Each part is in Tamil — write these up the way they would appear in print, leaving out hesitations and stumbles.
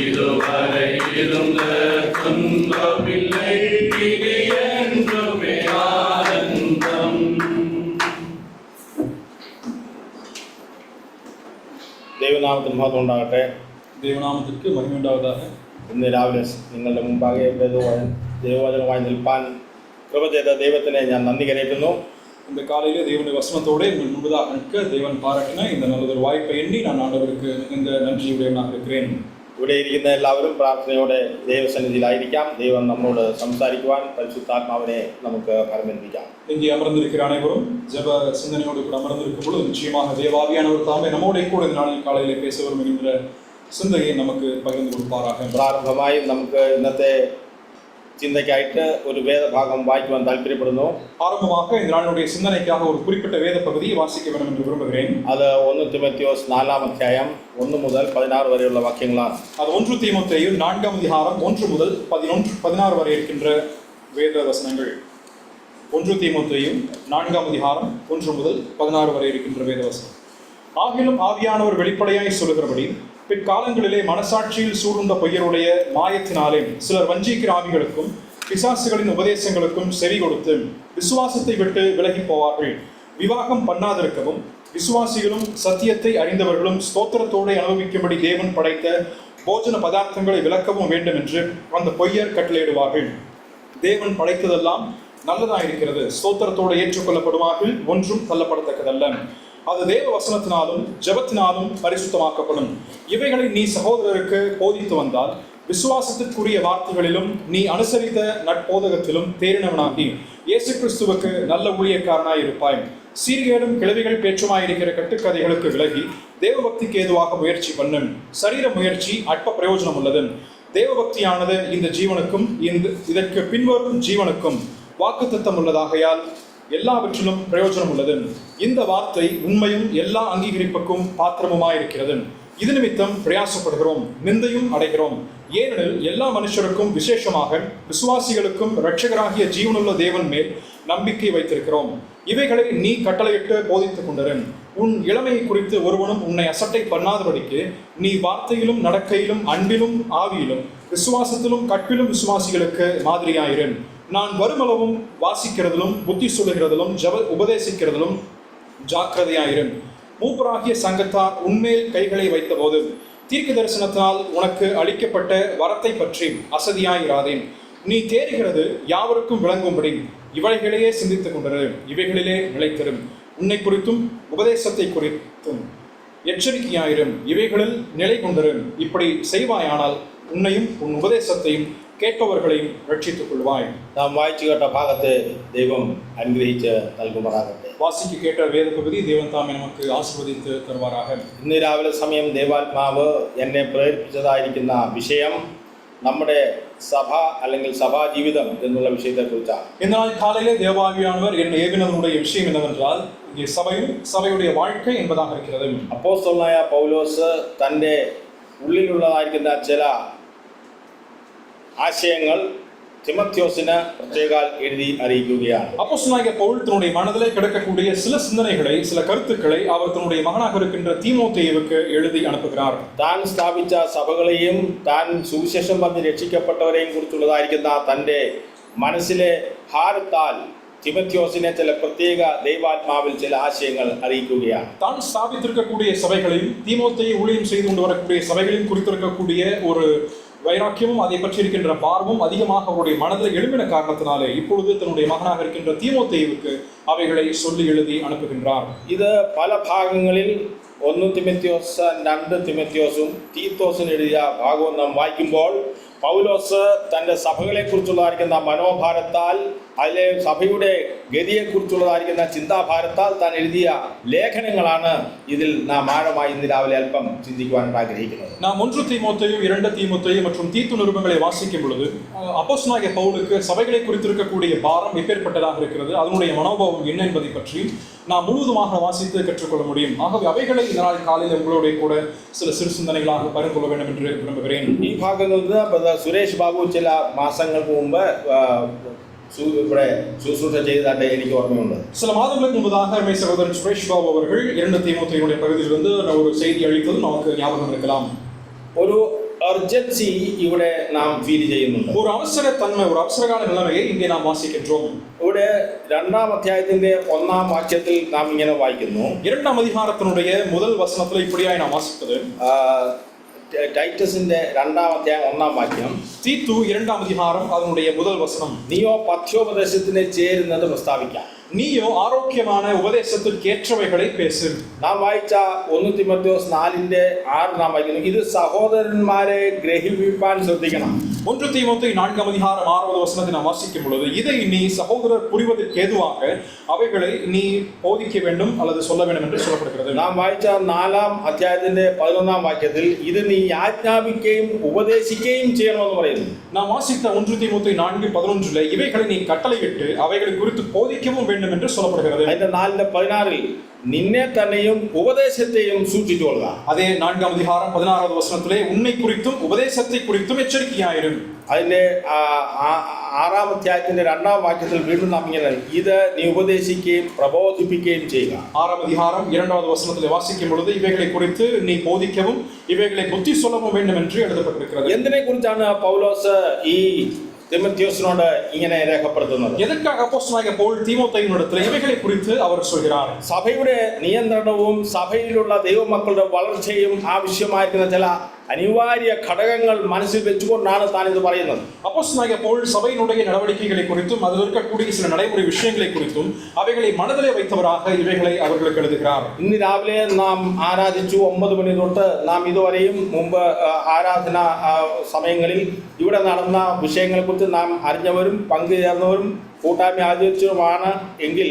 இதுவரை இருந்த துன்பமில்லை, இனி என்றுமே ஆனந்தம். ദൈവനാമത്തിന് മഹത്വം ഉണ്ടാകട്ടെ. ദൈവനാമത്തിற்கு മഹിമ ഉണ്ടാവதாக. ഇന്ന് രാവിലെ നിങ്ങളുടെ മുമ്പാകെ ദൈവവചനമായി നിൽപ്പാൻ കൃപ ചെയ്ത ദൈവത്തിനെ ഞാൻ നന്ദി കരയറ്റുന്നു. இந்த காலையிலே தேவனுடைய வசனத்தோடு உங்கள் முன்பதாக நிற்க தேவன் பாராட்டின இந்த நல்லதொரு வாய்ப்பை எண்ணி நான் ஆண்டவருக்கு இந்த நன்றியுடையவனாக இருக்கிறேன். ഇവിടെ ഇരിക്കുന്ന എല്ലാവരും പ്രാർത്ഥനയോടെ ദൈവസന്നിധിയിലായിരിക്കാം. ദൈവം നമ്മോട് സംസാരിക്കുവാൻ പരിശുദ്ധാത്മാവിനെ നമുക്ക് പരമേൽപ്പിക്കാം. இங்கே அமர்ந்திருக்கிற அனைவரும் ஜெப சிந்தனையோடு கூட அமர்ந்திருக்கும் பொழுது நிச்சயமாக தேவாவியானவர் தாமே நம்மோட கூட இந்த நாளில் காலையிலே பேச வரும் என்கிற சிந்தையை நமக்கு பகிர்ந்து கொடுப்பாராக. പ്രാരംഭമായി നമുക്ക് ഇന്നത്തെ ചിന്തയ്ക്കായിട്ട് ഒരു വേദഭാഗം വായിക്കുവാൻ താല്പര്യപ്പെടുന്നു. ஆரம்பமாக இந்த நாளுடைய சிந்தனைக்காக ஒரு குறிப்பிட்ட வேத பகுதியை வாசிக்க வேண்டும் என்று விரும்புகிறேன். അത് 1 തിമോത്തിയോസ് 4-ാം അധ്യായം 1 മുതൽ 16 വരെയുള്ള വാക്യങ്ങളാണ്. அது 1 தீமோத்தேயு 4-ாம் அதிகாரம் 1 முதல் 16 வரை இருக்கின்ற வேத வசனங்கள். 1 தீமோத்தேயு 4-ாம் அதிகாரம் 1 முதல் 16 வரை இருக்கின்ற வேத வசனம். ஆகிலும் ஆவியானவர் வெளிப்படையாய் சொல்லுகிறபடி பிற்காலங்களிலே மனசாட்சியில் சூழ்ந்த பொய்யருடைய மாயத்தினாலே சிலர் வஞ்சிக்கிற ஆவிகளுக்கும் பிசாசுகளின் உபதேசங்களுக்கும் செவி கொடுத்து விசுவாசத்தை விட்டு விலகி போவார்கள். விவாகம் பண்ணாதிருக்கவும் விசுவாசிகளும் சத்தியத்தை அறிந்தவர்களும் ஸ்தோத்திரத்தோடு அனுபவிக்கும்படி தேவன் படைத்த போஜன பதார்த்தங்களை விளக்கவும் வேண்டும் என்று அந்த பொய்யர் கட்டளையிடுவார்கள். தேவன் படைத்ததெல்லாம் நல்லதாயிருக்கிறது, ஸ்தோத்திரத்தோடு ஏற்றுக்கொள்ளப்படுவார்கள், ஒன்றும் தள்ளப்படத்தக்கதல்ல. அது தேவ வசனத்தினாலும் ஜெபத்தினாலும் பரிசுத்தமாக்கப்படும். இவைகளை நீ சகோதரருக்கு போதித்து வந்தால் விசுவாசத்திற்குரிய வார்த்தைகளிலும் நீ அனுசரித்த நட்போதகத்திலும் தேறினவனாகி இயேசு கிறிஸ்துவுக்கு நல்ல ஊழியக்காரனாய் இருப்பாய். சீர்கேடும் கிளவிகள் பேச்சுமாயிருக்கிற கட்டுக்கதைகளுக்கு விலகி தேவ பக்திக்கு ஏதுவாக முயற்சி பண்ணும். சரீர முயற்சி அற்ப பிரயோஜனம் உள்ளது. தேவ பக்தியானது இந்த ஜீவனுக்கும் இதற்கு பின்வரும் ஜீவனுக்கும் வாக்குத்தத்தம் உள்ளதாகையால் எல்லாவற்றிலும் பிரயோஜனம் உள்ளது. இந்த வார்த்தை உண்மையும் எல்லா அங்கீகரிப்புக்கும் பாத்திரமுமாயிருக்கிறது. இது நிமித்தம் பிரயாசப்படுகிறோம், நிந்தையும் அடைகிறோம். ஏனெனில் எல்லா மனுஷருக்கும் விசேஷமாக விசுவாசிகளுக்கும் இரட்சகராகிய ஜீவனுள்ள தேவன் மேல் நம்பிக்கை வைத்திருக்கிறோம். இவைகளை நீ கட்டளையிட்டு போதித்துக் கொண்டிரு. உன் இளமையை குறித்து ஒருவனும் உன்னை அசட்டை பண்ணாதபடிக்கு நீ வார்த்தையிலும் நடக்கையிலும் அன்பிலும் ஆவியிலும் விசுவாசத்திலும் கற்பிலும் விசுவாசிகளுக்கு மாதிரியாயிரு. நான் வருமளவும் வாசிக்கிறதிலும் புத்தி சொல்லுகிறதிலும் உபதேசிக்கிறதிலும் ஜாக்கிரதையாயிரும். மூப்பராகிய சங்கத்தார் உன்மேல் கைகளை வைத்த போது தீர்க்க தரிசனத்தினால் உனக்கு அளிக்கப்பட்ட வரத்தை பற்றி அசதியாயிராதேன். நீ தேறுகிறது யாவருக்கும் விளங்கும்படி இவைகளையே சிந்தித்துக் கொண்டிரு, இவைகளிலே நிலைத்தரும். உன்னை குறித்தும் உபதேசத்தை குறித்தும் எச்சரிக்கையாயிரும், இவைகளில் நிலை கொண்டிரும். இப்படி செய்வாயானால் உன்னையும் உன் உபதேசத்தையும் கேட்பவர்களையும் ரட்சித்துக் கொள்வாய். நாம் வாய்ச்சி கேட்ட பாகத்தை தெய்வம் അനുഗ്രഹിച്ച് നൽകുമാറാകട്ടെ. വാസിക്ക് കേട്ട വേദ പകുതി ദൈവം താമേ നമുക്ക് ആശീർവദിച്ച് തരുമാറാക. ഇന്ന് രാവിലെ സമയം ദൈവാത്മാവ് എന്നെ പ്രേരിപ്പിച്ചതായിരിക്കുന്ന വിഷയം നമ്മുടെ സഭ അല്ലെങ്കിൽ സഭാ ജീവിതം എന്നുള്ള വിഷയത്തെക്കുറിച്ചാണ്. എന്നാൽ காலையிலே தேவாவியானவர் என்னை ஏவினதனுடைய விஷயம் என்னவென்றால் இங்கே சபையும் சபையுடைய வாழ்க்கை என்பதாக இருக்கிறது. അപ്പോസ്തലനായ പൗലോസ് തൻ്റെ ഉള്ളിലുള്ളതായിരിക്കുന്ന ചില ആശയങ്ങൾ തിമോത്തിയോസിന് പ്രത്യേകം എഴുതി അറിയിക്കുകയാണ്. அப்போஸ்தலனாகிய பவுல் தன்னுடைய மனதிலே கிடக்கக்கூடிய சில சிந்தனைகளை, சில கருத்துக்களை அவர் தன்னுடைய மகனாக இருக்கின்ற தீமோத்தேயுவுக்கு எழுதி அனுப்புகிறார். താൻ സ്ഥാപിച്ച സഭകളെയും താൻ സുവിശേഷം പറഞ്ഞ് രക്ഷിക്കപ്പെട്ടവരെയും കുറിച്ചുള്ളതായിരിക്കുന്ന തൻ്റെ മനസ്സിലെ ഭാരത്താൽ തിമോത്തിയോസിനെ ചില പ്രത്യേക ദൈവാത്മാവിൽ ചില ആശയങ്ങൾ അറിയിക്കുകയാണ്. தான் ஸ்தாபித்திருக்கக்கூடிய சபைகளையும் தீமோத்தேயு ஊழியம் செய்து கொண்டு வரக்கூடிய சபைகளையும் குறித்திருக்கக்கூடிய ஒரு வைராக்கியமும் அதை பற்றி இருக்கின்ற பார்வும் அதிகமாக அவருடைய மனதில் எழுப்பின காரணத்தினாலே இப்பொழுது தன்னுடைய மகனாக இருக்கின்ற தீமோத்தேயுவுக்கு அவைகளை சொல்லி எழுதி அனுப்புகின்றார். ഇത് പല ഭാഗങ്ങളിൽ 1 തിമോത്തിയോസ് 2 തിമോത്തിയോസും തീത്തോസും എഴുതിയ ഭാഗവും നാം വായിക്കുമ്പോൾ പൗലോസ് തൻ്റെ സഭകളെക്കുറിച്ചുള്ളതായിരിക്കുന്ന മനോഭാരത്താൽ അതിലെ സഭയുടെ ഗതിയെക്കുറിച്ചുള്ളതായിരിക്കുന്ന ചിന്താഭാരത്താൽ താൻ എഴുതിയ ലേഖനങ്ങളാണ് ഇതിൽ നാം ആഴമായി ഇന്ന് രാവിലെ അല്പം ചിന്തിക്കുവാൻ ആഗ്രഹിക്കുന്നത്. நாம் 1 தீமோத்தேயு 2 தீமோத்தேயு மற்றும் தீத்து நிருபங்களை வாசிக்கும் பொழுது அப்போஸ்தலனாகிய பவுலுக்கு சபைகளை குறித்திருக்கக்கூடிய பாரம் எப்பேற்பட்டதாக இருக்கிறது, அதனுடைய மனோபாவம் என்ன என்பதை பற்றி நாம் முழுவதுமாக வாசித்து கற்றுக்கொள்ள முடியும். ஆகவே அவைகளை இந்த நாள் காலையில் உங்களுடைய கூட சில சிறு சிந்தனைகளாக பகிர்ந்து கொள்ள வேண்டும் என்று விரும்புகிறேன். ഈ ഭാഗങ്ങളിൽ സുരേഷ് ബാബു ചില മാസങ്ങൾക്ക് മുമ്പ് ഇവിടെ ശുശ്രൂഷ ചെയ്തതായിട്ട് എനിക്ക് ഓർമ്മയുണ്ട്. சில மாதங்களுக்கு முன்பதாக சகோதரன் சுரேஷ் பாபு அவர்கள் 2 தீமோத்தேயுடைய பகுதியிலிருந்து ஒரு செய்தி அளித்தது நமக்கு ஞாபகம் இருக்கலாம். ഒരു അർജൻസി ഇവിടെ നാം ഫീൽ ചെയ്യുന്നുണ്ട്. ஒரு அவசர தன்மை, ஒரு அவசரகால நிலைமையை இங்கே நாம் வாசிக்கின்றோம். ഇവിടെ 2-ാം അധ്യായത്തിന്റെ 1-ാം വാക്യത്തിൽ നാം ഇങ്ങനെ വായിക്കുന്നു. 2-ാം அதிகாரத்தினுடைய முதல் வசனத்தில் இப்படியாய் நாம் வாசிப்பது, ടൈറ്റസിന്റെ 2-ാം അധ്യായം 1-ാം വാക്യം, தீத்து 2-ാം அதிகாரம் அதனுடைய முதல் வசனம், നീയോ പഥ്യോപദേശത്തിന് ചേരുന്നത് പ്രസ്താവിക്കാം. நீயோ ஆரோக்கியமான உபதேசத்திற்கு ஏற்றவைகளை பேசு. നാം വായിച്ച 1 തിമോത്തിയോസ് 4-ന്റെ 6 നാം വായിക്കുന്നു, ഇത് സഹോദരന്മാരെ ഗ്രഹിപ്പിക്കാൻ ശ്രദ്ധിക്കണം. 1 தீமோத்தேயு 4-ாம் அதிகாரம் 6வது வசனத்தை நாம் வாசிக்கும் பொழுது, இதை நீ சகோதரர் புரிவதற்கு ஏதுவாக அவைகளை நீ போதிக்க வேண்டும் அல்லது சொல்ல வேண்டும் என்று சொல்லப்படுகிறது. നാം വായിച്ച 4-ാം അധ്യായത്തിന്റെ 11-ാം വാക്യത്തിൽ ഇത് നീ ആജ്ഞാപിക്കുകയും ഉപദേശിക്കുകയും ചെയ്യണമെന്ന് പറയുന്നു. நாம் வாசித்த 1 தீமோத்தேயு 4:11 இவைகளை நீ கட்டளையிட்டு அவைகளை குறித்து போதிக்கவும் வேண்டும் என்று சொல்லப்படுகிறது. അതിന്റെ 4:16 നിന്നെ തന്നെയും ഉപദേശത്തെയും സൂക്ഷിച്ചുകൊള്ളുക. அதே 4-ாம் அதிகாரம் 16வது வசனத்திலே உன்னை குறித்தும் உபதேசத்தை குறித்தும் எச்சரிக்கையாயிரும். അതിന്റെ 6-ാം അധ്യായത്തിന്റെ 2-ാം വാക്യത്തിൽ വീണ്ടും നാം ഇങ്ങനെ, ഇത് നീ ഉപദേശിക്കുകയും പ്രബോധിപ്പിക്കുകയും ചെയ്യുക. 6-ാം அதிகாரம் 2வது வசனத்திலே வாசிக்கும் பொழுது இவைகளை குறித்து நீ போதிக்கவும் இவைகளை புத்தி சொல்லவும் வேண்டும் என்று எழுதப்பட்டிருக்கிறது. എന്തിനെ കുറിച്ചാണ് പൗലോസ് ഈ തിമോത്തിയോസിനോട് ഇങ്ങനെ രേഖപ്പെടുത്തുന്നത്? எதற்காக அப்போஸ்தலனாகிய பவுல் தீமோத்தேயுவினிடத்தில் இவைகளை குறித்து அவர் சொல்கிறார்? സഭയുടെ നിയന്ത്രണവും സഭയിലുള്ള ദൈവമക്കളുടെ വളർച്ചയും ആവശ്യമായിരിക്കുന്ന ചില അനിവാര്യ ഘടകങ്ങൾ മനസ്സിൽ വെച്ചുകൊണ്ടാണ് താൻ ഇത് പറയുന്നത്. அப்போஸ்தலனாகிய பவுல் சபையினுடைய நடவடிக்கைகளை குறித்தும் அதில் இருக்கக்கூடிய சில நடைமுறை விஷயங்களை குறித்தும் அவைகளை மனதிலே வைத்தவராக இவைகளை அவர்களுக்கு எழுதுகிறார். ഇന്ന് രാവിലെ നാം ആരാധിച്ചു 9 മണി തൊട്ട് നാം ഇതുവരെയും മുമ്പ് ആരാധന സമയങ്ങളിൽ ഇവിടെ നടന്ന വിഷയങ്ങളെക്കുറിച്ച് നാം അറിഞ്ഞവരും പങ്കുചേർന്നവരും കൂട്ടായ്മ ആചരിച്ചതുമാണ് എങ്കിൽ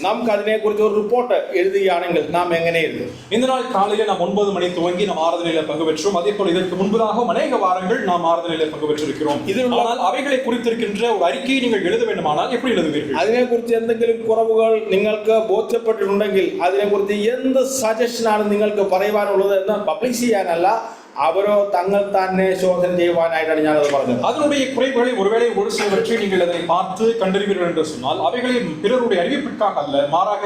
നമുക്ക് അതിനെക്കുറിച്ച് ഒരു റിപ്പോർട്ട് എഴുതുകയാണെങ്കിൽ നാം എങ്ങനെ എഴുതും? இந்த நாள் காலையில் நாம் 9 மணி துவங்கி நாம் ஆராதனையில் பங்கு பெற்றோம். அதே போல இதற்கு முன்பதாக அநேக வாரங்கள் நாம் ஆராதனையில் பங்கு பெற்றிருக்கிறோம். ஆனால் அவைகளை குறித்திருக்கின்ற ஒரு அறிக்கையை நீங்கள் எழுத வேண்டுமானால் எப்படி எழுதுவீர்கள்? അതിനെക്കുറിച്ച് എന്തെങ്കിലും കുറവുകൾ നിങ്ങൾക്ക് ബോധ്യപ്പെട്ടിട്ടുണ്ടെങ്കിൽ അതിനെക്കുറിച്ച് എന്ത് സജഷനാണ് നിങ്ങൾക്ക് പറയുവാനുള്ളത് എന്ന് പബ്ലിഷ് ചെയ്യാനല്ല, അവരോ തങ്ങൾ തന്നെ ശോധന ചെയ്യുവാനായിട്ടാണ് ഞാനത് പറഞ്ഞത്. அதனுடைய குறைகளை ஒருவேளை ஒரு சிலவற்றை நீங்கள் அதனை பார்த்து கண்டறிவீர்கள் என்று சொன்னால் அவைகளை பிறருடைய அறிவிப்பிற்காக அல்ல, மாறாக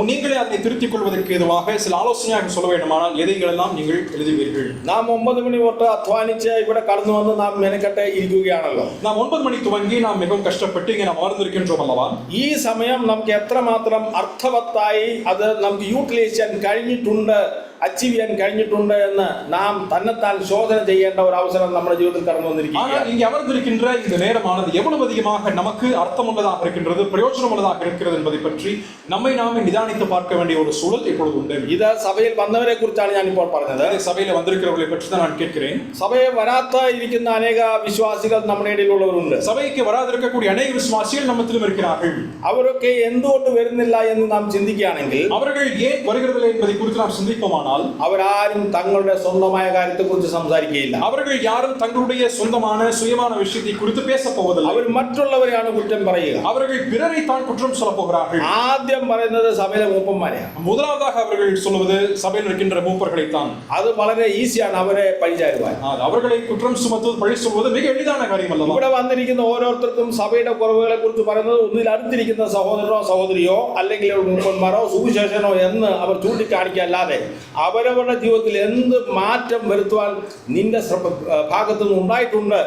நீங்களே அதனை திருத்திக் கொள்வதற்கு எதுவாக சில ஆலோசனையாக சொல்ல வேண்டுமானால் எதைகளெல்லாம் நீங்கள் எழுதுவீர்கள்? നാം 9 മണി തൊട്ട് അധ്വാനിച്ച് ഇവിടെ കടന്നു വന്ന് നാം മെനക്കെട്ട് ഇരിക്കുകയാണല്ലോ. நாம் 9 மணி துவங்கி நாம் மிகவும் கஷ்டப்பட்டு இங்கே நாம் அமர்ந்திருக்கின்றோம் அல்லவா? ഈ സമയം നമുക്ക് എത്രമാത്രം അർത്ഥവത്തായി അത് നമുക്ക് യൂട്ടിലൈസ് ചെയ്യാൻ കഴിഞ്ഞിട്ടുണ്ട്, അച്ചീവ് ചെയ്യാൻ കഴിഞ്ഞിട്ടുണ്ട് എന്ന് നാം തന്നെത്താൻ ശോധന ചെയ്യേണ്ട ഒരു അവസരം നമ്മുടെ ജീവിതത്തിൽ കടന്നു വന്നിരിക്കുകയാണ്. ஆனால் இங்கே அமர்ந்திருக்கின்ற இந்த நேரமானது எவ்வளவு அதிகமாக நமக்கு அர்த்தமுள்ளதாக இருக்கின்றது, பிரயோஜனமுள்ளதாக இருக்கிறது என்பதை பற்றி நம்மை நாமே நிதானித்து பார்க்க வேண்டிய ஒரு சூழல் இப்பொழுது உண்டு. ഇത് സഭയിൽ വന്നവരെ കുറിച്ചാണ് ഞാൻ ഇപ്പോൾ പറഞ്ഞത്. சபையில வந்திருக்கிறவர்களை பற்றி தான் நான் கேட்கிறேன். സഭയെ വരാത്ത ഇരിക്കുന്ന അനേക വിശ്വാസികൾ നമ്മുടെ ഇടയിലുള്ളവരുണ്ട്. சபைக்கு வராதிருக்கக்கூடிய அநேக விசுவாசிகள் நம்மத்திலும் இருக்கிறார்கள். അവരൊക്കെ എന്തുകൊണ്ട് വരുന്നില്ല എന്ന് നാം ചിന്തിക്കുകയാണെങ്കിൽ, அவர்கள் ஏன் வருகிறதில்லை என்பதை குறித்து நாம் சிந்திப்போமானால், അവരാരും തങ്ങളുടെ സ്വന്തമായ കാര്യത്തെക്കുറിച്ച് സംസാരിക്കുകയില്ല. அவர்கள் யாரும் தங்களுடைய சொந்தமான சுயமான விஷயத்தை குறித்து பேச போவதில்லை. അവർ മറ്റുള്ളവരെയാണ് കുറ്റം പറയുക. அவர்கள் பிறரை தான் குற்றம் சொல்ல போகிறார்கள். ആദ്യം പറയുന്നത് സഭയിലെ മൂപ്പന്മാരെയാണ്. முதலாவதாக அவர்கள் சொல்வது சபையில் இருக்கின்ற மூப்பர்களை தான். അത് വളരെ ഈസിയാണ് അവരെ പഴിചാരുവാൻ. அவர்களை குற்றம் சுமத்துவது, பழி சொல்வது மிக எளிதான காரியம் அல்லவா? ഇവിടെ വന്നിരിക്കുന്ന ഓരോരുത്തർക്കും സഭയുടെ കുറവുകളെ കുറിച്ച് പറയുന്നത് ഒന്നിൽ അടുത്തിരിക്കുന്ന സഹോദരനോ സഹോദരിയോ അല്ലെങ്കിൽ മൂപ്പന്മാരോ സുവിശേഷനോ എന്ന് അവർ ചൂണ്ടിക്കാണിക്കല്ലാതെ അവരവരുടെ ജീവിതത്തിൽ എന്ത് മാറ്റം വരുത്തുവാൻ നിന്റെ ഭാഗത്തു നിന്ന് ഉണ്ടായിട്ടുണ്ട്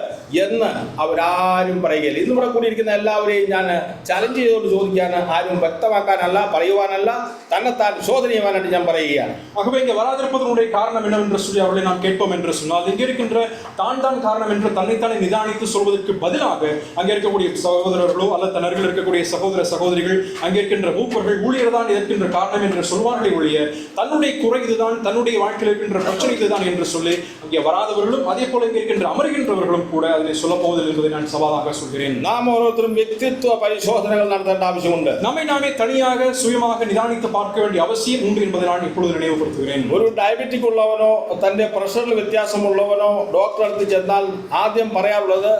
എന്ന് അവരാരും പറയുകയില്ല. ഇന്നിവിടെ കൂടിയിരിക്കുന്ന എല്ലാവരെയും ഞാൻ ചലഞ്ച് ചെയ്തുകൊണ്ട് ചോദിക്കാൻ, ആരും വ്യക്തമാക്കാനല്ല, പറയുവാനല്ല, തന്നെത്താൻ ശോധന ചെയ്യുവാനായിട്ട് ഞാൻ പറയുകയാണ്. ஆகவே இங்கே வராதிருப்பதனுடைய காரணம் என்னவென்று சொல்லி அவர்களை நாம் கேட்போம் என்று சொன்னால், இங்கே இருக்கின்ற தான் காரணம் என்று தன்னைத்தானே நிதானித்து சொல்வதற்கு பதிலாக அங்கே இருக்கக்கூடிய சகோதரர்களோ அல்லது தன்னர்கள் இருக்கக்கூடிய சகோதர சகோதரிகள், அங்கே இருக்கின்ற மூப்பர்கள், ஊழியர் தான் இருக்கின்ற காரணம் என்று சொல்வார்களே ஒழிய தன்னுடைய குறை இதுதான், தன்னுடைய வாழ்க்கையில் இருக்கின்ற பிரச்சனை இதுதான் என்று சொல்லி அங்கே வராதவர்களும் அதே போல இங்கே இருக்கின்ற அமர்கின்றவர்களும் கூட அதனை சொல்ல போவதில்லை என்பதை நான் சவாலாக சொல்கிறேன். നാം ഓരോരുത്തരും വ്യക്തിത്വ പരിശോധനകൾ നടത്തേണ്ട ആവശ്യമുണ്ട്. நம்மை நாமே தனியாக சுயமாக நிதானித்து பார்க்க வேண்டிய அவசியம் உண்டு என்பதை நான் இப்பொழுது நினைவுபடுத்துகிறேன். ഒരു ഡയബറ്റിക് ഉള്ളവനോ തന്റെ പ്രഷറിൽ വ്യത്യാസമുള്ളവനോ ഡോക്ടറെ അടുത്ത് ചെന്നാൽ ആദ്യം പറയാനുള്ളത്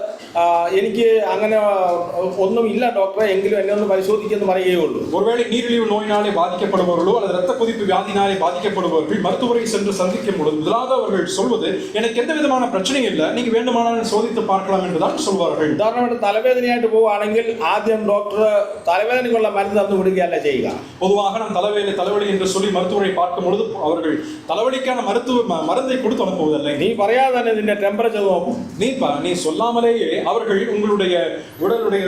എനിക്ക് അങ്ങനെ ഒന്നുമില്ല ഡോക്ടറെ, എങ്കിലും എന്നെ ഒന്ന് പരിശോധിക്കുമെന്ന് പറയുകയുള്ളൂ. ஒருவேளை நீரிழிவு நோயினாலே பாதிக்கப்படுபவர்களோ அல்லது இரத்த கொதிப்பு வியாதினாலே பாதிக்கப்படுபவர்கள் மருத்துவரை சென்று சந்திக்கும் பொழுது முதலாவது அவர்கள் சொல்வது, எனக்கு எந்த விதமான பிரச்சனையும் இல்லை, நீங்க வேண்டுமானாலும் சோதித்து பார்க்கலாம் என்றுதான் சொல்வார்கள். ഉദാഹരണമായിട്ട് തലവേദനയായിട്ട് പോവുകയാണെങ്കിൽ ആദ്യം ഡോക്ടർ തലവേദനയ്ക്കുള്ള മരുന്ന് തന്നു വിടുകയല്ല ചെയ്യുക. பொதுவாக நாம் தலைவலி என்று சொல்லி மருத்துவரை பார்க்கும் பொழுது அவர்கள் தலைவலிக்கான மருந்தை கொடுத்து அனுப்புவதில்லை. നീ പറയാതെ തന്നെ നിന്റെ ടെമ്പറേച്ചർ നോക്കും. நீ சொல்லாமலேயே அவர்கள் உங்களுடைய உடலுடைய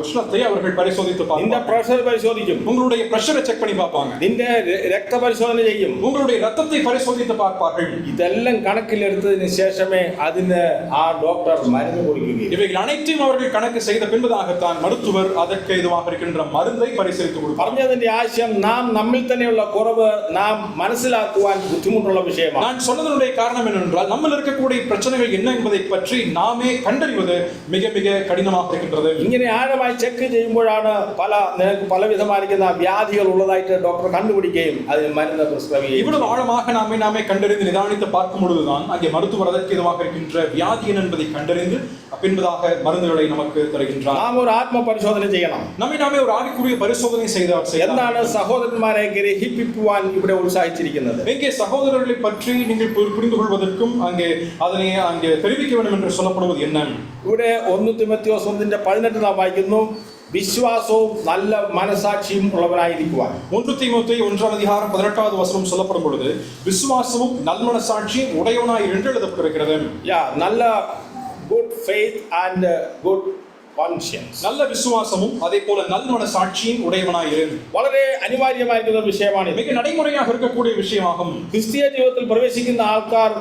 உஷ்ணத்தை அவர்கள் பரிசோதித்து നിന്റെ பார்ப்பாங்க. പ്രഷർ പരിശോധിക്കും. உங்களுடைய பிரஷரை செக் பண்ணி பார்ப்பாங்க. നിന്റെ രക്തപരിശോധന ചെയ്യും. உங்களுடைய ரத்தத்தை பரிசோதித்து பார்ப்பார்கள். ഇതെല്ലാം കണക്കിലെടുത്തതിന് ശേഷമേ അതിന് ആ ഡോക്ടർ മരുന്ന് കൊടുക്കുകയും. இவைகள் அனைத்தையும் அவர்கள் கணக்கு செய்த பின்பதாகத்தான் மருத்துவர் அதற்கு இதுவாக இருக்கின்ற மருந்தை பரிசீலித்து கொடுப்பார். പറഞ്ഞതിന്റെ ആശയം നാം നമ്മിൽ തന്നെയുള്ള കുറവ് നാം മനസ്സിലാക്കുവാൻ ബുദ്ധിമുട്ടുള്ള വിഷയമാണ്. நான் சொன்னதனுடைய காரணம் என்னவென்றால் நம்மில் இருக்கக்கூடிய பிரச்சனைகள் என்ன என்பதை பற்றி நாமே கண்டறிவது மிக மிக கடினமாக இருக்கின்றது. ഇങ്ങനെ ആഴമായി ചെക്ക് ചെയ്യുമ്പോഴാണ് നിനക്ക് പലവിധമായിരിക്കുന്ന വ്യാധികൾ ഉള്ളതായിട്ട് ഡോക്ടർ കണ്ടുപിടിക്കുകയും അതിന് മരുന്ന് പ്രിസ്ക്രൈബ് ചെയ്യും. இவ்வளவு ஆழமாக நாமே கண்டறிந்து நிதானித்து பார்க்கும் பொழுதுதான் அங்கே மருத்துவர் அதற்கு இதுவாக இருக்கின்ற வியாதி என்பதை கண்டறிந்து பின்பதாக மருந்துகளை நமக்கு தருகின்றார். നാം ഒരു ആത്മ പരിശോധന ചെയ്യണം. நாமே ஒரு ஆவிக்குரிய பரிசோதனை செய்தால் എന്താണ് സഹോദരന്മാരെ ഗ്രഹിപ്പിക്കുവാൻ ഇവിടെ ഉത്സാഹിച്ചിരിക്കുന്നത്? இங்கே சகோதரர்களை பற்றி நீங்கள் புரிந்து கொள்வதற்கும் அங்கே தெரிவிக்க வேண்டும் என்று சொல்லப்படுவது என்ன? ഇവിടെ 1 തിമോത്തിയോസ് 1:18 നാം വായിക്കുന്നു, വിശ്വാസവും നല്ല മനസാക്ഷിയും ഉള്ളവനായിരിക്കുവാൻ. 1 தீமோத்தேயு 1:18 வசனம் சொல்லப்படும் பொழுது விசுவாசமும் நல்மனசாட்சியும் உடையவனாய் என்று எழுதப்பட்டிருக்கிறது. நல்ல good faith and good conscience. நல்ல விசுவாசமும் அதே போல நல்மனசாட்சியும் உடையவனாய் இரு. വളരെ അനിവാര്യമായിരിക്കുന്ന വിഷയമാണ്. மிக நடைமுறையாக இருக்கக்கூடிய விஷயமாகும். ക്രിസ്തീയ ജീവിതത്തിൽ പ്രവേശിക്കുന്ന ആൾക്കാർ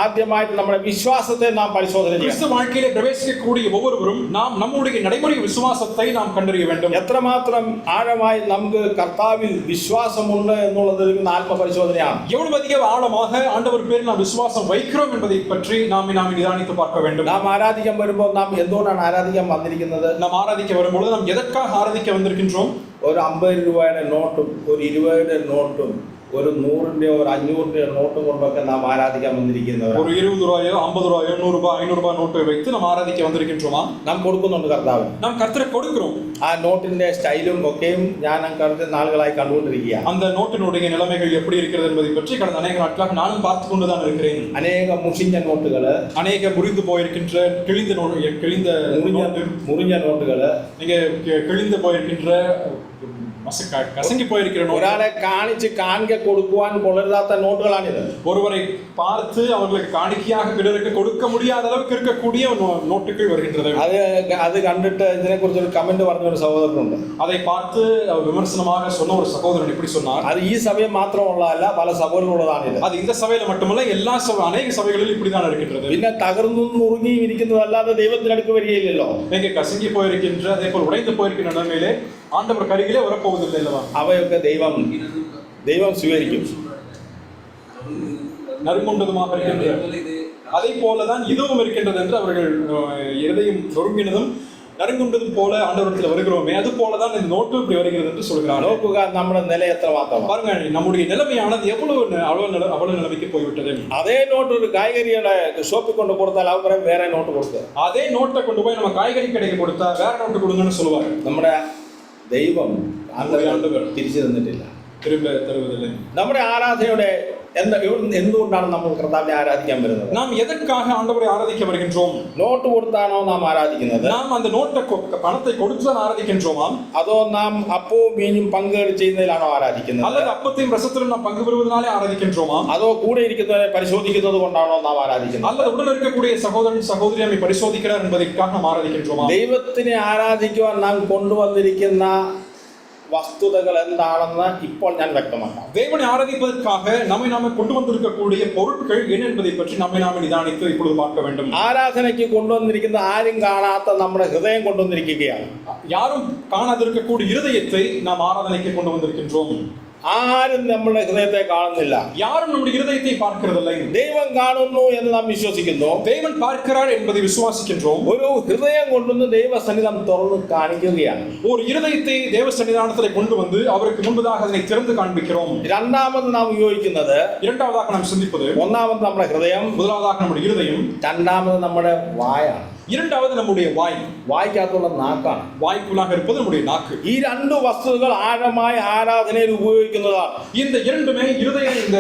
ആദ്യമായിട്ട് നമ്മുടെ വിശ്വാസത്തെ നാം പരിശോധന ചെയ്യണം. கிறிஸ்து வாழ்க்கையிலே பிரவேசிக்கக்கூடிய ஒவ்வொருவரும் நாம் நம்முடைய நடைமுறை விசுவாசத்தை நாம் கண்டறிய வேண்டும். എത്രമാത്രം ആഴമായി നമുക്ക് കർത്താവിൽ വിശ്വാസമുണ്ട് എന്നുള്ളത് ഒരു ആത്മപരിശോധനയാണ്. எவ்வளவு அதிக ஆழமாக ஆண்டவர் பேரில் நாம் விசுவாசம் வைக்கிறோம் என்பதை பற்றி நாம் நிதானித்து பார்க்க வேண்டும். നാം ആരാധിക്കാൻ വരുമ്പോൾ നാം എന്തുകൊണ്ടാണ് ആരാധിക്കാൻ വന്നിരിക്കുന്നത്? நாம் ஆராதிக்க வரும்பொழுது நாம் எதற்காக ஆராதிக்க வந்திருக்கின்றோம்? ഒരു 50 രൂപയുടെ നോട്ടും ഒരു 20 രൂപയുടെ നോട്ടും ഒരു 100 ഒരു 500 നോട്ടും കൊണ്ടൊക്കെ നാം ആരാധിക്കാൻ വന്നിരിക്കുന്നവർ. ஒரு 20 ரூபாயோ 50 ரூபாயோ 100 ரூபாய் 500 ரூபாய் நோட்டை வைத்து நாம் ஆராதிக்க வந்திருக்கின்றோமா? നാം കൊടുക്കുന്നുണ്ട് കർത്താവിന്. நாம் கர்த்தருக்கு கொடுக்கிறோம். ആ നോട്ടിന്റെ സ്റ്റൈലും ഒക്കെയും ഞാൻ കുറച്ച് നാളുകളായി കണ്ടുകൊണ്ടിരിക്കുകയാണ്. அந்த நோட்டினுடைய நிலைமைகள் எப்படி இருக்கிறது என்பதை பற்றி கடந்த அநேக நாட்களாக நானும் பார்த்து கொண்டுதான் இருக்கிறேன். അനേക മുഷിഞ്ഞ നോട്ടുകള്, அநேக முறிந்து போயிருக்கின்ற മുറിഞ്ഞ നോട്ടുകള്, நீங்க கிழிந்து போயிருக்கின்ற கசங்கி போயிருக்கிற ഒരാളെ കാണിച്ച് കാണിക്ക കൊടുക്കുവാൻ കൊള്ളരുതാത്ത നോട്ടുകളാണിത്. ஒருவரை பார்த்து அவர்களுக்கு காணிக்கையாக பிறருக்கு கொடுக்க முடியாத அளவுக்கு இருக்கக்கூடிய நோட்டுகள் வருகின்றது. അത് കണ്ടിട്ട് ഇതിനെ കുറിച്ച് ഒരു കമന്റ് പറഞ്ഞ ഒരു സഹോദരനുണ്ട്. அதை பார்த்து விமர்சனமாக சொன்ன ஒரு சகோதரன் இப்படி சொன்னார், அது ഈ സഭയിൽ മാത്രമുള്ളതല്ല, പല സഭകളിലുള്ളതാണിത്. அது இந்த சபையில மட்டுமல்ல அநேக சபைகளில் இப்படிதான் இருக்கின்றது. പിന്നെ തകർന്നും നുറുങ്ങിയും ഇരിക്കുന്നതല്ലാതെ ദൈവത്തിനടുക്ക് വരികയില്ലല്ലോ. நீங்க கசங்கி போயிருக்கின்ற அதே போல் உடைந்து போயிருக்கின்ற நிலைமையிலே ஆண்டவர் கருகிலே வரப்போவதில்லை அல்லவா? അവയൊക്കെ ദൈവം സ്വീകരിക്കും. நறுங்குண்டதுமாக இருக்கின்றது. அதை போலதான் இதுவும் இருக்கின்றது என்று அவர்கள் இருதயம் நொறுங்கினதும் நறுங்குண்டதும் போல ஆண்டவரத்தில் வருகிறோமே, அது போலதான் இந்த நோட்டு இப்படி வருகிறது என்று சொல்கிறார். നോക്കുക നമ്മുടെ നില എത്രമാത്രം. பாருங்க, நம்முடைய நிலைமையானது அவ்வளவு நிலைமைக்கு போய்விட்டது. அதே நோட்டு ஒரு காய்கறிகளை ஷோப்பில் கொண்டு கொடுத்தால் அவங்க வேற நோட்டு கொடுத்து, அதே நோட்டை கொண்டு போய் நம்ம காய்கறி கடைக்கு கொடுத்தா வேற நோட்டு கொடுங்கன்னு சொல்லுவாங்க. നമ്മുടെ ദൈവം ആണ്ടവർ തിരിച്ചു തന്നിട്ടില്ല, திரும்ப தருவதில்லை. നമ്മുടെ ആരാധനയുടെ എന്തുകൊണ്ടാണ് നമ്മൾ കർത്താവിനെ ആരാധിക്കാൻ വരുന്നത്? நாம் எதற்காக ஆண்டவரை ஆராதிக்க வருகின்றோம்? നോട്ട് കൊടുത്താണോ നാം ആരാധിക്കുന്നത്? நாம் அந்த நோட்டை பணத்தை கொடுத்து தான் ஆராதிக்கின்றோமா? അതോ നാം അപ്പവും മീനും പങ്കെടു ചെയ്യുന്നതിലാണോ ആരാധിക്കുന്നത്? அல்லது அப்பத்தையும் ரசத்திலும் நாம் பங்கு பெறுவதனாலே ஆராதிக்கின்றோமா? അതോ കൂടെ ഇരിക്കുന്നവരെ പരിശോധിക്കുന്നത് കൊണ്ടാണോ നാം ആരാധിക്കുന്നത്? அல்லது உடன் இருக்கக்கூடிய சகோதரன் சகோதரி நம்மை பரிசோதிக்கிறார் என்பதற்காக நாம் ஆராதிக்கின்றோமா? ദൈവത്തിനെ ആരാധിക്കുവാൻ നാം കൊണ്ടുവന്നിരിക്കുന്ന വസ്തുതകൾ എന്താണെന്ന് ഇപ്പോൾ ഞാൻ വ്യക്തമാക്കാം. தேவனை ஆராதிப்பதற்காக நாமே கொண்டு வந்திருக்கக்கூடிய பொருட்கள் என்ன என்பதை பற்றி நாமே நிதானித்து இப்பொழுது பார்க்க வேண்டும். ആരാധനയ്ക്ക് കൊണ്ടുവന്നിരിക്കുന്ന ആരും കാണാത്ത നമ്മുടെ ഹൃദയം കൊണ്ടുവന്നിരിക്കുകയാണ്. யாரும் காணாதிருக்கக்கூடிய இருதயத்தை நாம் ஆராதனைக்கு கொண்டு வந்திருக்கின்றோம். ആരും നമ്മുടെ ഹൃദയത്തെ കാണുന്നില്ല, யாரும் நம்முடைய இருதயத்தை பார்க்கிறதில்லை. ദൈവം കാണുന്നു എന്ന് നാം വിശ്വസിക്കുന്നു. தேவன் பார்க்கிறார் என்பதை விசுவாசிக்கின்றோம். ഒരു ഹൃദയം കൊണ്ടുവന്ന് ദൈവസന്നിധാനം തുറന്ന് കാണിക്കുകയാണ്. ஒரு இருதயத்தை தேவ சன்னிதானத்திலே கொண்டு வந்து அவருக்கு முன்பதாக அதனை திறந்து காண்பிக்கிறோம். രണ്ടാമത് നാം ഉപയോഗിക്കുന്നത്, இரண்டாவதாக நாம் சிந்திப்பது, ഒന്നാമത് നമ്മുടെ ഹൃദയം, முதலாவதாக நம்முடைய இருதயம், രണ്ടാമത് നമ്മുടെ വായാണ്. இரண்டாவது நம்முடைய வாய். വായ്ക്കകത്തുള്ള നാക്കാണ്. வாய்க்குள்ளாக இருப்பது நம்முடைய நாக்கு. ഈ രണ്ട് വസ്തുക്കൾ ആഴമായി ആരാധനയിൽ ഉപയോഗിക്കുന്നതാണ്. இந்த இரண்டுமே இந்த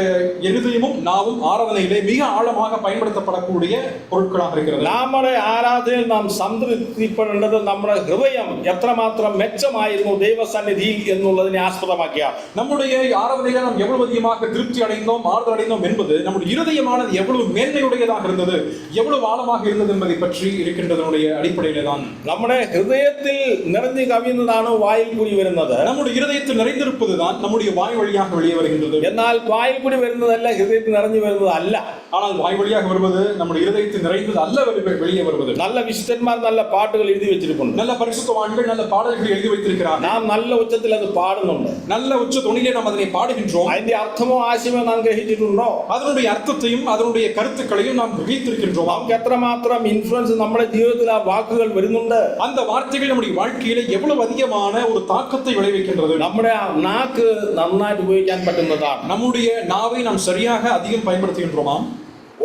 இருதயமும் நாவும் ஆராதனையிலே மிக ஆழமாக பயன்படுத்தப்படக்கூடிய பொருட்களாக இருக்கிறது. നമ്മുടെ ആരാധനയിൽ നാം സംതൃപ്തിപ്പെടേണ്ടത് നമ്മുടെ ഹൃദയം എത്രമാത്രം മെച്ചമായിരുന്നു ദൈവസന്നിധിയിൽ എന്നുള്ളതിനെ ആസ്പദമാക്കിയാണ്. நம்முடைய ஆராதனையில நாம் எவ்வளவு அதிகமாக திருப்தி அடைந்தோம், ஆறுதல் அடைந்தோம் என்பது நம்முடைய இருதயமானது எவ்வளவு மேன்மையுடையதாக இருந்தது, எவ்வளவு ஆழமாக இருந்தது என்பதை பற்றி இருக்கின்றதனுடைய அடிப்படையில தான். നമ്മുടെ ഹൃദയത്തിൽ നിറഞ്ഞു കവിയുന്നതാണ് വായിൽ കൂടി വരുന്നത്. நம்முடைய இருதயத்தில் நிறைந்திருப்பதுதான் நம்முடைய வாய் வழியாக வெளியே வருகின்றது. എന്നാൽ വായിൽ കൂടി വരുന്നതല്ല ഹൃദയത്തിൽ നിറഞ്ഞു വരുന്നതല്ല. ஆனால் வாய் வழியாக வருவது நம்முடைய இருதயத்தில் நிறைந்தது அல்ல வெளியே வருவது. நல்ல വിശുദ്ധന്മാർ നല്ല പാട്ടുകൾ എഴുതി വെച്ചിട്ടുണ്ട്. நல்ல பரிசுத்தவான்கள் நல்ல பாடல்கள் எழுதி வைத்திருக்கிறார். നാം നല്ല ഉച്ചത്തിൽ അത് പാടുന്നുണ്ട്. நல்ல உச்ச தொனியிலே நாம் அதனை பாடுகின்றோம். അതിന്റെ അർത്ഥമോ ആശയമോ നാം ഗ്രഹിച്ചിട്ടുണ്ടോ? அதனுடைய அர்த்தத்தையும் அதனுடைய கருத்துக்களையும் நாம் கிரகித்திருக்கின்றோம். നമുക്ക് എത്രമാത്രം ഇൻഫ്ലുവൻസ് നമ്മുടെ ജീവിതത്തിൽ ആ വാക്കുകൾ വരുന്നുണ്ട്. அந்த வார்த்தைகள் நம்முடைய வாழ்க்கையில எவ்வளவு அதிகமான ஒரு தாக்கத்தை விளைவிக்கின்றது. നമ്മുടെ നാക്ക് നന്നായിട്ട് ഉപയോഗിക്കാൻ പറ്റുന്നതാണ്. நம்முடைய നാவை நாம் சரியாக அதிகம் பயன்படுத்துகின்றோமா?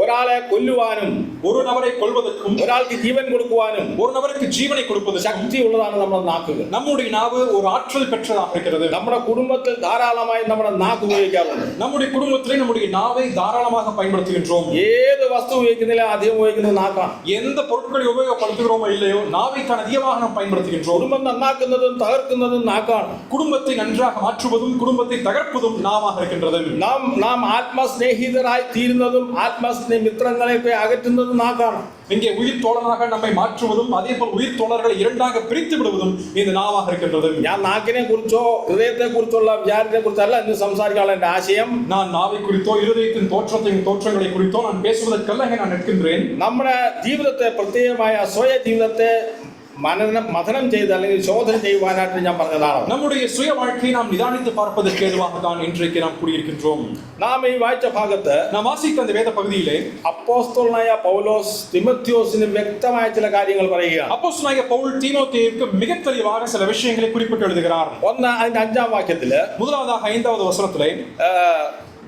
ഒരാളെ കൊല്ലുവാനും ஒரு நபரை கொல்வதற்கும் ഒരാൾക്ക് ജീവൻ കൊടുക്കുവാനും ஒரு நபருக்கு ஜீவனை கொடுப்பதற்கும் ശക്തിയുള്ളതാണ് നമ്മുടെ നാക്കുകൾ. நம்முடைய நாவு ஒரு ஆற்றல் பெற்றதாக இருக்கிறது. നമ്മുടെ കുടുംബത്തിൽ ധാരാളമായി നമ്മുടെ നാക്ക് ഉപയോഗിക്കാറുണ്ട്. நம்முடைய குடும்பத்திலே நம்முடைய நாவை தாராளமாக பயன்படுத்துகின்றோம். ഏത് വസ്തു ഉപയോഗിക്കുന്നില്ല അധികം ഉപയോഗിക്കുന്നത് നാക്കാണ്. எந்த பொருட்களை உபயோகப்படுத்துகிறோமோ இல்லையோ நாவைத்தான் அதிகமாக நாம் பயன்படுத்துகின்றோம். കുടുംബം നന്നാക്കുന്നതും തകർക്കുന്നതും നാക്കാണ്. குடும்பத்தை நன்றாக மாற்றுவதும் குடும்பத்தை தகர்ப்பதும் நாவாக இருக்கின்றது. നാം ആത്മസ്നേഹിതരായി തീരുന്നതും മിത്രങ്ങളെ അകറ്റുന്നതും നാക്കാണ്. இங்கே உயிர் தோழனாக நம்மை மாற்றுவதும் அதே போல் உயிர் தோழர்களை இரண்டாக பிரித்து விடுவதும் இந்த நாவாக இருக்கின்றது. ഞാൻ നാക്കിനെ കുറിച്ചോ ഹൃദയത്തെ കുറിച്ചുള്ള വിചാരത്തെ കുറിച്ചല്ല ഇന്ന് സംസാരിക്കാനുള്ള എന്റെ ആശയം. நான் நாவை குறித்தோ இருதயத்தின் தோற்றங்களை குறித்தோ நான் பேசுவதற்கல்ல நான் நிற்கின்றேன். നമ്മുടെ ജീവിതത്തെ പ്രത്യേകമായ സ്വയ ജീവിതത്തെ மதனம் செய்து அல்லது சோதனை செய்வானாட்டு ഞാൻ പറഞ്ഞതാണ്. நம்முடைய சுய வாழ்க்கையை நாம் நிதானித்து பார்ப்பதற்கு ஏதுவாக தான் இன்றைக்கு நாம் கூடியிருக்கின்றோம். നാം ഈ വായിച്ച ഭാഗത്ത് നാം വാസിക്കുന്ന அந்த വേத പകുതിയിലെ അപ്പോസ്തലനായ പൗലോസ് തിമോത്തിയോസിന് വ്യക്തമായ ചില കാര്യങ്ങൾ പറയുകയാണ്. அப்போஸ்தலனாகிய பவுல் தீமோத்தேயுவுக்கு மிக தெளிவாக சில விஷயங்களை குறிப்பிட்டு எழுதுகிறார். ഒന്ന് അതിന്റെ 5-ാം വാക്യത്തില് முதலாவதாக 5வது வசனத்திலே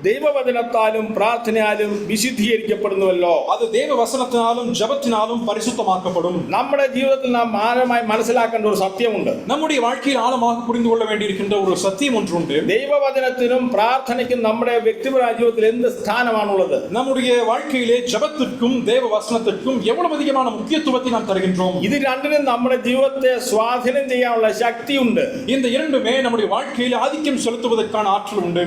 ദൈവവചനത്താലും പ്രാർത്ഥനയാലും വിശുദ്ധീകരിക്കപ്പെടുന്നുവല്ലോ. அது தேவ வசனத்தினாலும் ஜெபத்தினாலும் பரிசுத்தமாக்கப்படும். നമ്മുടെ ജീവിതത്തിൽ നാം ആഴമായി മനസ്സിലാക്കേണ്ട ഒരു സത്യമുണ്ട്. நம்முடைய வாழ்க்கையில் ஆழமாக புரிந்து கொள்ள வேண்டியிருக்கின்ற ஒரு சத்தியம் ஒன்று உண்டு. ദൈവവചനത്തിനും പ്രാർത്ഥനയ്ക്കും നമ്മുടെ വ്യക്തിപരമായ ജീവിതത്തിൽ എന്ത് സ്ഥാനമാണുള്ളത്? நம்முடைய வாழ்க்கையிலே ஜெபத்திற்கும் தேவ வசனத்திற்கும் எவ்வளவு அதிகமான முக்கியத்துவத்தை நாம் தருகின்றோம். ഇത് രണ്ടിനും നമ്മുടെ ജീവിതത്തെ സ്വാധീനം ചെയ്യാനുള്ള ശക്തിയുണ്ട്. இந்த இரண்டுமே நம்முடைய வாழ்க்கையில் ஆதிக்கம் செலுத்துவதற்கான ஆற்றல் உண்டு.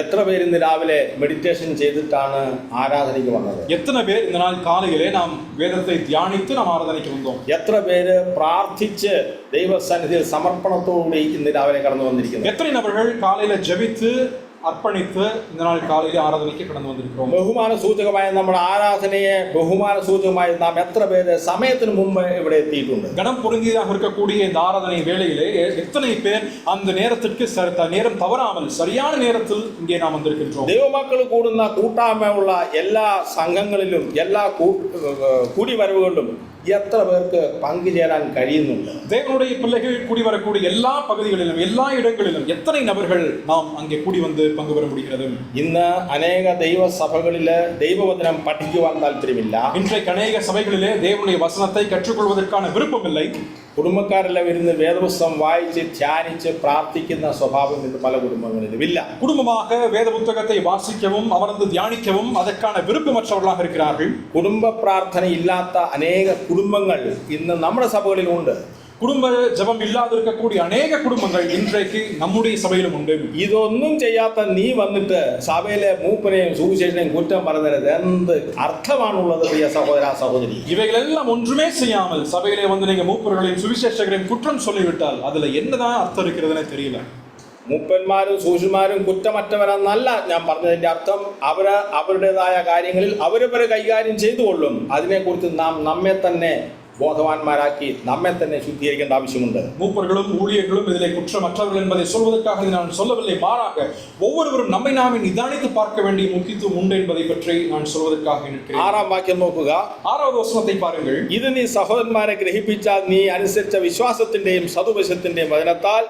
എത്ര പേര് ഇന്ന് രാവിലെ മെഡിറ്റേഷൻ ചെയ്തിട്ടാണ് ആരാധനയ്ക്ക് വന്നത്? எத்தனை பேர் இந்த நாள் காலையிலே நாம் வேதத்தை தியானித்து நாம் ஆராதனைக்கு வந்தோம்? എത്ര പേര് പ്രാർത്ഥിച്ച് ദൈവസന്നിധിയിൽ സമർപ്പണത്തോടുകൂടി ഇന്ന് രാവിലെ കടന്നു വന്നിരിക്കുന്നു? எத்தனை நபர்கள் காலையில ஜெபித்து അർപ്പണിത്ത് இந்த நாள் കാലയിലെ ആരാധനയ്ക്ക് കടന്നു വന്നിരിക്കുന്നു? ബഹുമാന സൂചകമായ നമ്മുടെ ആരാധനയെ ബഹുമാന സൂചകമായി നാം എത്ര പേര് സമയത്തിന് മുമ്പ് ഇവിടെ എത്തിയിട്ടുണ്ട്? கணம் பொருந்தியதாக இருக்கக்கூடிய இந்த ஆராதனை வேளையிலே எத்தனை பேர் அந்த நேரத்திற்கு நேரம் தவறாமல் சரியான நேரத்தில் இங்கே நாம் வந்திருக்கின்றோம்? ദൈവമക്കൾ കൂടുന്ന കൂട്ടായ്മയുള്ള എല്ലാ സംഘങ്ങളിലും എല്ലാ കൂടിവരവുകളിലും എത്ര പേർക്ക് പങ്കുചേരാൻ കഴിയുന്നുണ്ട്? தேவனுடைய பிள்ளைகள் கூடி வரக்கூடிய எல்லா பகுதிகளிலும் எல்லா இடங்களிலும் எத்தனை நபர்கள் நாம் அங்கே கூடி வந்து பங்கு பெற முடிகிறது? ഇന്ന് അനേക ദൈവസഭകളില് ദൈവവചനം പഠിക്കുവാൻ താല്പര്യമില്ല. இன்றைக்கு அநேக சபைகளிலே தேவனுடைய வசனத்தை கற்றுக்கொள்வதற்கான விருப்பம் இல்லை. കുടുംബക്കാരെല്ലാം ഇരുന്ന് വേദപുസ്തകം വായിച്ച് ധ്യാനിച്ച് പ്രാർത്ഥിക്കുന്ന സ്വഭാവം ഇന്ന് പല കുടുംബങ്ങളിലും ഇല്ല. குடும்பமாக வேத புத்தகத்தை வாசிக்கவும் அமர்ந்து தியானிக்கவும் அதற்கான விருப்பமற்றவர்களாக இருக்கிறார்கள். കുടുംബ പ്രാർത്ഥന ഇല്ലാത്ത അനേക കുടുംബങ്ങൾ ഇന്ന് നമ്മുടെ സഭകളിലുണ്ട്. குடும்ப ஜெபம் இல்லாத இருக்கக்கூடிய அநேக குடும்பங்கள் இன்றைக்கு நம்முடைய சபையிலும் உண்டு. ഇതൊന്നും ചെയ്യാത്ത നീ വന്നിട്ട് സഭയിലെ മൂപ്പനെയും സുവിശേഷനെയും കുറ്റം പറയുന്നത് എന്ത് അർത്ഥമാണുള്ളത് പ്രിയ സഹോദര സഹോദരി? இவைகள் எல்லாம் ஒன்றுமே செய்யாமல் சபையிலே வந்து நீங்க மூப்பர்களையும் சுவிசேஷகரையும் குற்றம் சொல்லிவிட்டால் அதுல என்னதான் அர்த்தம் இருக்கிறதுனே தெரியல. മൂപ്പന്മാരും സൂക്ഷ്മാരും കുറ്റമറ്റവരെന്നല്ല ഞാൻ പറഞ്ഞതിന്റെ അർത്ഥം. അവരുടേതായ കാര്യങ്ങളിൽ അവരവരെ കൈകാര്യം ചെയ്തുകൊള്ളും. അതിനെക്കുറിച്ച് നാം നമ്മെ തന്നെ ബോധവാന്മാരാക്കി നമ്മെ തന്നെ ശുദ്ധീകരിക്കേണ്ട ആവശ്യമുണ്ട്. மூப்பர்களும் ஊழியர்களும் இதிலே குற்றமற்றவர்கள் என்பதை சொல்வதற்காக நான் சொல்லவில்லை. மாறாக ஒவ்வொருவரும் நம்மை நாமே நிதானித்து பார்க்க வேண்டிய முக்கியத்துவம் உண்டு என்பதை பற்றி நான் சொல்வதற்காக நிற்கிறேன். 6-ാം വാക്യം നോക്കുക. 6வது വചനத்தை பாருங்கள். ഇത് നീ സഹോദരന്മാരെ ഗ്രഹിപ്പിച്ചാൽ നീ അനുസരിച്ച വിശ്വാസത്തിന്റെയും സതുവശത്തിന്റെയും വചനത്താൽ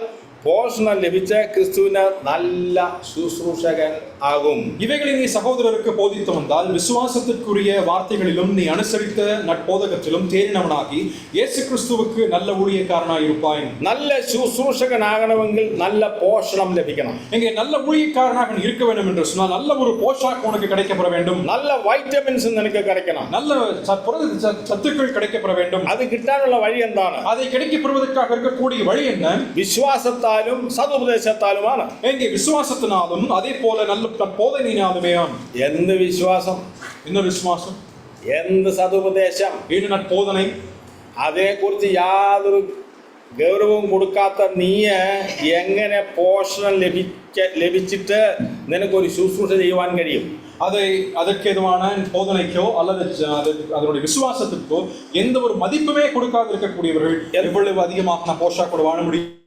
പോഷണം ലഭിച്ച ക്രിസ്തുവിന് നല്ല ശുശ്രൂഷകൻ ஆகும். இவைகளை நீ சகோதரருக்கு போதித்து வந்தால் விசுவாசத்திற்குரிய வார்த்தைகளிலும் நீ அனுசரித்த நட்போதகத்திலும் தேறினவனாகி இயேசு கிறிஸ்துவுக்கு நல்ல ஊழியக்காரனாய் இருப்பாய். நல்ல ശുശ്രൂഷകനാകണമെങ്കിൽ நல்ல போஷணம் ലഭിക്കണം. இங்கே நல்ல ஊழியக்காரனாக நீ இருக்க வேண்டும் என்று சொன்னால் நல்ல ஒரு போஷாக்கு உனக்கு கிடைக்கப்பட வேண்டும். நல்ல வைட்டമിൻസ് നിനക്ക് கிடைக்கணும். நல்ல சத்துக்கள் கிடைக்கப்பட வேண்டும். அது கிட்டாനുള്ള வழி എന്താണ്? அதை கிடைக்கப்படுவதற்காக இருக்கக்கூடிய வழி என்ன? വിശ്വാസത്താലും സതുപദേശത്താലുമാണ്. இங்கே விசுவாசத்தினாலும் அதே போல நல்ல போதனையினாலுமே. എന്ത് വിശ്വാസം? என்ன விசுவாசம்? എന്ത് സതുപദേശം? ஏழு நட்போதனை. അതേക്കുറിച്ച് യാതൊരു ഗൗരവവും കൊടുക്കാത്ത നീ എങ്ങനെ പോഷണം ലഭിച്ചിട്ട് നിനക്കൊരു ശുശ്രൂഷ ചെയ്യുവാൻ കഴിയും? அதற்கு எதுவான போதனைக்கோ அல்லது அதனுடைய விசுவாசத்துக்கோ எந்த ஒரு மதிப்புமே கொடுக்காது இருக்கக்கூடியவர்கள் எவ்வளவு அதிகமாக போஷாக்கோடு வாழ முடியும்?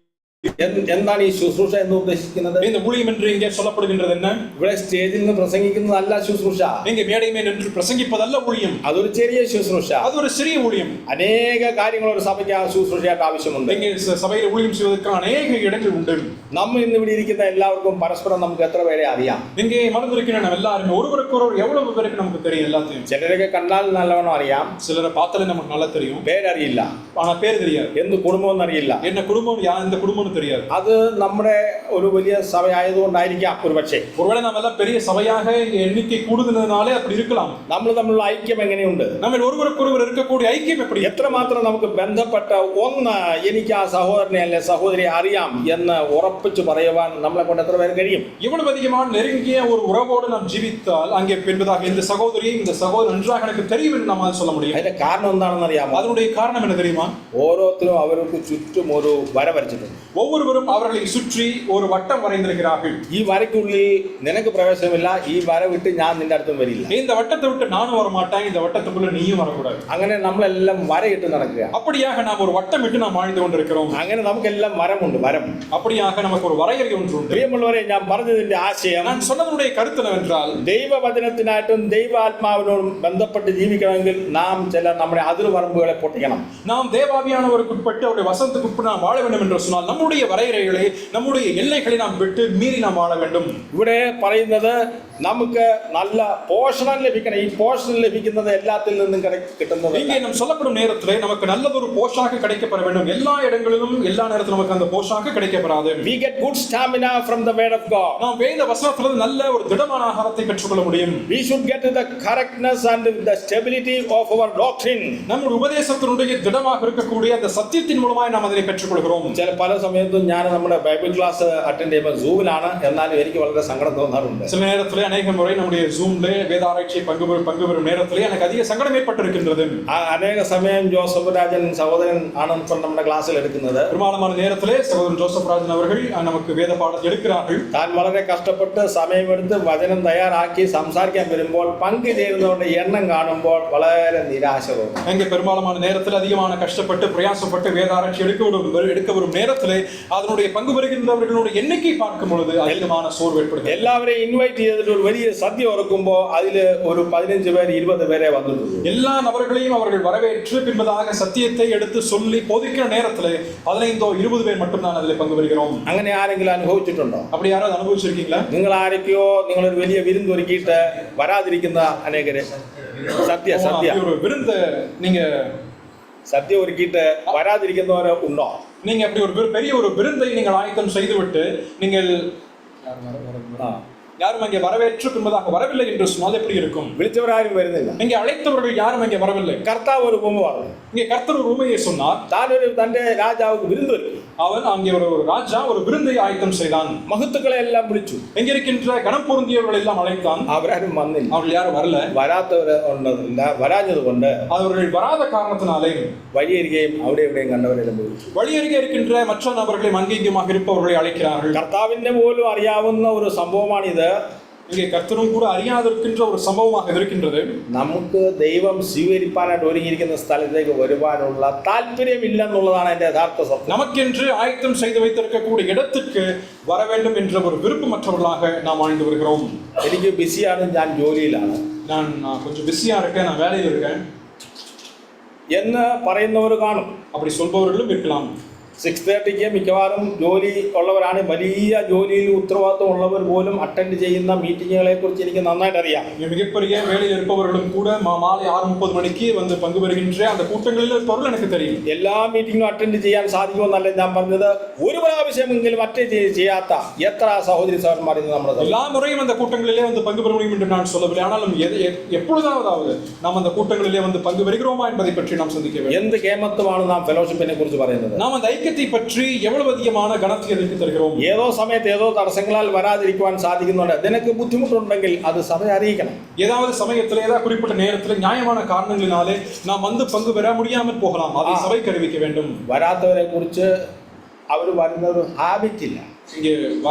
എന്താണ് ഈ ശുശ്രൂഷ എന്ന് ഉദ്ദേശിക്കുന്നത്? இந்த ஊழியம் என்று இங்கே சொல்லப்படுகின்றது என்ன? ഇവിടെ സ്റ്റേജിൽ നിന്ന് പ്രസംഗിക്കുന്നതല്ല ശുശ്രൂഷ. இங்கே மேடை மேல் நின்று பிரசங்கிப்பதல்ல ஊழியம். അതൊരു ചെറിയ ശുശ്രൂഷ. அது ஒரு சிறிய ஊழியம். അനേക കാര്യങ്ങൾ ഒരു സഭയ്ക്ക് ശുശ്രൂഷയായിട്ട് ആവശ്യമുണ്ട്. இங்கே சபையில் ஊழியம் செய்வதற்கு அநேக இடங்கள் உண்டு. നമ്മൾ ഇന്ന് ഇവിടെ ഇരിക്കുന്ന എല്ലാവർക്കും പരസ്പരം നമുക്ക് എത്ര പേരെ അറിയാം? இங்கே மறந்திருக்கிற நம்ம எல்லாரும் ஒருவருக்கொருவர் எவ்வளவு பேருக்கு நமக்கு தெரியும் எல்லாத்தையும். ചിലരൊക്കെ കണ്ടാൽ നല്ലവണ്ണം അറിയാം. சிலரை பார்த்தாலே நமக்கு நல்லா தெரியும். പേരറിയില്ല. ஆனா பேர் தெரியாது. എന്ത് കുടുംബം അറിയില്ല. என்ன குடும்பம் இந்த குடும்பம் தெரியாது. അത് നമ്മുടെ ഒരു വലിയ സഭയായതുകൊണ്ടായിരിക്കാം ഒരുപക്ഷെ. ஒருவேளை நாம எல்லாம் பெரிய சபையாக எண்ணிக்கை கூடுதுனாலே அப்படி இருக்கலாம். നമ്മൾ തമ്മിലുള്ള ഐക്യം എങ്ങനെയുണ്ട്? நம்ம ஒருவருக்கொருவர் இருக்கக்கூடிய ஐக்கியம் எப்படி? എത്രമാത്രം നമുക്ക് ബന്ധപ്പെട്ട ഒന്ന് എനിക്ക് ആ സഹോദരനെ അല്ലെ സഹോദരിയെ അറിയാം എന്ന് ഉറപ്പിച്ചു പറയുവാൻ നമ്മളെ കൊണ്ട് എത്ര പേര് കഴിയും? இவ்வளவு அதிகமான நெருங்கிய ஒரு உறவோடு நாம் ஜீவித்தால் அங்கே பின்பதாக இந்த சகோதரியை இந்த சகோதரன் நன்றாக எனக்கு தெரியும் என்று நம்மால் சொல்ல முடியும். അതിന്റെ കാരണം എന്താണെന്ന് അറിയാമോ? அதனுடைய காரணம் என்ன தெரியுமா? ഓരോരുത്തരും അവർക്ക് ചുറ്റും ഒരു വര വരച്ചിട്ടുണ്ട്. ஒவ்வொருவரும் அவர்களை சுற்றி ஒரு வட்டம் வரைந்திருக்கிறார்கள். ഈ വരയ്ക്കുള്ളിൽ നിനക്ക് പ്രവേശനമില്ല, ഈ വര വിട്ട് ഞാൻ നിന്റെ അടുത്തും വരില്ല. இந்த வட்டத்தை விட்டு நானும் வர மாட்டேன், இந்த வட்டத்துக்குள்ள நீயும் வரக்கூடாது. അങ്ങനെ നമ്മളെല്ലാം വരയിട്ട് നടക്കുക. அப்படியாக நாம் ஒரு வட்டம் விட்டு நாம் வாழ்ந்து கொண்டிருக்கிறோம். അങ്ങനെ നമുക്കെല്ലാം വരമുണ്ട്, വരം. அப்படியாக நமக்கு ஒரு வரையறை ஒன்று உண்டு. പ്രിയമുള്ളവരെ, ഞാൻ പറഞ്ഞതിന്റെ ആശയം, நான் சொன்னதனுடைய கருத்து என்னவென்றால் ദൈവവചനത്തിനായിട്ടും ദൈവാത്മാവിനോടും ബന്ധപ്പെട്ട് ജീവിക്കണമെങ്കിൽ നാം ചില നമ്മുടെ അതിർവരമ്പുകളെ പൊട്ടിക്കണം. நாம் தேவாவியானவருக்குட்பட்டு அவருடைய வசனத்துக்கு உட்பட்டு நாம் வாழ வேண்டும் என்று சொன்னால் நம்முடைய வரையறைகளை நம்முடைய எல்லைகளை நாம் விட்டு மீறி நாம் வாழ வேண்டும். ഇവിടെ പറയുന്നത് നമുക്ക് നല്ല പോഷണം ലഭിക്കണം. ഈ പോഷണം ലഭിക്കുന്നത് എല്ലാത്തിൽ നിന്നും കിട്ടുന്നത്. இங்கே நாம் சொல்லப்படும் நேரத்திலே நமக்கு நல்லதொரு போஷாக்கு கிடைக்கப்பட வேண்டும். எல்லா இடங்களிலும் எல்லா நேரத்திலும் நமக்கு அந்த போஷாக்கு கிடைக்கப்படாது. We get good stamina from the word of God. நாம் வேத வசனத்திலிருந்து நல்ல ஒரு திடமான ஆகாரத்தை பெற்றுக்கொள்ள முடியும். We should get the correctness and the stability of our doctrine. நம்முடைய உபதேசத்தினுடைய திடமாக இருக்கக்கூடிய அந்த சத்தியத்தின் மூலமாய் நாம் அதை பெற்றுக்கொள்கிறோம். ചില പല സമയത്തും ഞാൻ നമ്മുടെ ബൈബിൾ ക്ലാസ് അറ്റൻഡ് ചെയ്യുമ്പോൾ സൂമിലാണ്. എന്നാലും എനിക്ക് വളരെ സങ്കടം തോന്നാറുണ്ട്. சில நேரத்திலே அநேக முறை நம்முடைய ஜூம்ல வேத ஆராய்ச்சி பங்கு பெறும் நேரத்திலே எனக்கு அதிக சங்கடம் ஏற்பட்டிருக்கின்றது. അനേക സമയം ജോസഫ് രാജൻ സഹോദരൻ ആണ് ഇപ്പോൾ നമ്മുടെ ക്ലാസ്സിൽ എടുക്കുന്നത്. பெரும்பாலான நேரத்திலே சகோதரன் ஜோசப் ராஜன் அவர்கள் நமக்கு வேத பாடத்தை எடுக்கிறார்கள். താൻ വളരെ കഷ്ടപ്പെട്ട് സമയമെടുത്ത് വചനം തയ്യാറാക്കി സംസാരിക്കാൻ വരുമ്പോൾ പങ്കു ചേരുന്നവരുടെ എണ്ണം കാണുമ്പോൾ വളരെ നിരാശ തോന്നും. எங்க பெரும்பாலான நேரத்தில் அதிகமான கஷ்டப்பட்டு பிரயாசப்பட்டு வேத ஆராய்ச்சி எடுக்க வரும் நேரத்திலே அதனுடைய பங்கு பெறுகின்றவர்களுடைய எண்ணிக்கை பார்க்கும் பொழுது அதிகமான சோர்வு ஏற்படுது. എല്ലാവരെയും ഇൻവൈറ്റ് ചെയ്തിട്ട് ഒരു വലിയ സദ്യ ഒരുക്കുമ്പോൾ അതിൽ ഒരു 15 പേര് 20 പേരെ വന്നിട്ടുള്ളൂ. எல்லா நபர்களையும் அவர்கள் வரவேற்று பின்பதாக சத்தியத்தை எடுத்து சொல்லி போதிக்கிற நேரத்திலே 15 20 பேர் மட்டும் தான் அதில் பங்கு பெறுகிறோம். അങ്ങനെ ആരെങ്കിലും അനുഭവിച്ചിട്ടുണ്ടോ? அப்படி யாராவது அனுபவிச்சிருக்கீங்களா? നിങ്ങൾ ആരൊക്കെയോ നിങ്ങളൊരു വലിയ വിരുന്നൊരുക്കിയിട്ട് വരാതിരിക്കുന്ന അനേകരെ സദ്യ ஒரு விருந்து நீங்க സദ്യ ഒരുക്കിയിട്ട് വരാതിരിക്കുന്നവർ ഉണ്ടോ? நீங்க அப்படி ஒரு பெரிய ஒரு விருந்தை நீங்கள் ஆயத்தம் செய்துவிட்டு நீங்கள் யாரும் அங்கே வரவேற்று பின்பதாக வரவில்லை என்று சொன்னால் எப்படி இருக்கும்? വിളിച്ചവരാരും വരുന്നില്ല. இங்கே அழைத்தவர்கள் யாரும் அங்கே வரவில்லை. കർത്താവ് ഒരു ഉപമ പറഞ്ഞു. இங்கே கர்த்தர் ஒரு உண்மையை சொன்னார். താനൊരു തന്റെ രാജാവുக்கு വിരുന്നൊരുക്കി. அவன் அங்கே ஒரு ராஜா ஒரு விருந்தை ஆயத்தம் செய்தான். മഹത്തുക്കളെ എല്ലാം വിളിച്ചു. எங்க இருக்கின்ற கனம் பொருந்தியவர்கள் எல்லாம் அழைத்தான். അവരാരും വന്നില്ല. அவர்கள் யாரும் வரல. വരാത്തവര് ഉണ്ടല്ല, വരാഞ്ഞത് കൊണ്ട് அவர்கள் வராத காரணத்தினாலே വഴിയരികെയും അവിടെ എവിടെയും കണ്ടവരെല്ലാം വിളിച്ചു. வழியருகே இருக்கின்ற மற்ற நபர்களையும் அங்கீகமாக இருப்பவர்களை அழைக்கிறார்கள். കർത്താവിന്റെ പോലും അറിയാവുന്ന ഒരു സംഭവമാണിത്. இங்கே கர்த்தரும் கூட அறியாதிருக்கின்ற ஒரு சம்பவமாக இருக்கின்றது. നമുക്ക് ദൈവം സ്വീകരിപ്പാനായിട്ട് ഒരുങ്ങിയിരിക്കുന്ന സ്ഥലത്തേക്ക് വരുവാനുള്ള താല്പര്യമില്ലെന്നുള്ളതാണ് എൻ്റെ യഥാർത്ഥ സത്യം. நமக்கென்று ஆயத்தம் செய்து வைத்திருக்கக்கூடிய இடத்துக்கு வர வேண்டும் என்ற ஒரு விருப்பமற்றவர்களாக நாம் வாழ்ந்து வருகிறோம். എനിക്ക് ബിസിയാണ്, ഞാൻ ജോലിയിലാണ്, நான் கொஞ்சம் பிஸியா இருக்கேன், நான் வேலையில் இருக்கேன் എന്ന് പറയുന്നവർ കാണും. அப்படி சொல்பவர்களும் இருக்கலாம். 6:30 മിക്കവാറും ജോലി ഉള്ളവരാണ്. വലിയ ജോലിയിൽ ഉത്തരവാദിത്വം ഉള്ളവർ പോലും അറ്റൻഡ് ചെയ്യുന്ന മീറ്റിങ്ങുകളെ കുറിച്ച് എനിക്ക് നന്നായിട്ട് അറിയാം. மிகப்பெரிய வேலையில் இருப்பவர்களும் கூட மாலை 6:30 மணிக்கு வந்து பங்கு பெறுகின்ற அந்த கூட்டங்களில் பொருள் எனக்கு தெரியும். എല്ലാ മീറ്റിംഗും അറ്റൻഡ് ചെയ്യാൻ സാധിക്കുമെന്നല്ല ഞാൻ പറഞ്ഞത്. ഒരു പ്രാവശ്യമെങ്കിലും അറ്റൻഡ് ചെയ്യാത്ത എത്ര സഹോദരി സഹോദരന്മാർ ഇന്ന് നമ്മുടെ எல்லா முறையும் அந்த கூட்டங்களிலே வந்து பங்கு பெற முடியும் என்று நான் சொல்லவில்லை. ஆனாலும் எப்பொழுதாவது நாம் அந்த கூட்டங்களிலே வந்து பங்கு பெறுகிறோமா என்பதை பற்றி நாம் சிந்திக்க வேண்டும். എന്ത് കേമത്വമാണ് നാം ഫെലോഷിപ്പിനെ കുറിച്ച് പറയുന്നത്? நாம் அந்த ஐக்கியத்தை பற்றி எவ்வளவு அதிகமான கனத்தை அதற்கு தருகிறோம். ഏതോ സമയത്ത് ഏതോ തടസ്സങ്ങളാൽ വരാതിരിക്കുവാൻ സാധിക്കുന്നുണ്ട്. നിനക്ക് ബുദ്ധിമുട്ടുണ്ടെങ്കിൽ അത് സഭയെ അറിയിക്കണം. ஏதாவது சமயத்தில் ஏதாவது குறிப்பிட்ட நேரத்தில் நியாயமான காரணங்களினாலே நாம் வந்து பங்கு பெற முடியாமல் போகலாம். அதை சபைக்கு அறிவிக்க வேண்டும். വരാത്തവരെ കുറിച്ച് അവർ വരുന്ന ഒരു ഹാബിറ്റ് ഇല്ല. இங்கே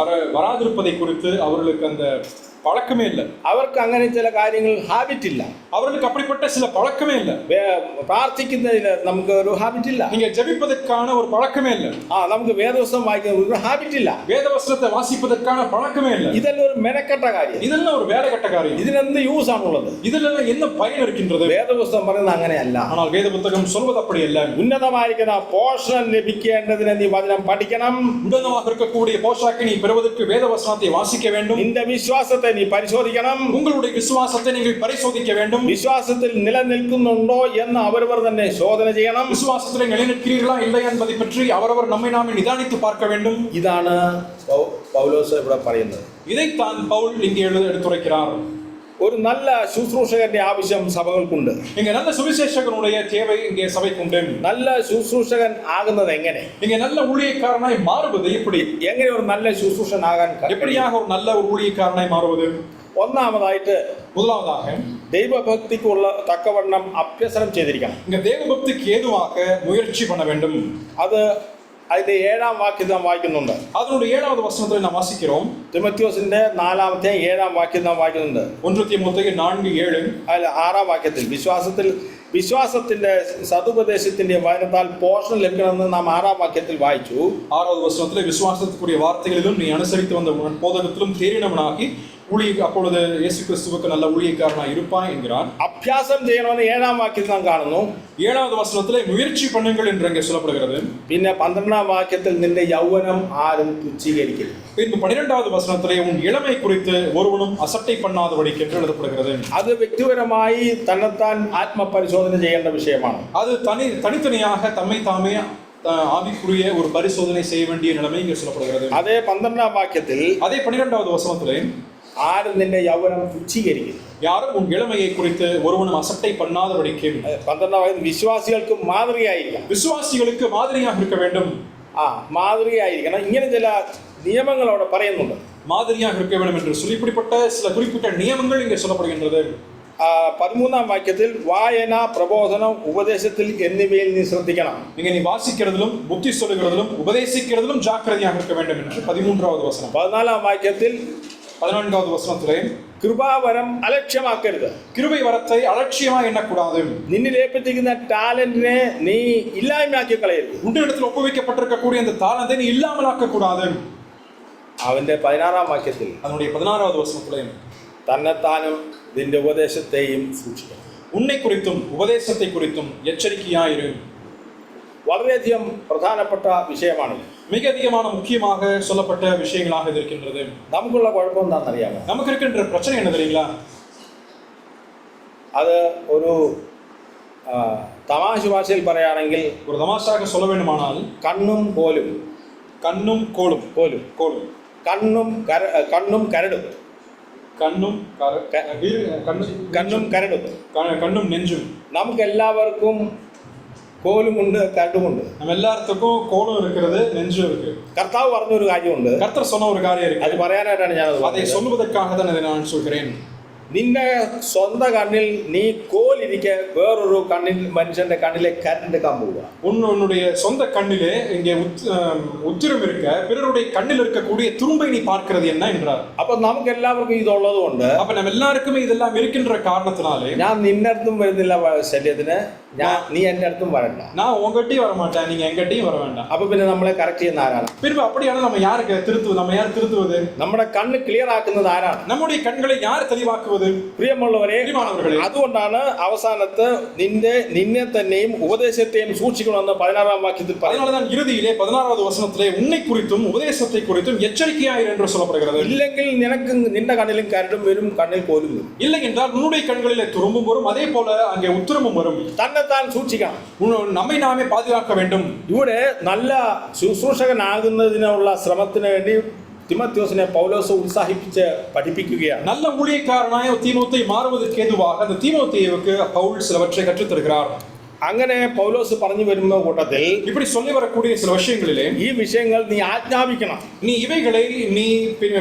வராதிருப்பதை குறித்து அவர்களுக்கு அந்த பழக்கமே இல்லை. അവർക്ക് അങ്ങനെ ചില കാര്യങ്ങൾ ഹാബിറ്റ് ഇല്ല. அவர்களுக்கு அப்படிப்பட்ட சில பழக்கமே இல்லை. പ്രാർത്ഥിക്കുന്നതിന് നമുക്ക് ഒരു ഹാബിറ്റ് ഇല്ല. நீங்க ஜெபிப்பதற்கான ஒரு பழக்கமே இல்லை. നമുക്ക് വേദപുസ്തകം വായിക്കുന്ന ഒരു ഹാബിറ്റ് ഇല്ല. வேதவசனத்தை வாசிப்பதற்கான பழக்கமே இல்லை. ഇതെല്ലാം ഒരു മെനക്കെട്ട കാര്യം. இதெல்லாம் ஒரு வேலைகட்ட காரியம். ഇതിനെന്ത് യൂസ് ആണുള്ളത്? இதெல்லாம் என்ன பயன் இருக்கின்றது? വേദപുസ്തകം പറയുന്നത് അങ്ങനെയല്ല. ஆனால் வேத புத்தகம் சொல்வது அப்படி அல்ல. ഉന്നതമായിരിക്കുന്ന പോഷണം ലഭിക്കേണ്ടതിന് നീ വചനം പഠിക്കണം. உன்னதமாக இருக்கக்கூடிய போஷாக்கை நீ பெறுவதற்கு வேதவசனத்தை வாசிக்க வேண்டும். നിന്റെ വിശ്വാസത്തെ നീ പരിശോധിക്കണം. உங்களுடைய விசுவாசத்தை நீங்கள் பரிசோதிக்க வேண்டும். വിശ്വാസത്തിൽ നിലനിൽക്കുന്നുണ്ടോ എന്ന് അവരവർ തന്നെ ശോധന ചെയ്യണം. விசுவாசத்தில் நிலைநிற்கிறீர்களா இல்லையா என்பதை பற்றி அவரவர் நம்மை நாமே நிதானித்து பார்க்க வேண்டும். ഇതാണ് പൗലോസ് ഇവിടെ പറയുന്നത്. இதைத்தான் பவுல் இங்கே எடுத்துரைக்கிறார். ഒരു നല്ല ശുശ്രൂഷകന്റെ ആവശ്യം സഭകൾക്കുണ്ട്. இங்க நல்ல சுவிசேஷகனுடைய தேவை இங்கே சபைக்குண்டு. നല്ല ശുശ്രൂഷകൻ ആകുന്നത് എങ്ങനെ? இங்க நல்ல ஊழியக்காரனாய் மாறுவது எப்படி? എങ്ങനെ ഒരു നല്ല ശുശ്രൂഷനാകാൻ எப்படியாக ஒரு நல்ல ஒரு ஊழியக்காரனாய் மாறுவது? ഒന്നാമതായിട്ട് முதலாவதாக ദൈവഭക്തിക്കുള്ള തക്കവണ്ണം അഭ്യസനം ചെയ്തിരിക്കണം. இங்க தேவபக்திக்கு ஏதுவாக முயற்சி பண்ண வேண்டும். അത് അതിന്റെ 7-ാം വാക്യം നാം വായിക്കുന്നുണ്ട്. அதனுடைய 7வது வசனத்தில் நாம் வாசிக்கிறோம். തിമോത്തിയോസിന്റെ 4-ാമത്തെ 7-ാം വാക്യം നാം വായിക്കുന്നുണ്ട്. 1 തീമോത്തേയു 4:7 അതിൽ 6-ാം വാക്യത്തിൽ വിശ്വാസത്തിന്റെ സതുപദേശത്തിന്റെ വചനത്താൽ പോഷണം ലഭിക്കണമെന്ന് നാം 6-ാം വാക്യത്തിൽ വായിച്ചു. 6வது வசனத்தில் விசுவாசத்துக்குரிய வார்த்தைகளிலும் நீ அனுசரித்து வந்த போதகத்திலும் தேறினவனாகி அப்பொழுது இயேசு கிறிஸ்துவுக்கு நல்ல ஊழியக்காரனாய் இருப்பாய் என்கிறார். അഭ്യാസം ചെയ്യണമെന്ന് 7-ാം വാക്യത്തിൽ നാം കാണുന്നു. 7வது வசனத்திலே முயற்சி பண்ணுங்கள் என்று அங்கே சொல்லப்படுகிறது. പിന്നെ 12-ാം വാക്യത്തിൽ നിന്റെ യൗവനം ആരും തുച്ഛീകരിക്കരുത്. பின்பு 12வது வசனத்திலே உன் இளமை குறித்து ஒருவனும் அசட்டை பண்ணாதபடிக்கு என்று எழுதப்படுகிறது. അത് വ്യക്തിപരമായി തന്നെത്താൻ ആത്മപരിശോധന ചെയ്യേണ്ട വിഷയമാണ്. அது தனித்தனியாக தம்மை தாமே ஆவிக்குரிய ஒரு பரிசோதனை செய்ய வேண்டிய நிலைமை இங்கே சொல்லப்படுகிறது. അതേ 12-ാം വാക്യത്തിൽ அதே 12வது வசனத்திலே ആരും നിന്റെ യൗവനം തുച്ഛീകരിക്കരുത്. யாரும் உன் இளமையை குறித்து ஒருவனும் அசட்டை பண்ணாதபடிக்கு. 12-ാം വാക്യം വിശ്വാസികൾക്ക് മാതൃകയായിരിക്കണം. விசுவாசிகளுக்கு மாதிரியாக இருக்க வேண்டும். മാതൃകയായിരിക്കണം. ഇങ്ങനെ ചില നിയമങ്ങൾ അവിടെ പറയുന്നുണ്ട്. மாதிரியாக இருக்க வேண்டும் என்று சொல்லி இப்படிப்பட்ட சில குறிப்பிட்ட நியமங்கள் இங்கே சொல்லப்படுகின்றது. 13-ാം വാക്യത്തിൽ വായന, പ്രബോധനം, ഉപദേശത്തിൽ എന്നിവയിൽ നീ ശ്രദ്ധിക്കണം. இங்கே நீ வாசிக்கிறதிலும் புத்தி சொல்லுகிறதிலும் உபதேசிக்கிறதிலும் ஜாக்கிரதையாக இருக்க வேண்டும் என்று 13வது வசனம். 14-ാം വാക്യത്തിൽ 14வது வசனத்திலே കൃപാവരം അലക്ഷ്യമാക്കരുത്. கிருபை வரத்தை அலட்சியமாக எண்ணக்கூடாது. നിന്നിൽ ഏൽപ്പിച്ചിരിക്കുന്ന ടാലന്റിനെ നീ ഇല്ലായ്മയാക്കി കളയരുത്. உன்னிடத்தில் ஒப்புவிக்கப்பட்டிருக்கக்கூடிய அந்த தாளத்தை நீ இல்லாமலாக்க கூடாது. അവന്റെ 16-ാം വാക്യത്തിൽ அதனுடைய 16வது வசனத்திலே തന്നെത്താനും നിന്റെ ഉപദേശത്തെയും സൂക്ഷിക്കണം. உன்னை குறித்தும் உபதேசத்தை குறித்தும் எச்சரிக்கையாயிரு. വളരെയധികം പ്രധാനപ്പെട്ട വിഷയമാണ്. மிக அதிகமான முக்கியமாக சொல்லப்பட்ட விஷயங்களாக இருக்கின்றது. നമുക്കുള്ള കുഴപ്പം എന്താണെന്നറിയാമോ? நமக்கு இருக்கின்ற பிரச்சனை என்ன தெரியுங்களா? അത് ഒരു തമാശ ഭാഷയിൽ പറയുകയാണെങ്കിൽ ஒரு தமாஷாக சொல்ல வேண்டுமானால் കണ്ണും കോലും கண்ணும் கோலும் കോലും கோலும் കണ്ണും കരടും கண்ணும் நெஞ்சும். നമുക്ക് എല്ലാവർക്കും കോലുമുണ്ട്, കരടുമുണ്ട്. நம்ம எல்லாத்துக்கும் கோலும் இருக்கிறது, நெஞ்சும் இருக்கு. കർത്താവ് പറഞ്ഞൊരു കാര്യമുണ്ട്. கர்த்தர் சொன்ன ஒரு காரியம் இருக்கு. അത് പറയാനായിട്ടാണ് ഞാനത് அதை சொல்வதற்காக தான் இதை நான் சொல்கிறேன். നിന്റെ സ്വന്തം കണ്ണിൽ നീ കോലിരിക്കെ വേറൊരു കണ്ണിൽ മനുഷ്യന്റെ കണ്ണിലെ കരണ്ടെടുക്കാൻ പോവുക. உன்னுடைய சொந்த கண்ணிலே இங்கே உத்திரம் இருக்க பிறருடைய கண்ணில் இருக்கக்கூடிய துரும்பை நீ பார்க்கிறது என்ன என்றார். അപ്പൊ നമുക്ക് എല്ലാവർക്കും ഇതുള്ളത് കൊണ്ട് அப்ப நம்ம எல்லாருக்குமே இதெல்லாம் இருக்கின்ற காரணத்தினாலே ഞാൻ നിന്റെ അടുത്തും വരുന്നില്ല ശല്യത്തിന്, നീ എന്റെ അടുത്തും വരണ്ട. நான் உங்ககிட்டயும் வர மாட்டேன், நீங்க எங்கிட்டயும் வர வேண்டாம். അപ്പൊ പിന്നെ നമ്മളെ കറക്റ്റ് ചെയ്യുന്ന ആരാണ്? பின்பு அப்படியான நம்ம யாருக்கு திருத்துவது? நம்ம யார் திருத்துவது? നമ്മുടെ കണ്ണ് ക്ലിയർ ആക്കുന്നത് ആരാണ്? நம்முடைய கண்களை யார் தெளிவாக்குவது? நடத்துவது? പ്രിയമുള്ളവരെ, பிரியமானவர்களே, അതുകൊണ്ടാണ് അവസാനത്ത് നിന്നെ തന്നെയും ഉപദേശത്തെയും സൂക്ഷിക്കണമെന്ന് 16-ാം വാക്യത്തിൽ പറയുന്നത്. அதனாலதான் இறுதியிலே 16வது வசனத்திலே உன்னை குறித்தும் உபதேசத்தை குறித்தும் எச்சரிக்கையாயிரு என்று சொல்லப்படுகிறது. ഇല്ലെങ്കിൽ നിനക്ക് നിന്റെ കണ്ണിലും കരടും വരും, കണ്ണിൽ കോലും വരും. இல்லை என்றால் உன்னுடைய கண்களிலே துரும்பும் வரும், அதே போல அங்கே உத்திரமும் வரும். തന്നെത്താൻ സൂക്ഷിക്കണം. நம்மை நாமே பாதுகாக்க வேண்டும். ഇവിടെ നല്ല ശുശ്രൂഷകനാകുന്നതിനുള്ള ശ്രമത്തിന് വേണ്ടി തിമോത്തിയോസിനെ പൗലോസ് ഉത്സാഹിപ്പിച്ച് പഠിപ്പിക്കുകയാണ്. நல்ல ஊழியக்காரனாய தீமோத்தேயு மாறுவதற்கு ஏதுவாக அந்த தீமோத்தேயுவுக்கு பவுல் சிலவற்றை கற்றுத் தருகிறார். അങ്ങനെ പൗലോസ് പറഞ്ഞു വരുന്ന കൂട്ടത്തിൽ இப்படி சொல்லி வரக்கூடிய சில விஷயங்களிலே ഈ വിഷയങ്ങൾ നീ ആജ്ഞാപിക്കണം. நீ இவைகளை நீ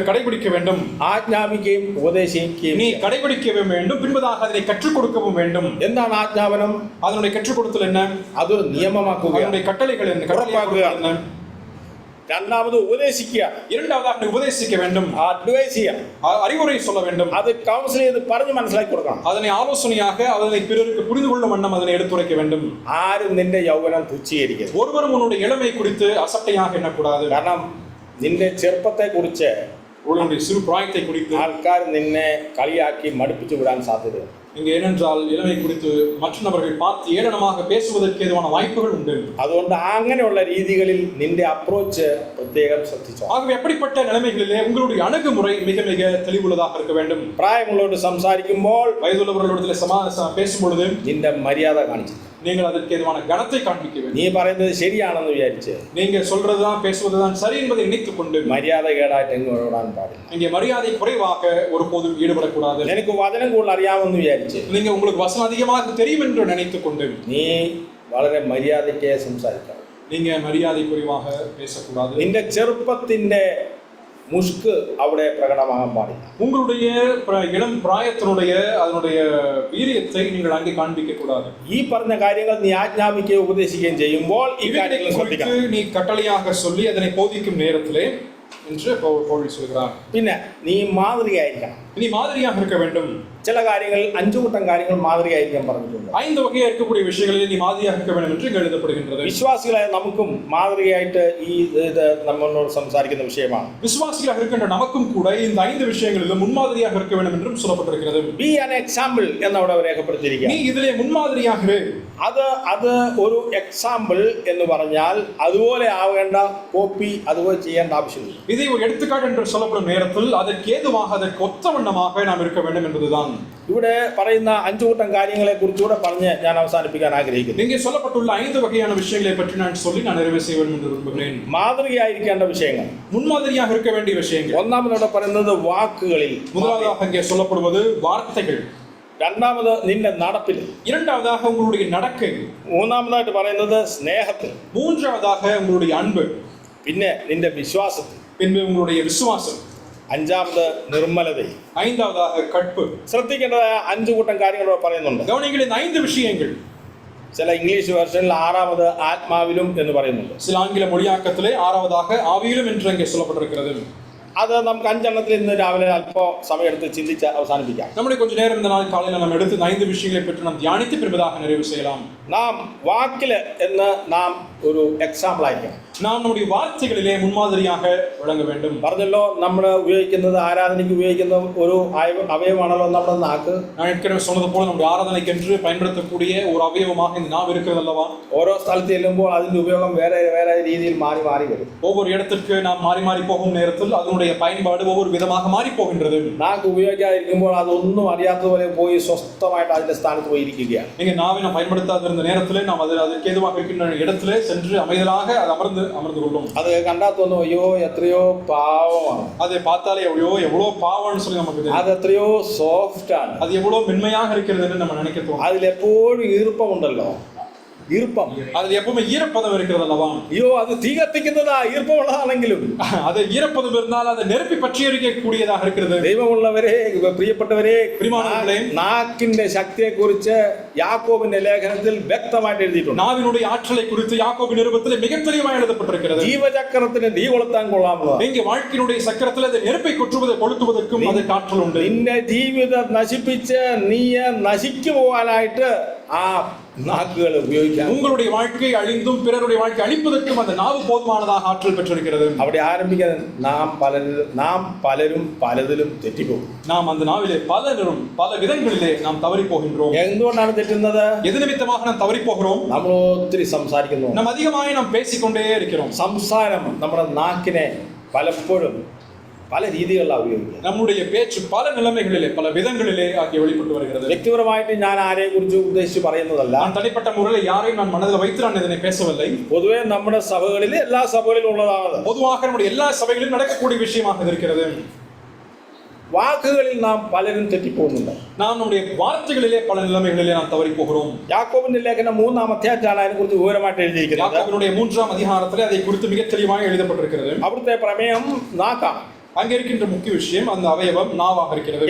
கடைபிடிக்க வேண்டும். ആജ്ഞാപിക്കുകയും ഉപദേശിക്കുകയും நீ கடைபிடிக்கவும் வேண்டும், பின்பதாக அதை கற்றுக் கொடுக்கவும் வேண்டும். എന്താണ് ആജ്ഞാപനം? அதனுடைய கற்றுக் கொடுத்தல் என்ன? അത് നിയമമാക്കുക. அதனுடைய கட்டளைகள் என்ன? கட்டளைகள் என்ன? രണ്ടാമത് ഉപദേശിക്കുക. இரண்டாவதாக நீ உபதேசிக்க வேண்டும், അഡ്വൈസ് ചെയ്യാം, அறிவுரை சொல்ல வேண்டும், അത് കൗൺസിൽ ചെയ്ത് പറഞ്ഞ് മനസ്സിലാക്കി കൊടുക്കണം. அதனை ஆலோசனையாக அதனை பிறருக்கு புரிந்து கொள்ளும் வண்ணம் அதனை எடுத்துரைக்க வேண்டும். ആരും നിന്റെ യൗവനം തുച്ഛീകരിക്കരുത്. ஒருவரும் உன்னுடைய இளமை குறித்து அசட்டையாக எண்ணக்கூடாது. കാരണം നിന്റെ ചെറുപ്പത്തെ കുറിച്ച് உன்னுடைய சிறு பிராயத்தை குறித்து ആൾക്കാർ നിന്നെ കളിയാക്കി മടുപ്പിച്ചു വിടാൻ സാധ്യതയുണ്ട്. இங்கே ஏனென்றால் இளமை குறித்து மற்ற நபர்கள் பார்த்து ஏளனமாக பேசுவதற்கு ஏதுவான வாய்ப்புகள் உண்டு. അതുകൊണ്ട് അങ്ങനെയുള്ള രീതികളിൽ നിന്റെ അപ്രോച്ച് പ്രത്യേകം ശ്രദ്ധിച്ചോ. ஆகவே அப்படிப்பட்ட நிலைமைகளிலே உங்களுடைய அணுகுமுறை மிக மிக தெளிவுள்ளதாக இருக்க வேண்டும். പ്രായമുള്ളവരോട് സംസാരിക്കുമ്പോൾ வயதுள்ளவர்களிடத்தில் பேசும் பொழுது നിന്റെ മര്യാദ കാണിച്ചു. நீங்கள் அதற்கு ஏதுவான கனத்தை காண்பிக்க வேண்டும். നീ പറയുന്നത് ശരിയാണെന്ന് വിചാരിച്ച് நீங்க சொல்றதுதான் பேசுவதுதான் சரி என்பதை நினைத்துக் கொண்டு മര്യാദ കേടായിട്ട് എങ്ങും ഇടപെടാൻ പാടില്ല. இங்கே மரியாதை குறைவாக ஒருபோதும் ஈடுபடக்கூடாது. നിനക്ക് വചനം കൂടുതൽ അറിയാമെന്ന് വിചാരിച്ച് நீங்க உங்களுக்கு வசனம் அதிகமாக தெரியும் என்று நினைத்துக் கொண்டு നീ വളരെ മര്യാദയ്ക്ക് സംസാരിക്കണം. நீங்க மரியாதை குறைவாக பேசக்கூடாது. നിന്റെ ചെറുപ്പത്തിന്റെ മുഷ്ക് അവിടെ പ്രകടമാകാൻ പാടില്ല. உங்களுடைய இளம் பிராயத்தினுடைய அதனுடைய வீரியத்தை நீங்கள் அங்கே காண்பிக்க கூடாது. ഈ പറഞ്ഞ കാര്യങ്ങൾ നീ ആജ്ഞാപിക്കുകയും ഉപദേശിക്കുകയും ചെയ്യുമ്പോൾ ഈ കാര്യങ്ങൾ ശ്രദ്ധിക്കണം. நீ கட்டளையாக சொல்லி அதனை போதிக்கும் நேரத்திலே என்று பவுல் சொல்கிறார். പിന്നെ നീ മാതൃകയായിരിക്കണം. நீ மாதிரியாக இருக்க வேண்டும். ചില കാര്യങ്ങൾ 5 കൂട്ടം കാര്യങ്ങൾ മാതൃകയായിരിക്കാൻ പറഞ്ഞിട്ടുണ്ട്. 5 வகையா இருக்கக்கூடிய விஷயங்களில் நீ மாதிரியாக இருக்க வேண்டும் என்று எழுதப்படுகின்றது. വിശ്വാസികളായ നമുക്കും മാതൃകയായിട്ട് ഈ ഇത് നമ്മളോട് സംസാരിക്കുന്ന വിഷയമാണ്. விசுவாசிகளாக இருக்கின்ற நமக்கும் கூட இந்த 5 விஷயங்களிலும் முன்மாதிரியாக இருக்க வேண்டும் என்றும் சொல்லப்பட்டிருக்கிறது. ബി ആൻ എക്സാമ്പിൾ എന്നവിടെ രേഖപ്പെടുത്തിയിരിക്കുകയാണ്. நீ இதிலே முன்மாதிரியாக இரு. അത് ഒരു എക്സാമ്പിൾ എന്ന് പറഞ്ഞാൽ അതുപോലെ ആവേണ്ട കോപ്പി അതുപോലെ ചെയ്യേണ്ട ആവശ്യമില്ല. இதை ஒரு எடுத்துக்காட்டு என்று சொல்லப்படும் நேரத்தில் அதற்கு ஏதுவாக அதற்கு ஒத்த வண்ணமாக நாம் இருக்க வேண்டும் என்பதுதான். ഇവിടെ പറയുന്ന 5 കൂട്ടം കാര്യങ്ങളെ കുറിച്ചുകൂടെ പറഞ്ഞ് ഞാൻ അവസാനിപ്പിക്കാൻ ആഗ്രഹിക്കുന്നു. இங்கே சொல்லப்பட்டுள்ள 5 வகையான விஷயங்களை பற்றி நான் சொல்லி நான் நிறைவு செய்ய வேண்டும் என்று விரும்புகிறேன். മാതൃകയായിരിക്കേണ്ട വിഷയങ്ങൾ, முன்மாதிரியாக இருக்க வேண்டிய விஷயங்கள். ഒന്നാമതോടെ പറയുന്നത് വാക്കുകളിൽ, முதலாவதாக இங்கே சொல்லப்படுவது வார்த்தைகள். രണ്ടാമത് നിന്റെ നടപ്പിൽ, இரண்டாவதாக உங்களுடைய நடக்கை, മൂന്നാമതായിട്ട് പറയുന്നത് സ്നേഹത്തിൽ, மூன்றாவதாக உங்களுடைய அன்பு, പിന്നെ നിന്റെ വിശ്വാസത്തിൽ, பின்பு உங்களுடைய விசுவாசம், അഞ്ചാമത് നിർമ്മലതയിൽ, ஐந்தாவதாக கற்பு. ശ്രദ്ധിക്കേണ്ടതായ 5 കൂട്ടം കാര്യങ്ങൾ പറയുന്നുണ്ട്. கவனிங்கள், இந்த 5 விஷயங்கள் ചില ഇംഗ്ലീഷ് വേർഷനിൽ 6ാമത് ആത്മാവിലും എന്ന് പറയുന്നുണ്ട്. சில ஆங்கில மொழியாக்கத்திலே 6ஆவதாக ஆவியிலும் என்று அங்கே சொல்லப்பட்டிருக்கிறது. അത് നമുക്ക് 5 എണ്ണത്തിൽ ഇന്ന് രാവിലെ അല്പം സമയമെടുത്ത് ചിന്തിച്ച് അവസാനിപ്പിക്കാം. நம்முடைய கொஞ்ச நேரம் இந்த நாள் காலையில் நாம் எடுத்து 5 விஷயங்களை பற்றி நாம் தியானித்து பின்பதாக நிறைவு செய்யலாம். നാം വാക്കില് എന്ന് നാം ഒരു എക്സാമ്പിൾ ആയിരിക്കണം. நாம் நம்முடைய வார்த்தைகளிலே முன்மாதிரியாக விளங்க வேண்டும். പറഞ്ഞല്ലോ, നമ്മൾ ഉപയോഗിക്കുന്നത് ആരാധനയ്ക്ക് ഉപയോഗിക്കുന്ന ഒരു അവയവമാണല്ലോ നമ്മുടെ നാക്ക്. நான் ஏற்கனவே சொன்னது போல நம்முடைய ஆராதனைக்கென்று பயன்படுத்தக்கூடிய ஒரு அவயவமாக இந்த நாவு இருக்கிறது அல்லவா? ഓരോ സ്ഥലത്ത് ചെല്ലുമ്പോൾ അതിന്റെ ഉപയോഗം വേറെ വേറെ രീതിയിൽ മാറി മാറി വരും. ஒவ்வொரு இடத்திற்கு நாம் மாறி மாறி போகும் நேரத்தில் அதனுடைய பயன்பாடு ஒவ்வொரு விதமாக மாறி போகின்றது. നാക്ക് ഉപയോഗിക്കാതിരിക്കുമ്പോൾ അതൊന്നും അറിയാത്തതുപോലെ പോയി സ്വസ്ഥമായിട്ട് അതിന്റെ സ്ഥാനത്ത് പോയിരിക്കുകയാണ്. நீங்க நாவை நாம் பயன்படுத்தாதிருந்த நேரத்தில் நாம் அதற்கு ஏதுவாக இருக்கின்ற இடத்திலே சென்று அமைதலாக அது அமர்ந்து கொள்ளும். അത് കണ്ടാൽ തോന്നും, അയ്യോ എത്രയോ പാവമാണ്, அதை பார்த்தாலே எவ்வளோ பாவம்னு சொல்லி நமக்கு தெரியும். അത് എത്രയോ സോഫ്റ്റ് ആണ്, அது எவ்வளவு மென்மையாக இருக்கிறது என்று நம்ம நினைக்க தோணும். അതിലെപ്പോഴും ഈർപ്പമുണ്ടല്ലോ, ഈർപ്പം. அதில் எப்பவுமே ஈரப்பதம் இருக்கிறது அல்லவா? അയ്യോ അത് തീ കത്തിക്കുന്നതാ, ഈർപ്പമുള്ളതാണെങ്കിലും அது ஈரப்பதம் இருந்தால் அதை நெருப்பி பற்றி எரிக்கக்கூடியதாக இருக்கிறது. ദൈവമുള്ളവരെ, പ്രിയപ്പെട്ടവരെ, பிரியமானவர்களே, നാക്കിന്റെ ശക്തിയെ കുറിച്ച് യാക്കോബിന്റെ ലേഖനത്തിൽ വ്യക്തമായിട്ട് എഴുതിയിട്ടുണ്ട്. நாவினுடைய ஆற்றலை குறித்து யாக்கோபு நிருபத்தில் மிக தெளிவாக எழுதப்பட்டிருக்கிறது. ജീവചക്രത്തിന് തീ കൊളുത്താൻ കൊള്ളാമല്ലോ. இங்கே வாழ்க்கையினுடைய சக்கரத்தில் அதை நெருப்பை கொளுத்துவதற்கும் அது காற்றல் உண்டு. നിന്റെ ജീവിതം നശിപ്പിച്ച് നീ നശിച്ചു പോകാനായിട്ട് ആ നാക്കുകൾ ഉപയോഗിക്കാൻ. உங்களுடைய வாழ்க்கை அழிந்தும் பிறருடைய வாழ்க்கை அழிப்பதற்கும் அந்த நாவு போதுமானதாக ஆற்றல் பெற்றிருக்கிறது. അവിടെ ആരംഭിക്കാൻ നാം പലരും പലതിലും തെറ്റിപ്പോകും. நாம் அந்த நாவிலே பலரும் பல விதங்களிலே நாம் தவறி போகின்றோம். എന്തുകൊണ്ടാണ് തെറ്റുന്നത്? எது நிமித்தமாக நாம் தவறி போகிறோம்? നമ്മൾ ഒത്തിരി സംസാരിക്കുന്നു. நாம் அதிகமாய் நாம் பேசிக்கொண்டே இருக்கிறோம். സംസാരം നമ്മുടെ നാക്കിനെ പലപ്പോഴും പല രീതികളിലാണ് ഉപയോഗിക്കുന്നത്. நம்முடைய பேச்சு பல நிலைமைகளிலே பல விதங்களிலே அங்கே வெளிப்பட்டு வருகிறது. വ്യക്തിപരമായിട്ട് ഞാൻ ആരെയും കുറിച്ച് ഉദ്ദേശിച്ച് പറയുന്നതല്ല. நான் தனிப்பட்ட முறையில் யாரையும் நான் மனதில் வைத்து நான் இதனை பேசவில்லை. പൊതുവെ നമ്മുടെ സഭകളിൽ എല്ലാ സഭകളിലും ഉള്ളതാണ്. பொதுவாக நம்முடைய எல்லா சபைகளிலும் நடக்கக்கூடிய விஷயமாக இருக்கிறது. വാക്കുകളിൽ നാം പലരും തെറ്റിപ്പോകുന്നുണ്ട്. நாம் நம்முடைய வார்த்தைகளிலே பல நிலைமைகளிலே நாம் தவறி போகிறோம். യാക്കോബിന്റെ ലേഖനം 3-ാം അധ്യായത്തിലാണ് അതിനെക്കുറിച്ച് വിവരമായിട്ട് എഴുതിയിരിക്കുന്നത്. யாக்கோபினுடைய 3-ஆம் அதிகாரத்திலே அதை குறித்து மிக தெளிவாக எழுதப்பட்டிருக்கிறது. അവിടുത്തെ പ്രമേയം നാക്കാണ്. அங்கே இருக்கின்ற முக்கிய விஷயம் அந்த அவயவம் நாவாக இருக்கிறது.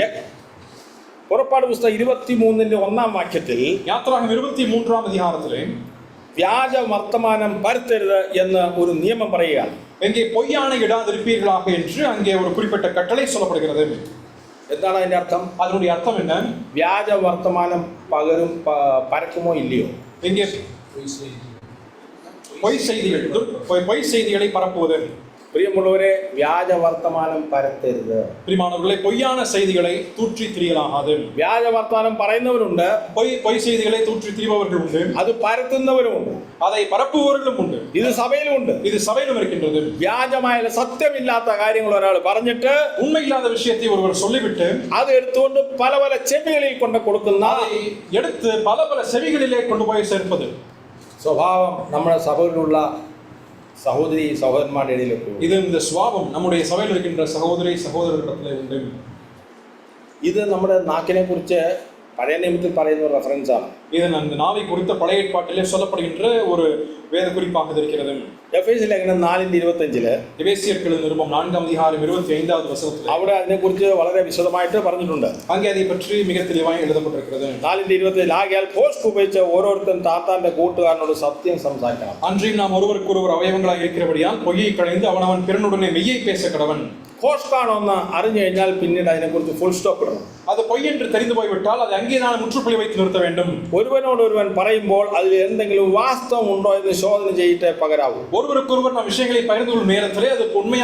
പുറപ്പാട് പുസ്തകം 23-ന്റെ 1-ാം വാക്യത്തിൽ யாத்திராகம் 23-ஆம் அதிகாரத்திலே വ്യാജ വർത്തമാനം പരത്തരുത് എന്ന് ഒരു നിയമം പറയുകയാണ്. எங்கே பொய்யான இடாதிருப்பீர்களாக என்று அங்கே ஒரு குறிப்பிட்ட கட்டளை சொல்லப்படுகிறது. എന്താണ് അതിന്റെ അർത്ഥം? அதனுடைய அர்த்தம் என்ன? വ്യാജ വർത്തമാനം പരക്കുമോ ഇല്ലയോ? எங்கே பொய் செய்திகளை பரப்புவது. പ്രിയമുള്ളവരെ, വ്യാജ വർത്തമാനം പരത്തരുത്. பிரியமானவர்களே, பொய்யான செய்திகளை தூற்றி திரியலாகாது. വ്യാജ വർത്തമാനം പറയുന്നവരുണ്ട്, பொய் செய்திகளை தூற்றி திரிபவர்கள் உண்டு, അത് പരത്തുന്നവരുമുണ്ട്, அதை பரப்புபவர்களும் உண்டு. ഇത് സഭയിലുമുണ്ട്. இது சபையிலும் இருக்கின்றது. വ്യാജമായ സത്യമില്ലാത്ത കാര്യങ്ങൾ ഒരാൾ പറഞ്ഞിട്ട് உண்மையில்லாத விஷயத்தை ஒருவர் சொல்லிவிட்டு അത് എടുത്തുകൊണ്ട് പല പല ചെവികളിൽ കൊണ്ട് കൊടുക്കുന്ന அதை எடுத்து பல பல செவிகளிலே கொண்டு போய் சேர்ப்பது സ്വഭാവം നമ്മുടെ സഭയിലുള്ള സഹോദരി സഹോദരന്മാരുടെ ഇടയിലൊക്കെ. இது இந்த சுவாபம் நம்முடைய சபையில் இருக்கின்ற சகோதரி சகோதரர்களிடத்தில் உண்டு. ഇത് നമ്മുടെ നാക്കിനെ കുറിച്ച് പഴയ നിയമത്തിൽ പറയുന്ന ഒരു റെഫറൻസ് ആണ്. இது அந்த நாவை குறித்த பழைய ஏற்பாட்டிலே சொல்லப்படுகின்ற ஒரு வேத குறிப்பாக இருக்கிறது. എഫേസ്യ ലേഖനം 4:25 எபேசியர்கள் நிருபம் 4-ஆம் அதிகாரம் 25வது வசனத்தில் അവിടെ അതിനെക്കുറിച്ച് വളരെ വിശദമായിട്ട് പറഞ്ഞിട്ടുണ്ട്. அங்கே அதை பற்றி மிக தெளிவாக எழுதப்பட்டிருக்கிறது. 4:25 ആകയാൽ പോസ്റ്റ് ഉപയോഗിച്ച് ഓരോരുത്തരും താത്താന്റെ കൂട്ടുകാരനോട് സത്യം സംസാരിക്കണം. அன்றையும் நாம் ஒருவருக்கொருவர் அவயவங்களாக இருக்கிறபடியால் பொய்யை களைந்து அவனவன் பிறனுடனே மெய்யை பேச கடவன். പോസ്റ്റാണോ എന്ന് അറിഞ്ഞു കഴിഞ്ഞാൽ പിന്നീട് അതിനെക്കുറിച്ച് ഫുൾ സ്റ്റോപ്പ് ഇടണം. அது பொய் என்று தெரிந்து போய்விட்டால் அதை அங்கே நான் முற்றுப்புள்ளி வைத்து நிறுத்த வேண்டும். ഒരുവനോടൊരുവൻ പറയുമ്പോൾ അതിൽ എന്തെങ്കിലും വാസ്തവം ഉണ്ടോ എന്ന് ശോധന ചെയ്തിട്ടേ പകരാവൂ. ஒருவருக்கொருவர் நாம் விஷயங்களை பகிர்ந்து கொள்ளும் நேரத்திலே அது உண்மை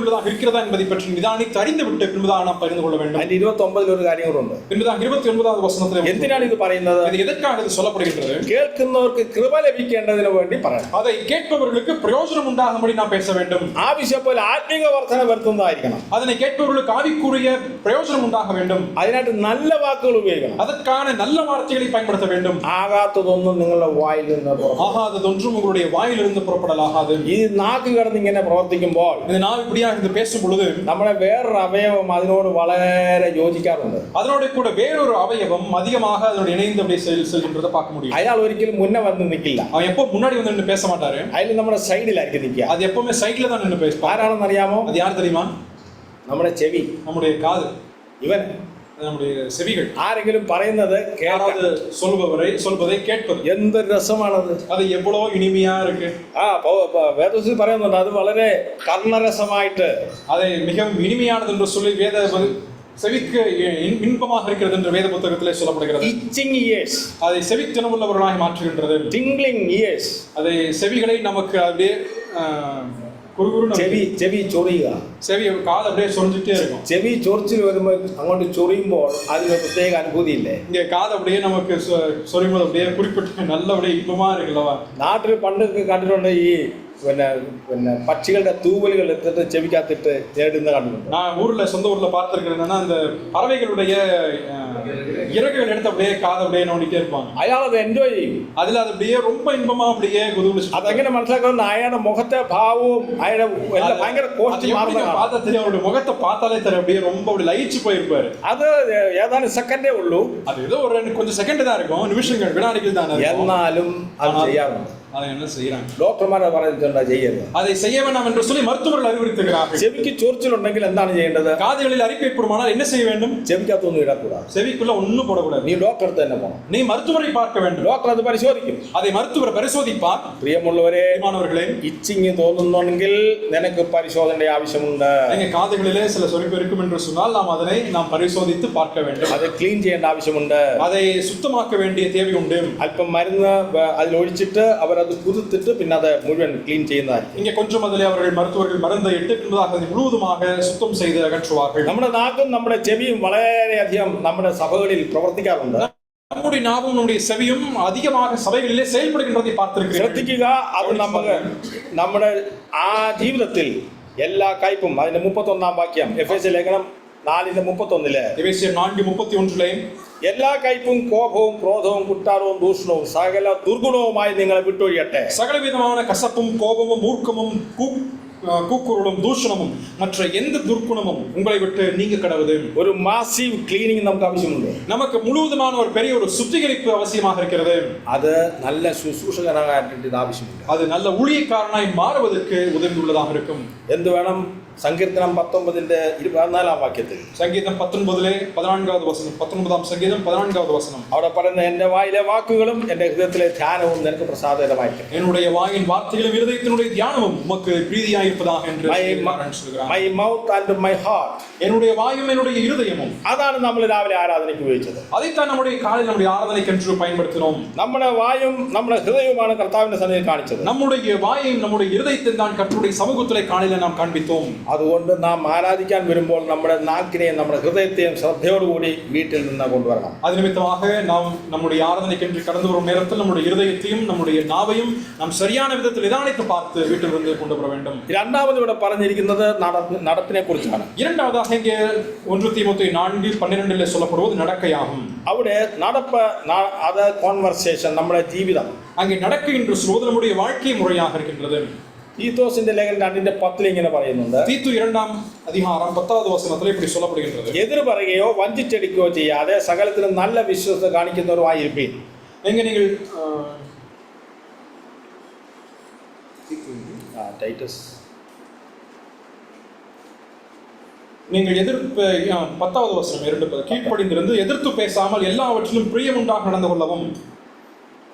உள்ளதாக இருக்கிறதா என்பதை பற்றி நிதானித்து அறிந்துவிட்டு பின்புதான் நாம் பகிர்ந்து கொள்ள வேண்டும். അതിന്റെ 29 ഒരു കാര്യം കൂടെ ഉണ്ട്. பின்புதான் 29வது வசனத்திலே എന്തിനാണ് ഇത് പറയുന്നത്? இது எதற்காக இது சொல்லப்படுகின்றது? കേൾക്കുന്നവർക്ക് കൃപ ലഭിക്കേണ്ടതിന് വേണ്ടി പറയണം. அதை கேட்பவர்களுக்கு பிரயோஜனம் உண்டாகும்படி நாம் பேச வேண்டும். ആവശ്യം പോലെ ആത്മീക വർധന വരുത്തുന്നതായിരിക്കണം. அதனை கேட்பவர்களுக்கு ஆவிக்குரிய பிரயோஜனம் உண்டாக வேண்டும். അതിനായിട്ട് നല്ല വാക്കുകൾ ഉപയോഗിക്കണം. அதற்கான நல்ல வார்த்தைகளை பயன்படுத்த வேண்டும். ആകാത്തതൊന്നും നിങ്ങളുടെ വായിൽ നിന്ന് ஆகாததொன்றும் உங்களுடைய வாயிலிருந்து புறப்படலாகாது. ഈ നാക്ക് കിടന്ന് ഇങ്ങനെ പ്രവർത്തിക്കുമ്പോൾ இந்த நாவு இப்படியாக இருந்து பேசும் பொழுது നമ്മുടെ വേറൊരു അവയവം അതിനോട് വളരെ യോജിക്കാറുണ്ട്. அதனோட கூட வேறொரு அவயவம் அதிகமாக அதனோட இணைந்து அப்படியே செல்கின்றதை பார்க்க முடியும். അയാൾ ഒരിക്കലും മുന്നേ വന്ന് നിൽക്കില്ല. அவன் எப்போ முன்னாடி வந்து நின்று பேச மாட்டாரு. അതിൽ നമ്മുടെ സൈഡിലായിരിക്കും നിൽക്കുക. அது எப்பவுமே சைட்ல தான் நின்று பேசும். ആരാണെന്ന് അറിയാമോ? அது யார் தெரியுமா? നമ്മുടെ ചെവി, நம்முடைய காது, ഇവൻ நம்முடைய செவிகள். ആരെങ്കിലും പറയുന്നത് யாராவது சொல்வதை கேட்பது എന്ത് രസമാണത്. அது எவ்வளவு இனிமையா இருக்கு. വേദപുസ്തകത്തിൽ പറയുന്നുണ്ട് അത് വളരെ കർണരസമായിട്ട്, அதை மிகவும் இனிமையானது என்று சொல்லி செவிக்கு இன்பமாக இருக்கிறது என்று வேத புத்தகத்திலே சொல்லப்படுகிறது. இச்சிங் இயர்ஸ், அதை செவித்தினமுள்ளவர்களாக மாற்றுகின்றது. டிங்லிங் இயர்ஸ், அதை செவிகளை நமக்கு அப்படியே ചെവി ചൊറിയുക. ചെവി കാത് அப்படியே சொரிஞ்சிட்டே இருக்கும். ചെവി ചൊറിച്ചിൽ വരുമ്പോൾ അങ്ങോട്ട് ചൊറിയുമ്പോൾ അതിന് പ്രത്യേക അനുഭൂതി ഇല്ലേ? இங்க காது அப்படியே நமக்கு சொரியும்போது அப்படியே குறிப்பிட்ட நல்ல அப்படியே இன்பமா இருக்குல்லவா? നാട്ടിൽ പണ്ട് കണ്ടിട്ടുണ്ട് ഈ പിന്നെ പക്ഷികളുടെ തൂവലുകൾ എടുത്തിട്ട് ചെവിക്കകത്തിട്ട് തേടുന്ന കണ്ടിട്ടുണ്ട്. நான் சொந்த ஊர்ல பார்த்திருக்கிறேன். என்னன்னா அந்த பறவைகளுடைய இறகுகள் எடுத்து அப்படியே காது அப்படியே நோண்டிட்டே இருப்பாங்க. അയാൾ അത് എൻജോയ് ചെയ്യും. അതിൽ അത് அப்படியே ரொம்ப இன்பமா அப்படியே குதூகலிச்சு. അതെങ്ങനെ മനസ്സിലാക്കുന്ന അയാളുടെ മുഖത്തെ ഭാവവും അയാളുടെ എല്ലാം ഭയങ്കര കോസ്റ്റ് മാറുന്ന பார்த்தா அவருடைய முகத்தை பார்த்தாலே தெரியும் அப்படியே ரொம்ப அப்படி லயிச்சு போயிருப்பாரு. അത് ഏതാനും സെക്കൻഡേ ഉള്ളൂ. அது ஏதோ ஒரு கொஞ்சம் செகண்ட் தான் இருக்கும், நிமிஷங்கள் வினாடிகள் தான். എന്നാലും അത് ചെയ്യാറുണ്ട്. அதை என்ன செய்யறாங்க? ഡോക്ടർമാരെ പറയുന്നത് ചെയ്യരുത്. அதை செய்ய வேண்டாம் என்று சொல்லி மருத்துவர்கள் அறிவுறுத்துகிறார்கள். ചെവിക്ക് ചൊറിച്ചിലുണ്ടെങ്കിൽ എന്താണ് ചെയ്യേണ്ടത്? காதுகளில் அரிப்பு ஏற்படுமானால் என்ன செய்ய வேண்டும்? ചെവിക്കകത്തൊന്നും ഇടக்கூடாது. செவிக்குள்ள ஒண்ணும் போடக்கூடாது. നീ ഡോക്ടറെ അടുത്ത് തന്നെ പോകണം. நீ மருத்துவரை பார்க்க வேண்டும். ഡോക്ടർ അത് പരിശോധിക്കും. அதை மருத்துவர் பரிசோதிப்பார். പ്രിയമുള്ളവരെ, மாணவர்களே, ഇച്ചിങ് തോന്നുന്നുണ്ടെങ്കിൽ നിനക്ക് പരിശോധനയുടെ ആവശ്യമുണ്ട്. எங்க காதுகளிலே சில சொறிப்பு இருக்கும் என்று சொன்னால் நாம் பரிசோதித்து பார்க்க வேண்டும். അത് ക്ലീൻ ചെയ്യേണ്ട ആവശ്യമുണ്ട്. அதை சுத்தமாக்க வேண்டிய தேவை உண்டு. അല്പം മരുന്ന് അതിൽ ഒഴിച്ചിട്ട് അവരത് കുതിർത്തിട്ട് പിന്നെ അത് മുഴുവൻ ക്ലീൻ ചെയ്യുന്നതായിരിക്കും. இங்கே கொஞ்சம் அதிலே மருத்துவர்கள் மருந்தை இட்டு பின்பதாக அதை முழுவதுமாக சுத்தம் செய்து அகற்றுவார்கள். നമ്മുടെ നാക്കും നമ്മുടെ ചെവിയും വളരെയധികം നമ്മുടെ സഭകളിൽ പ്രവർത്തിക്കാറുണ്ട്. நம்முடைய நாவும் நம்முடைய செவியும் அதிகமாக சபைகளிலே செயல்படுகின்றதை பார்த்திருக்கிறீர்கள். ശ്രദ്ധിക്കുക, അത് നമുക്ക് നമ്മുടെ ആ ജീവിതത്തിൽ എല്ലാ കയ്പും. അതിന്റെ 31-ാം വാക്യം എഫേസ്യ ലേഖനം 4:31 എഫേസ്യർ 4:31 എല്ലാ കയ്പും കോപവും ക്രോധവും കുറ്റാരവും ദൂഷണവും സകല ദുർഗുണവുമായി നിങ്ങളെ വിട്ടൊഴിയട്ടെ. சகலவிதமான கசப்பும் கோபமும் மூர்க்கமும் கூக்குரலும் தூஷணமும் மற்ற எந்த துர்க்குணமும் உங்களை விட்டு நீங்க கடவுது. ஒரு மாசிவ் கிளீனிங் நமக்கு அவசியமுണ്ട്. நமக்கு முழுவதுமான ஒரு பெரிய ஒரு சுத்திகரிப்பு அவசியமாக இருக்கிறது. அது நல்ல சுசூஷகனாக ஆവശ്യമുണ്ട്. அது நல்ல ஊழியக்காரனாய் மாறுவதற்கு உதவி உள்ளதாக இருக்கும். എന്ത് വേണം? സങ്കീർത്തനം 19:24 വാക്യത്തിൽ, சங்கீதம் 19:14 വചനം, 19-ാം സങ്കീതം 14-வது വചനം, അവിടെ പറയുന്ന എന്റെ വായിലെ വാക്കുകളും എന്റെ ഹൃദയത്തിലെ ധ്യാനവും നിനക്ക് പ്രസാദകരമായിരിക്കും. என்னுடைய வாயின் வார்த்தைகளும் இருதயத்தினுடைய தியானமும் உமக்கு பிரீதியாய் இருப்பதாக என்று சொல்கிறார். My mouth and my heart, என்னுடைய வாயும் என்னுடைய இருதயமும். അതാണ് നമ്മൾ രാവിലെ ആരാധനയ്ക്ക് ഉപയോഗിച്ചത്. அதைத்தான் நம்முடைய காலையில் நம்முடைய ஆராதனைக்கென்று பயன்படுத்தினோம். നമ്മുടെ വായും നമ്മുടെ ഹൃദയവുമാണ് കർത്താവിന്റെ സന്നിധിയിൽ കാണിച്ചത്. நம்முடைய வாயையும் நம்முடைய இருதயத்தையும் தான் கர்த்தருடைய சமூகத்திலே காலையில் நாம் காண்பித்தோம். അതുകൊണ്ട് നാം ആരാധിക്കാൻ വരുമ്പോൾ നമ്മുടെ നാക്കിനെയും നമ്മുടെ ഹൃദയത്തെയും ശ്രദ്ധയോടുകൂടി വീട്ടിൽ നിന്ന് കൊണ്ടുവരണം. அது நிமித்தமாக நாம் நம்முடைய ஆராதனைக்கென்று கடந்து வரும் நேரத்தில் நம்முடைய இருதயத்தையும் நம்முடைய நாவையும் நாம் சரியான விதத்தில் நிதானித்து பார்த்து வீட்டிலிருந்து கொண்டு வர வேண்டும். രണ്ടാമത് ഇവിടെ പറഞ്ഞിരിക്കുന്നത് നടപ്പിനെ കുറിച്ചാണ്. இரண்டாவதாக இங்கே 1 தீமோத்தேயு 4:12 சொல்லப்படுவது நடக்கையாகும். അവിടെ നടപ്പ് അത് കോൺവെർസേഷൻ, നമ്മുടെ ജീവിതം. அங்கே நடக்கை என்று சொல்வது நம்முடைய வாழ்க்கை முறையாக இருக்கின்றது. തീത്തോസിന്റെ ലേഖനം 2:10 ഇങ്ങനെ പറയുന്നുണ്ട്. തീത്തു 2-ാം അധികാരം 10-வது വചനത്തിൽ இப்படி சொல்லப்படுகின்றது. എതിർ പറയുകയോ വഞ്ചിച്ചടിക്കുകയോ ചെയ്യാതെ സകലത്തിലും നല്ല വിശ്വസ്തത കാണിക്കുന്നവരുമായിരിപ്പീൻ. എങ്ങനെ നിങ്ങൾ ടൈറ്റസ് நீங்கள் எதிர்ப்பு 10-வது வசனம் 2:10 கீழ்ப்படிந்திருந்து எதிர்த்து பேசாமல் எல்லாவற்றிலும் பிரியம் உண்டாக நடந்து கொள்ளவும்,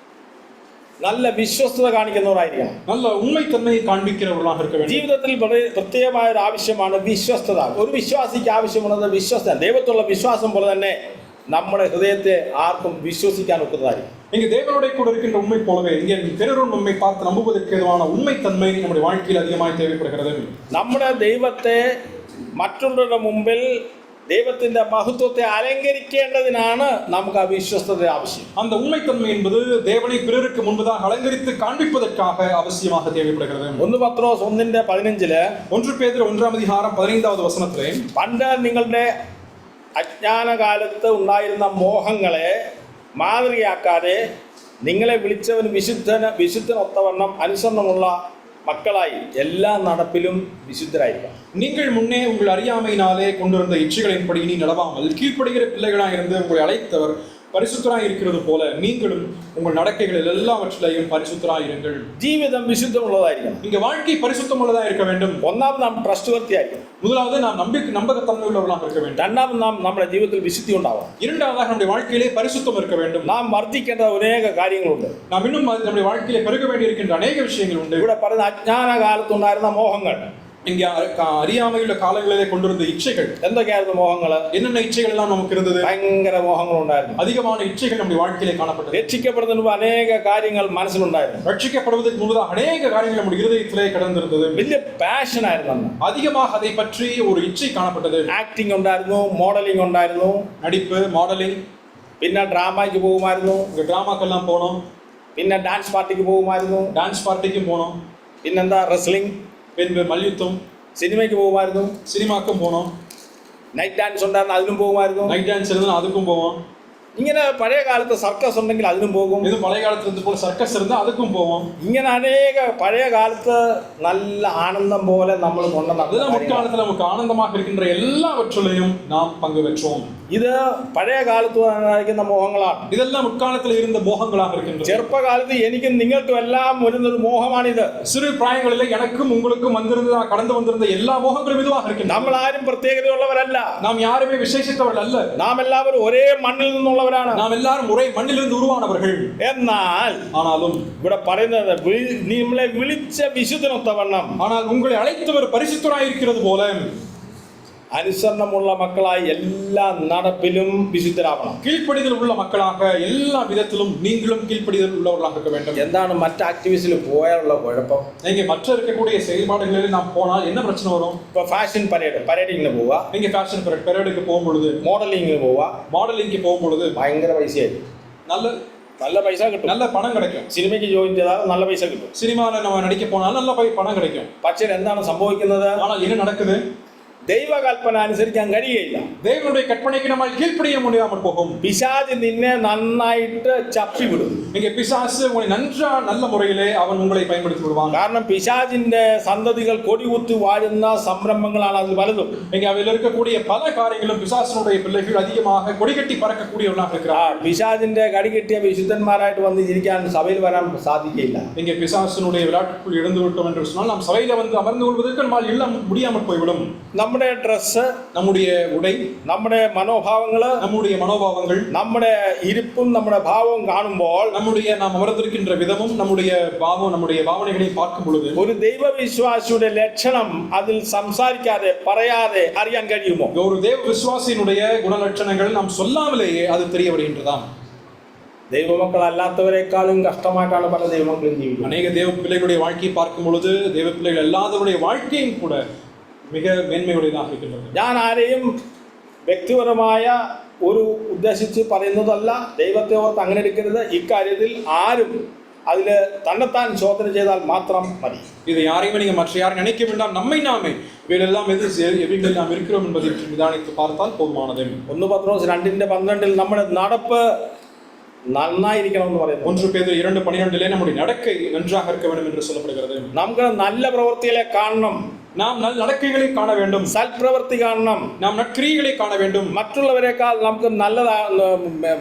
നല്ല വിശ്വസ്തത കാണിക്കുന്നവരായിരിക്കണം. நல்ல உண்மைத்தன்மையை காண்பிக்கிறவர்களாக இருக்க வேண்டும். ജീവിതത്തിൽ പ്രത്യേകമായ ഒരു ആവശ്യമാണ് വിശ്വസ്തത. ഒരു വിശ്വാസിക്ക് ആവശ്യമുള്ളത് വിശ്വസ്തത. ദൈവത്തിലുള്ള വിശ്വാസം പോലെ തന്നെ നമ്മുടെ ഹൃദയത്തെ ആർക്കും വിശ്വസിക്കാൻ ഒക്കുന്നതായിരിക്കും. இங்கே தேவனுடைய கூட இருக்கின்ற உண்மை போலவே இங்கே பிறரும் நம்மை பார்த்து நம்புவதற்கு ஏதுவான உண்மைத்தன்மை நம்முடைய வாழ்க்கையில் அதிகமாக தேவைப்படுகிறது. നമ്മുടെ ദൈവത്തെ മറ്റുള്ളവരുടെ മുമ്പിൽ ദൈവത്തിന്റെ മഹത്വത്തെ അലങ്കരിക്കേണ്ടതിനാണ് നമുക്ക് ആ വിശ്വസ്തത ആവശ്യം. அந்த உண்மைத்தன்மை என்பது தேவனை பிறருக்கு முன்பதாக அலங்கரித்து காண்பிப்பதற்காக அவசியமாக தேவைப்படுகிறது. 1 പത്രോസ് 1:15 1 பேதுரு 1-ാം അധികാരം 15-வது വചനത്തിലെ, പണ്ട് നിങ്ങളുടെ അജ്ഞാനകാലത്ത് ഉണ്ടായിരുന്ന മോഹങ്ങളെ മാതൃകയാക്കാതെ നിങ്ങളെ വിളിച്ചവൻ വിശുദ്ധനൊത്തവണ്ണം അനുസരണമുള്ള மக்களாய் எல்லா நடப்பிலும் விசுத்தராயிருப்பார். நீங்கள் முன்னே உங்கள் அறியாமையினாலே கொண்டிருந்த இச்சைகளின்படி நீ நடவாமல் கீழ்ப்படுகிற பிள்ளைகளாயிருந்து உங்களை அழைத்தவர் பரிசுத்தராய் இருக்கிறது போல நீங்களும் உங்கள் நடக்கைகளில் எல்லாவற்றிலையும் பரிசுத்தராய் இருங்கள். ജീവിതം വിശുദ്ധമുള്ളതായിരിക്കണം. இங்க வாழ்க்கை பரிசுத்தம் உள்ளதா இருக்க வேண்டும். ഒന്നാമത് നാം ട്രസ്റ്റ്വർത്തിയായിരിക്കണം. முதலாவது நாம் நம்பகத்தன்மை உள்ளவர்களாக இருக்க வேண்டும். രണ്ടാമത് നാം നമ്മുടെ ജീവിതത്തിൽ വിശുദ്ധി ഉണ്ടാവണം. இரண்டாவதாக நம்முடைய வாழ்க்கையிலே பரிசுத்தம் இருக்க வேண்டும். നാം വർദ്ധിക്കേണ്ട അനേക കാര്യങ്ങളുണ്ട്. நாம் இன்னும் நம்முடைய வாழ்க்கையிலே பெருக வேண்டியிருக்கின்ற அநேக விஷயங்கள் உண்டு. ഇവിടെ പറയുന്ന അജ്ഞാനകാലത്തുണ്ടായിരുന്ന മോഹങ്ങൾ, இங்கே அறியாமையுள்ள காலங்களிலே கொண்டிருந்த இச்சைகள் എന്തൊക്കെയായിരുന്നു മോഹങ്ങൾ? என்னென்ன இச்சைகள் எல்லாம் நமக்கு இருந்தது? ഭയങ്കര മോഹങ്ങൾ ഉണ്ടായിരുന്നു. அதிகமான இச்சைகள் நம்முடைய வாழ்க்கையிலே காணப்பட்டது. രക്ഷിക്കപ്പെടുന്നതിന് മുമ്പ് അനേക കാര്യങ്ങൾ മനസ്സിലുണ്ടായിരുന്നു. ரட்சிக்கப்படுவதற்கு முன்பதாக அநேக காரியங்கள் நம்முடைய இருதயத்திலே கடந்திருந்தது. വലിയ പാഷൻ ആയിരുന്നു. அதிகமாக அதை பற்றி ஒரு இச்சை காணப்பட்டது. ആക്ടിംഗ് ഉണ്ടായിരുന്നു, മോഡലിംഗ് ഉണ്ടായിരുന്നു, நடிப்பு, மாடலிங், പിന്നെ ഡ്രാമയ്ക്ക് പോകുമായിരുന്നു, டிராமாக்கெல்லாம் போனோம், പിന്നെ ഡാൻസ് പാർട്ടിക്ക് പോകുമായിരുന്നു, டான்ஸ் பார்ட்டிக்கும் போனோம், പിന്നെന്താ റെസ്ലിംഗ്, பின்பு மல்யுத்தம், സിനിമയ്ക്ക് പോകുമായിരുന്നു, சினிமாக்கும் போனோம், നൈറ്റ് ഡാൻസ് ഉണ്ടായിരുന്നു അതിനും പോകുമായിരുന്നു. நைட் டான்ஸ் இருந்தால் அதுக்கும் போவோம். ഇങ്ങനെ പഴയ കാലത്ത് സർക്കസ് ഉണ്ടെങ്കിൽ അതിനും പോകും. இது பழைய காலத்துல இருந்து போல சர்க்கஸ் இருந்தால் அதுக்கும் போவோம். ഇങ്ങനെ അനേക പഴയ കാലത്ത് നല്ല ആനന്ദം പോലെ നമ്മൾ കൊണ്ടുവന്ന அதுதான் முற்காலத்தில் நமக்கு ஆனந்தமாக இருக்கின்ற எல்லாவற்றிலையும் நாம் பங்கு பெற்றோம். ഇത് പഴയ കാലത്ത് ഉണ്ടായിരിക്കുന്ന മോഹങ്ങളാണ്. இதெல்லாம் முற்காலத்தில் இருந்த மோகங்களாக இருக்கின்றது. ചെറുപ്പകാലത്ത് എനിക്കും നിങ്ങൾക്കും എല്ലാം വരുന്നൊരു മോഹമാണിത്. சிறு பிராயங்களிலே எனக்கும் உங்களுக்கும் கடந்து வந்திருந்த எல்லா மோகங்களும் இதுவாக இருக்கின்றன. നമ്മൾ ആരും പ്രത്യേകതയുള്ളവരല്ല. நாம் யாருமே விசேஷித்தவர்கள் அல்ல. നാം എല്ലാവരും ഒരേ മണ്ണിൽ നിന്നുള്ളവരാണ്. நாம் எல்லாரும் ஒரே മണ്ണിலிருந்து உருவானவர்கள். ആനാലും ഇവിടെ പറയുന്നത് നമ്മളെ വിളിച്ച വിശുദ്ധനൊത്തവണ്ണം, ஆனால் உங்களை அழைத்தவர் பரிசுத்தராய் இருக்கிறது போல അനുസരണമുള്ള മക്കളായി എല്ലാ നടപ്പിലും വിശുദ്ധരാവണം. கீழ்ப்படிதல் உள்ள மக்களாக எல்லா விதத்திலும் நீங்களும் கீழ்ப்படிதல் உள்ளவர்களாக இருக்க வேண்டும். എന്താണ് മറ്റ് ആക്ടിവിറ്റീസിൽ പോയാലുള്ള കുഴപ്പം? நீங்க மற்ற இருக்கக்கூடிய செயல்பாடுகளில் நாம் போனால் என்ன பிரச்சனை வரும்? இப்போ ஃபேஷன் പരേഡിങ്ങിന് പോവാ, நீங்க ஃபேஷன் பரேடுக்கு போகும் பொழுது, മോഡലിങ്ങിന് പോവാ, மாடலிங்க்கு போகும் பொழுது ഭയങ്കര പൈസയായിരിക്കും. നല്ല പൈസ കിട്ടും, நல்ல பணம் கிடைக்கும். സിനിമയ്ക്ക് ജോയിൻ ചെയ്താൽ നല്ല പൈസ കിട്ടും. சினிமாவில் நம்ம நடிக்க போனால் நல்ல பணம் கிடைக்கும். പക്ഷേ എന്താണ് സംഭവിക്കുന്നത്? ஆனால் என்ன நடக்குது? ദൈവകൽപ്പന അനുസരിക്കാൻ കഴിയില്ല. தேவனுடைய கற்பனைக்கு நம்ம கீழ்ப்படிய முடியாமல் போகும். പിശാച് നിന്നെ നന്നായിട്ട് ചപ്പിവിടും. நீங்க பிசாசு உங்களை நல்ல முறையிலே அவன் உங்களை பயன்படுத்தி விடுவான். കാരണം പിശാചിന്റെ സന്തതികൾ കൊടികുത്തി വാഴുന്ന സംരംഭങ്ങളാണ് അതിൽ പലതും. நீங்க அதில் இருக்கக்கூடிய பல காரியங்களும் பிசாசினுடைய பிள்ளைகள் அதிகமாக கொடிகட்டி பறக்கக்கூடியவர்களாக இருக்கிறார். പിശാചിന്റെ കടികെട്ടിയ വിശുദ്ധന്മാരായിട്ട് വന്ന് ഇരിക്കാൻ സഭയിൽ വരാൻ സാധിക്കില്ല. நீங்க பிசாசினுடைய விளையாட்டுக்குள் இருந்து விட்டோம் என்று சொன்னால் நாம் சபையில வந்து அமர்ந்து கொள்வதற்கு நம்மால் எல்லாம் முடியாமல் போய்விடும். നമ്മുടെ ഡ്രസ്സ്, நம்முடைய உடை, നമ്മുടെ മനോഭാവങ്ങള്, நம்முடைய மனோபாவங்கள், നമ്മുടെ ഇരിപ്പും നമ്മുടെ ഭാവവും കാണുമ്പോൾ, நம்முடைய நாம் அமர்ந்திருக்கின்ற விதமும் நம்முடைய பாவனைகளை பார்க்கும் பொழுது ഒരു ദൈവവിശ്വാസിയുടെ ലക്ഷണം അതിൽ സംസാരിക്കാതെ പറയാതെ അറിയാൻ കഴിയുമോ? ஒரு தேவ விசுவாசியினுடைய குணலட்சணங்கள் நாம் சொல்லாமலேயே அது தெரிய வருகின்றதாம். ദൈവമക്കളല്ലാത്തവരെക്കാളും കഷ്ടമായിട്ടാണ് പല ദൈവമക്കളും ജീവിക്കുന്നത്. அநேக தேவ பிள்ளைகளுடைய வாழ்க்கையை பார்க்கும் பொழுது தேவ பிள்ளைகள் அல்லாதவருடைய வாழ்க்கையும் கூட மிக மேன்மையுடையதாக இருக்கின்றது. ഞാൻ ആരെയും വ്യക്തിപരമായ ഒരു ഉദ്ദേശിച്ച് പറയുന്നതല്ല. ദൈവത്തെ ഓർത്ത് അങ്ങനെ എടുക്കരുത്. ഇക്കാര്യത്തിൽ ആരും അതിൽ തന്നെത്താൻ ശോധന ചെയ്താൽ മാത്രം മതി. இது யாரையுமே நீங்க மற்ற யாரும் நினைக்க வேண்டாம். நம்மை நாமே இவையெல்லாம் எவைகளில் நாம் இருக்கிறோம் என்பதை நிதானித்து பார்த்தால் போதுமானது. 1 പത്രോസ് 2:12 നമ്മുടെ നടപ്പ് നന്നായിരിക്കണമെന്ന് പറയുന്നു. 1 பேதுரு 2:12 நம்முடைய நடக்கை நன்றாக இருக்க வேண்டும் என்று சொல்லப்படுகிறது. നമുക്ക് നല്ല പ്രവൃത്തികളെ കാണണം. நாம் நல்ல நடக்கைகளை காண வேண்டும். സൽപ്രവൃത്തി കാണണം. நாம் நற்கிரியைகளை காண வேண்டும். മറ്റുള്ളവരെക്കാൾ നമുക്ക്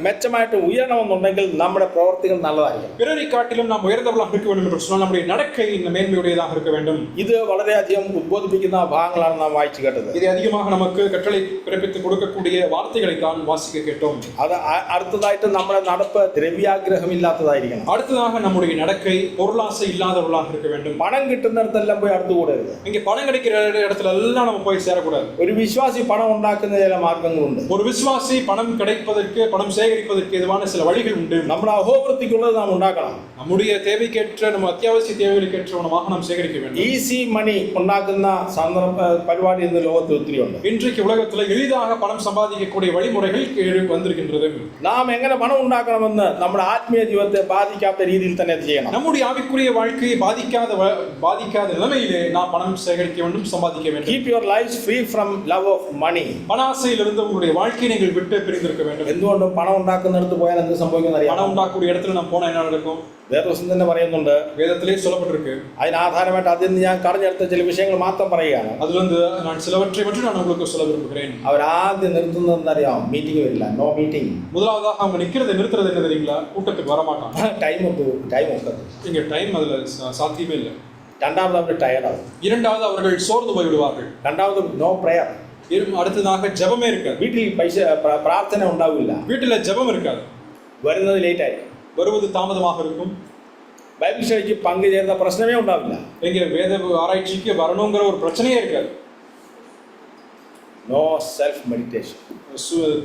മെച്ചമായിട്ട് ഉയരണമെന്നുണ്ടെങ്കിൽ നമ്മുടെ പ്രവൃത്തികൾ നല്ലതായിരിക്കും. பிறரை காட்டிலும் நாம் உயர்ந்தவர்களாக இருக்க வேண்டும் என்று சொன்னால் நம்முடைய நடக்கை மேன்மையுடையதாக இருக்க வேண்டும். ഇത് വളരെയധികം ഉദ്ബോധിപ്പിക്കുന്ന ഭാഗങ്ങളാണ് നാം വായിച്ചു കേട്ടത്. இது அதிகமாக நமக்கு கட்டளை பிறப்பித்து கொடுக்கக்கூடிய வார்த்தைகளை தான் வாசிக்க கேட்டோம். അത് അടുത്തതായിട്ട് നമ്മുടെ നടപ്പ് ദ്രവ്യാഗ്രഹമില്ലാത്തതായിരിക്കണം. அடுத்ததாக நம்முடைய நடக்கை பொருளாசை இல்லாதவர்களாக இருக்க வேண்டும். പണം കിട്ടുന്നിടത്തെല്ലാം പോയി അടുത്തുകൂടരുത്. இங்க பணம் கிடைக்கிற இடத்துல எல்லாம் நம்ம போய் சேரக்கூடாது. ഒരു വിശ്വാസി പണം ഉണ്ടാക്കുന്ന ചില മാർഗങ്ങളുണ്ട്. ஒரு விசுவாசி பணம் கிடைப்பதற்கு, பணம் சேகரிப்பதற்கு ஏதுவான சில வழிகள் உண்டு. നമ്മുടെ അഹോവൃത്തിക്കുള്ളത് നാം ഉണ്ടാക്കണം. நம்முடைய தேவைக்கேற்ற, நம்ம அத்தியாவசிய தேவைகளுக்கேற்றவனமாக நாம் சேகரிக்க வேண்டும். ഈസി മണി ഉണ്ടാക്കുന്ന പരിപാടി ഇന്ന് ലോകത്തിൽ ഒത്തിരി ഉണ്ട്. இன்றைக்கு உலகத்தில் எளிதாக பணம் சம்பாதிக்கக்கூடிய வழிமுறைகள் வந்திருக்கின்றது. നാം എങ്ങനെ പണം ഉണ്ടാക്കണമെന്ന് നമ്മുടെ ആത്മീയ ജീവിതത്തെ ബാധിക്കാത്ത രീതിയിൽ തന്നെ അത് ചെയ്യണം. நம்முடைய ஆவிக்குரிய வாழ்க்கையை பாதிக்காத நிலைமையிலே நாம் பணம் சேகரிக்க வேண்டும், சம்பாதிக்க வேண்டும். Keep your lives free from love of money. பணாசையிலிருந்து உங்களுடைய வாழ்க்கையை நீங்கள் விட்டு பிரிந்திருக்க வேண்டும். എന്തുകൊണ്ടും പണം ഉണ്ടാക്കുന്നിടത്ത് പോയാൽ എന്ത് സംഭവിക്കുന്ന അറിയാം? பணம் ഉണ്ടാக்கூடிய இடத்துல நாம் போனா என்ன நடக்கும்? വേദവചനം തന്നെ പറയുന്നുണ്ട്. வேதத்திலே சொல்லப்பட்டிருக்கு. അതിന് ആധാരമായിട്ട് അതിൽ നിന്ന് ഞാൻ കടഞ്ഞെടുത്ത ചില വിഷയങ്ങൾ മാത്രം പറയുകയാണ്. அதிலிருந்து நான் சிலவற்றை மட்டும் நான் உங்களுக்கு சொல்ல விரும்புகிறேன். അവരാദ്യം നിർത്തുന്നതെന്നറിയാം? മീറ്റിംഗ് വരില്ല. No meeting. முதலாவதாக அவங்க நிறுத்துறது என்ன தெரியுங்களா? கூட்டத்துக்கு வர மாட்டாங்க. ടൈം ഒക്കത്ത്. இங்க டைம் அதுல சாத்தியமே இல்லை. രണ്ടാമത് അവർ ടയർഡാവും. இரண்டாவது அவர்கள் சோர்ந்து போய் விடுவார்கள். രണ്ടാമത് നോ പ്രയർ. அடுத்ததாக ஜெபமே இருக்காது. വീട്ടിൽ പ്രാർത്ഥന ഉണ്ടാവില്ല. வீட்டுல ஜெபம் இருக்காது. വരുന്നത് ലേറ്റ് ആയിരിക്കും. வருவது தாமதமாக இருக்கும். ബൈബിൾ സ്റ്റഡിക്ക് പങ്കുചേരുന്ന പ്രശ്നമേ ഉണ്ടാവില്ല. எங்க வேத ஆராய்ச்சிக்கு வரணுங்கிற ஒரு பிரச்சனையே இருக்காது. No self meditation.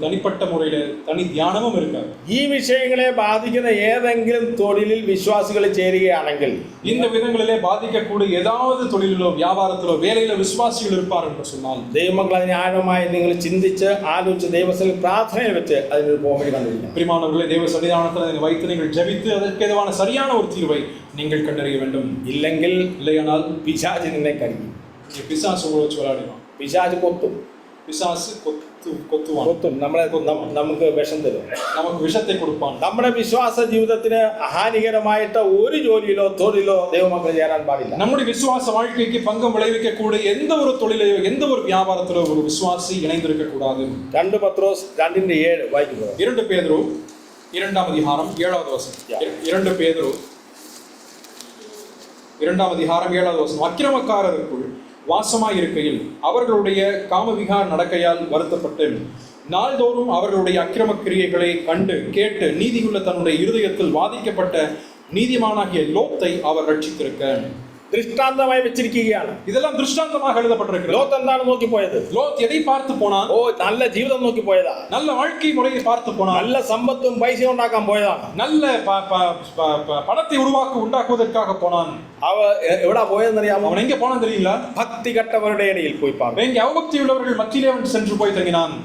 தனிப்பட்ட முறையில தனி தியானமும் இருக்காது. ഈ വിഷയങ്ങളെ ബാധിക്കുന്ന ഏതെങ്കിലും തൊഴിലിൽ വിശ്വാസികൾ ചേരുകയാണെങ്കിൽ, இந்த விதங்களிலே பாதிக்கக்கூடிய ஏதாவது தொழிலிலோ, வியாபாரத்திலோ, வேலையில விசுவாசிகள் இருப்பார் என்று சொன்னால், ദൈവമക്കൾ അതിനെ ആഴമായി നിങ്ങൾ ചിന്തിച്ച് ആലോചിച്ച് ദൈവത്തിൽ പ്രാർത്ഥനയിൽ വെച്ച് അതിനൊരു പോംവഴി കണ്ടുപിടിക്കണം. பிரியமானவர்களே, தேவ சன்னிதானத்தில் அதை வைத்து நீங்கள் ஜெபித்து அதற்கு ஏதுவான சரியான ஒரு தீர்வை நீங்கள் கண்டறிய வேண்டும். ഇല്ലെങ്കിൽ இல்லையானால் പിശാച് നിന്നെ കടിക്കും. பிசாசு உங்களை வச்சு விளையாடுவான். പിശാച് കൊത്തും. பிசாசு கொத்துவான், കൊത്തും നമുക്ക് വിഷം തരും. நமக்கு விஷத்தை கொடுப்பான். നമ്മുടെ വിശ്വാസ ജീവിതത്തിന് ഹാനികരമായിട്ട് ഒരു ജോലിയിലോ തൊഴിലോ ദൈവമക്കൾ ചേരാൻ പാടില്ല. நம்முடைய விசுவாச வாழ்க்கைக்கு பங்கம் விளைவிக்கக்கூடிய எந்த ஒரு தொழிலையோ எந்த ஒரு வியாபாரத்திலோ ஒரு விசுவாசி இணைந்திருக்க கூடாது. 2 പത്രോസ് 2:7 വായിക്കുക. 2 பேதுரு 2ஆம் அதிகாரம் 7வது வசனம். 2 பேதுரு 2ஆம் அதிகாரம் 7வது வசனம். அக்கிரமக்காரருக்குள் வாசமாயிருக்கையில் அவர்களுடைய காமவிகார நடக்கையால் வருத்தப்பட்டு நாள்தோறும் அவர்களுடைய அக்கிரம கிரியைகளை கண்டு கேட்டு நீதியுள்ள தன்னுடைய இருதயத்தில் வாதிக்கப்பட்ட நீதிமானாகிய லோத்தை அவர் ரட்சித்திருக்க ദൃഷ്ടാന്തമായി വെച്ചിരിക്കുകയാണ്. இதெல்லாம் திருஷ்டாந்தமாக எழுதப்பட்டிருக்கிறது. ലോത്ത് എന്താണ് നോക്കി പോയത്? லோத் எதை பார்த்து போனான்? നല്ല ജീവിതം നോക്കി പോയതാ. நல்ல வாழ்க்கை முறையை பார்த்து போனான். നല്ല സമ്പത്തും പൈസയും ഉണ്ടാക്കാൻ പോയതാണ്. நல்ல பணத்தை உண்டாக்குவதற்காக போனான். അവ എവിടാ പോയെന്നറിയാമോ? அவன் எங்க போனான் தெரியுங்களா? ഭക്തി കെട്ടവരുടെ ഇടയിൽ പോയി പാർക്കും. எங்க அவபக்தி உள்ளவர்கள் மத்தியிலே அவன் சென்று போய் தங்கினான்.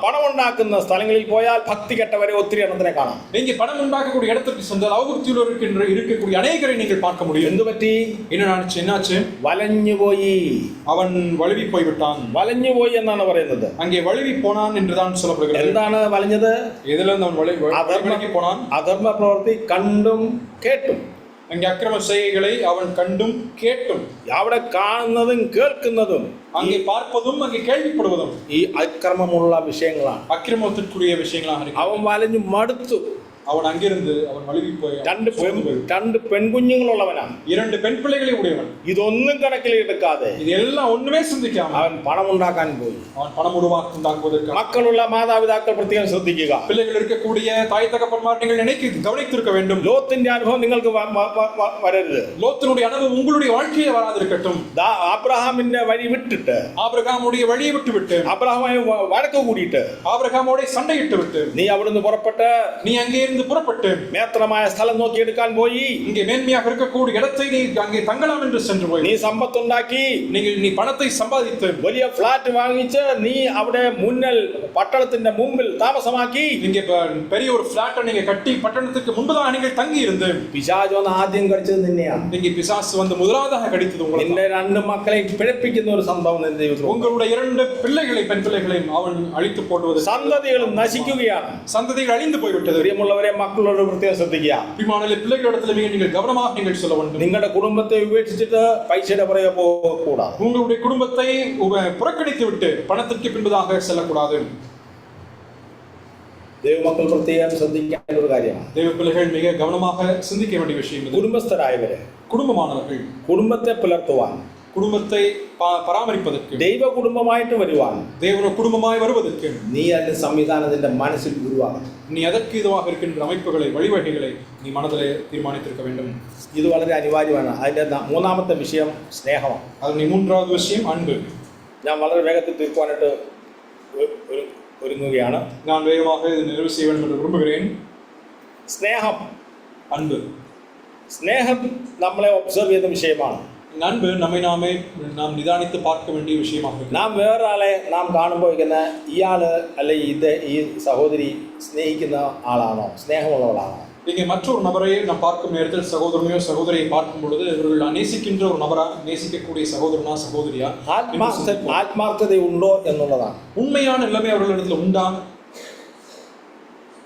പണം ഉണ്ടാക്കുന്ന സ്ഥലങ്ങളിൽ പോയാൽ ഭക്തി കെട്ടവരെ ഒത്തിരി എണ്ണത്തിനെ കാണാം. எங்க பணம் உண்டாக்கக்கூடிய இடத்துக்கு சென்றால் அவபக்தி உள்ளவர்கள் இருக்கக்கூடிய அநேகரை நீங்கள் பார்க்க முடியும். എന്തു പറ്റി? என்னாச்சு? വലഞ്ഞുപോയി. அவன் வழுவி போய்விட்டான். വലഞ്ഞുപോയി എന്നാണ് പറയുന്നത്. அங்கே வழுவி போனான் என்றுதான் சொல்லப்படுகிறது. എന്താണ് വലഞ്ഞത്? எதிலிருந்து அவன் வழுவி போனான்? അധർമ്മ പ്രവൃത്തി കണ്ടും കേട്ടും. அங்கே அக்கிரம செய்கைகளை அவன் கண்டும் கேட்டும். അവിടെ കാണുന്നതും കേൾക്കുന്നതും அங்கே பார்ப்பதும் அங்கே கேள்விப்படுவதும் ഈ അക്രമമുള്ള വിഷയങ്ങളാണ്. அக்கிரமத்திற்குரிய விஷயங்களாக இருக்கு. അവൻ വലഞ്ഞു മടുത്തു. அவன் அங்கிருந்து அவன் வழுவி போய் 2 പെൺകുഞ്ഞുങ്ങളുള്ളവനാണ്. 2 பெண் பிள்ளைகளை உடையவன். ഇതൊന്നും കണക്കിലെടുക്കാതെ இதெல்லாம் ஒண்ணுமே சிந்திக்காம അവൻ പണം ഉണ്ടാക്കാൻ പോയി. அவன் பணம் உண்டாக்குவதற்கு. മക്കളുള്ള മാതാപിതാക്കൾ പ്രത്യേകം ശ്രദ്ധിക്കുക. பிள்ளைகள் இருக்கக்கூடிய தாய் தகப்பன்மார் நீங்கள் கவனித்திருக்க வேண்டும். ലോത്തിന്റെ അനുഭവം നിങ്ങൾക്ക് വരരുത്. லோத்தினுடைய அனுபவம் உங்களுடைய வாழ்க்கையில வராதிருக்கட்டும். ആബ്രഹാമിന്റെ വഴി വിട്ടിട്ട്, ஆபிரகாமுடைய வழியை விட்டு ആബ്രഹാമായി വഴക്ക് കൂടിയിട്ട്, ஆபிரகாமோட சண்டையிட்டு விட்டு നീ அവിടുന്ന് പുറപ്പെട്ട് நீ அங்கே இருந்து புறப்பட்டு മേത്രമായ സ്ഥലം നോക്കിയെടുക്കാൻ പോയി. இங்கே மேன்மையாக இருக்கக்கூடிய இடத்தை நீ அங்கே தங்கலாம் என்று சென்று போய் നീ സമ്പത്തുണ്ടാക്കി, நீ பணத்தை சம்பாதித்து വലിയ ഫ്ലാറ്റ് വാങ്ങിച്ച് നീ അവിടെ മുന്നിൽ പട്ടണത്തിന്റെ മുമ്പിൽ താമസമാക്കി. நீங்க பெரிய ஒரு பிளாட்டை நீங்க கட்டி பட்டணத்துக்கு முன்பதாக நீங்கள் தங்கி இருந்து പിശാച് വന്ന് ആദ്യം കടിച്ചത് നിന്നെയാണ്. நீங்க பிசாசு வந்து முதலாவதாக கடித்தது உங்களை. നിന്റെ 2 മക്കളെ പിഴപ്പിക്കുന്ന ഒരു സംഭവം നിന്റെ ജീവിതത്തിൽ. உங்களுடைய 2 பிள்ளைகளை பெண் பிள்ளைகளையும் அவன் அழித்து போடுவது. സന്തതികൾ നശിക്കുകയാണ്. சந்ததிகள் அழிந்து போய்விட்டது. പ്രിയമുള്ളവരെ, മക്കളോട് പ്രത്യേകം ശ്രദ്ധിക്കുക. பிரிமானலே பிள்ளைகளிடத்தில் நீங்கள் கவனமாக நீங்கள் சொல்ல வேண்டும். നിങ്ങളുടെ കുടുംബത്തെ ഉപേക്ഷിച്ചിട്ട് പൈസയുടെ പുറകെ പോകக்கூடாது. உங்களுடைய குடும்பத்தை புறக்கணித்து விட்டு பணத்திற்கு பின்பதாக செல்லக்கூடாது. ദൈവമക്കൾ പ്രത്യേകം ശ്രദ്ധിക്കേണ്ട ഒരു കാര്യമാണ്. தேவ பிள்ளைகள் மிக கவனமாக சிந்திக்க வேண்டிய விஷயம் இது. കുടുംബസ്ഥരായവരെ, குடும்பமானவர்கள் കുടുംബത്തെ പുലർത്തുവാൻ, குடும்பத்தை பராமரிப்பதற்கு, ദൈവ കുടുംബമായിട്ട് വരുവാൻ, தேவன குடும்பமாய் வருவதற்கு നീ അതിന്റെ സംവിധാനത്തിന്റെ മനസ്സിൽ ഉരുവാകണം. நீ அதற்கு இதுவாக இருக்கின்ற அமைப்புகளை வழிவகைகளை நீ மனதிலே தீர்மானித்திருக்க வேண்டும். ഇത് വളരെ അനിവാര്യമാണ്. അതിന്റെ 3ാമത്തെ വിഷയം സ്നേഹമാണ്. அது 3வது விஷயம் அன்பு. ഞാൻ വളരെ വേഗത്തിൽ തീർക്കുവാനായിട്ട് ഒരുങ്ങുകയാണ്. நான் வேகமாக இது நிறைவு செய்ய வேண்டும் என்று விரும்புகிறேன். സ്നേഹം, அன்பு. സ്നേഹം നമ്മളെ ഒബ്സർവ് ചെയ്യുന്ന വിഷയമാണ്. அன்பு நாம் நிதானித்து பார்க்க வேண்டிய விஷயமாக இருக்கு. നാം വേറൊരാളെ നാം കാണുമ്പോൾ ഇങ്ങനെ ഇയാള് അല്ലെങ്കിൽ ഈ സഹോദരി സ്നേഹിക്കുന്ന ആളാണോ, സ്നേഹമുള്ളവളാണോ? இங்கே மற்றொரு நபரை நாம் பார்க்கும் நேரத்தில் சகோதரனையோ சகோதரியை பார்க்கும் பொழுது இவர்கள் நேசிக்கின்ற ஒரு நபரா, நேசிக்கக்கூடிய சகோதரனா சகோதரியா, ആത്മാർത്ഥതയുണ്ടോ എന്നുള്ളതാണ്. உண்மையான நிலைமை அவர்களிடத்தில் உண்டா?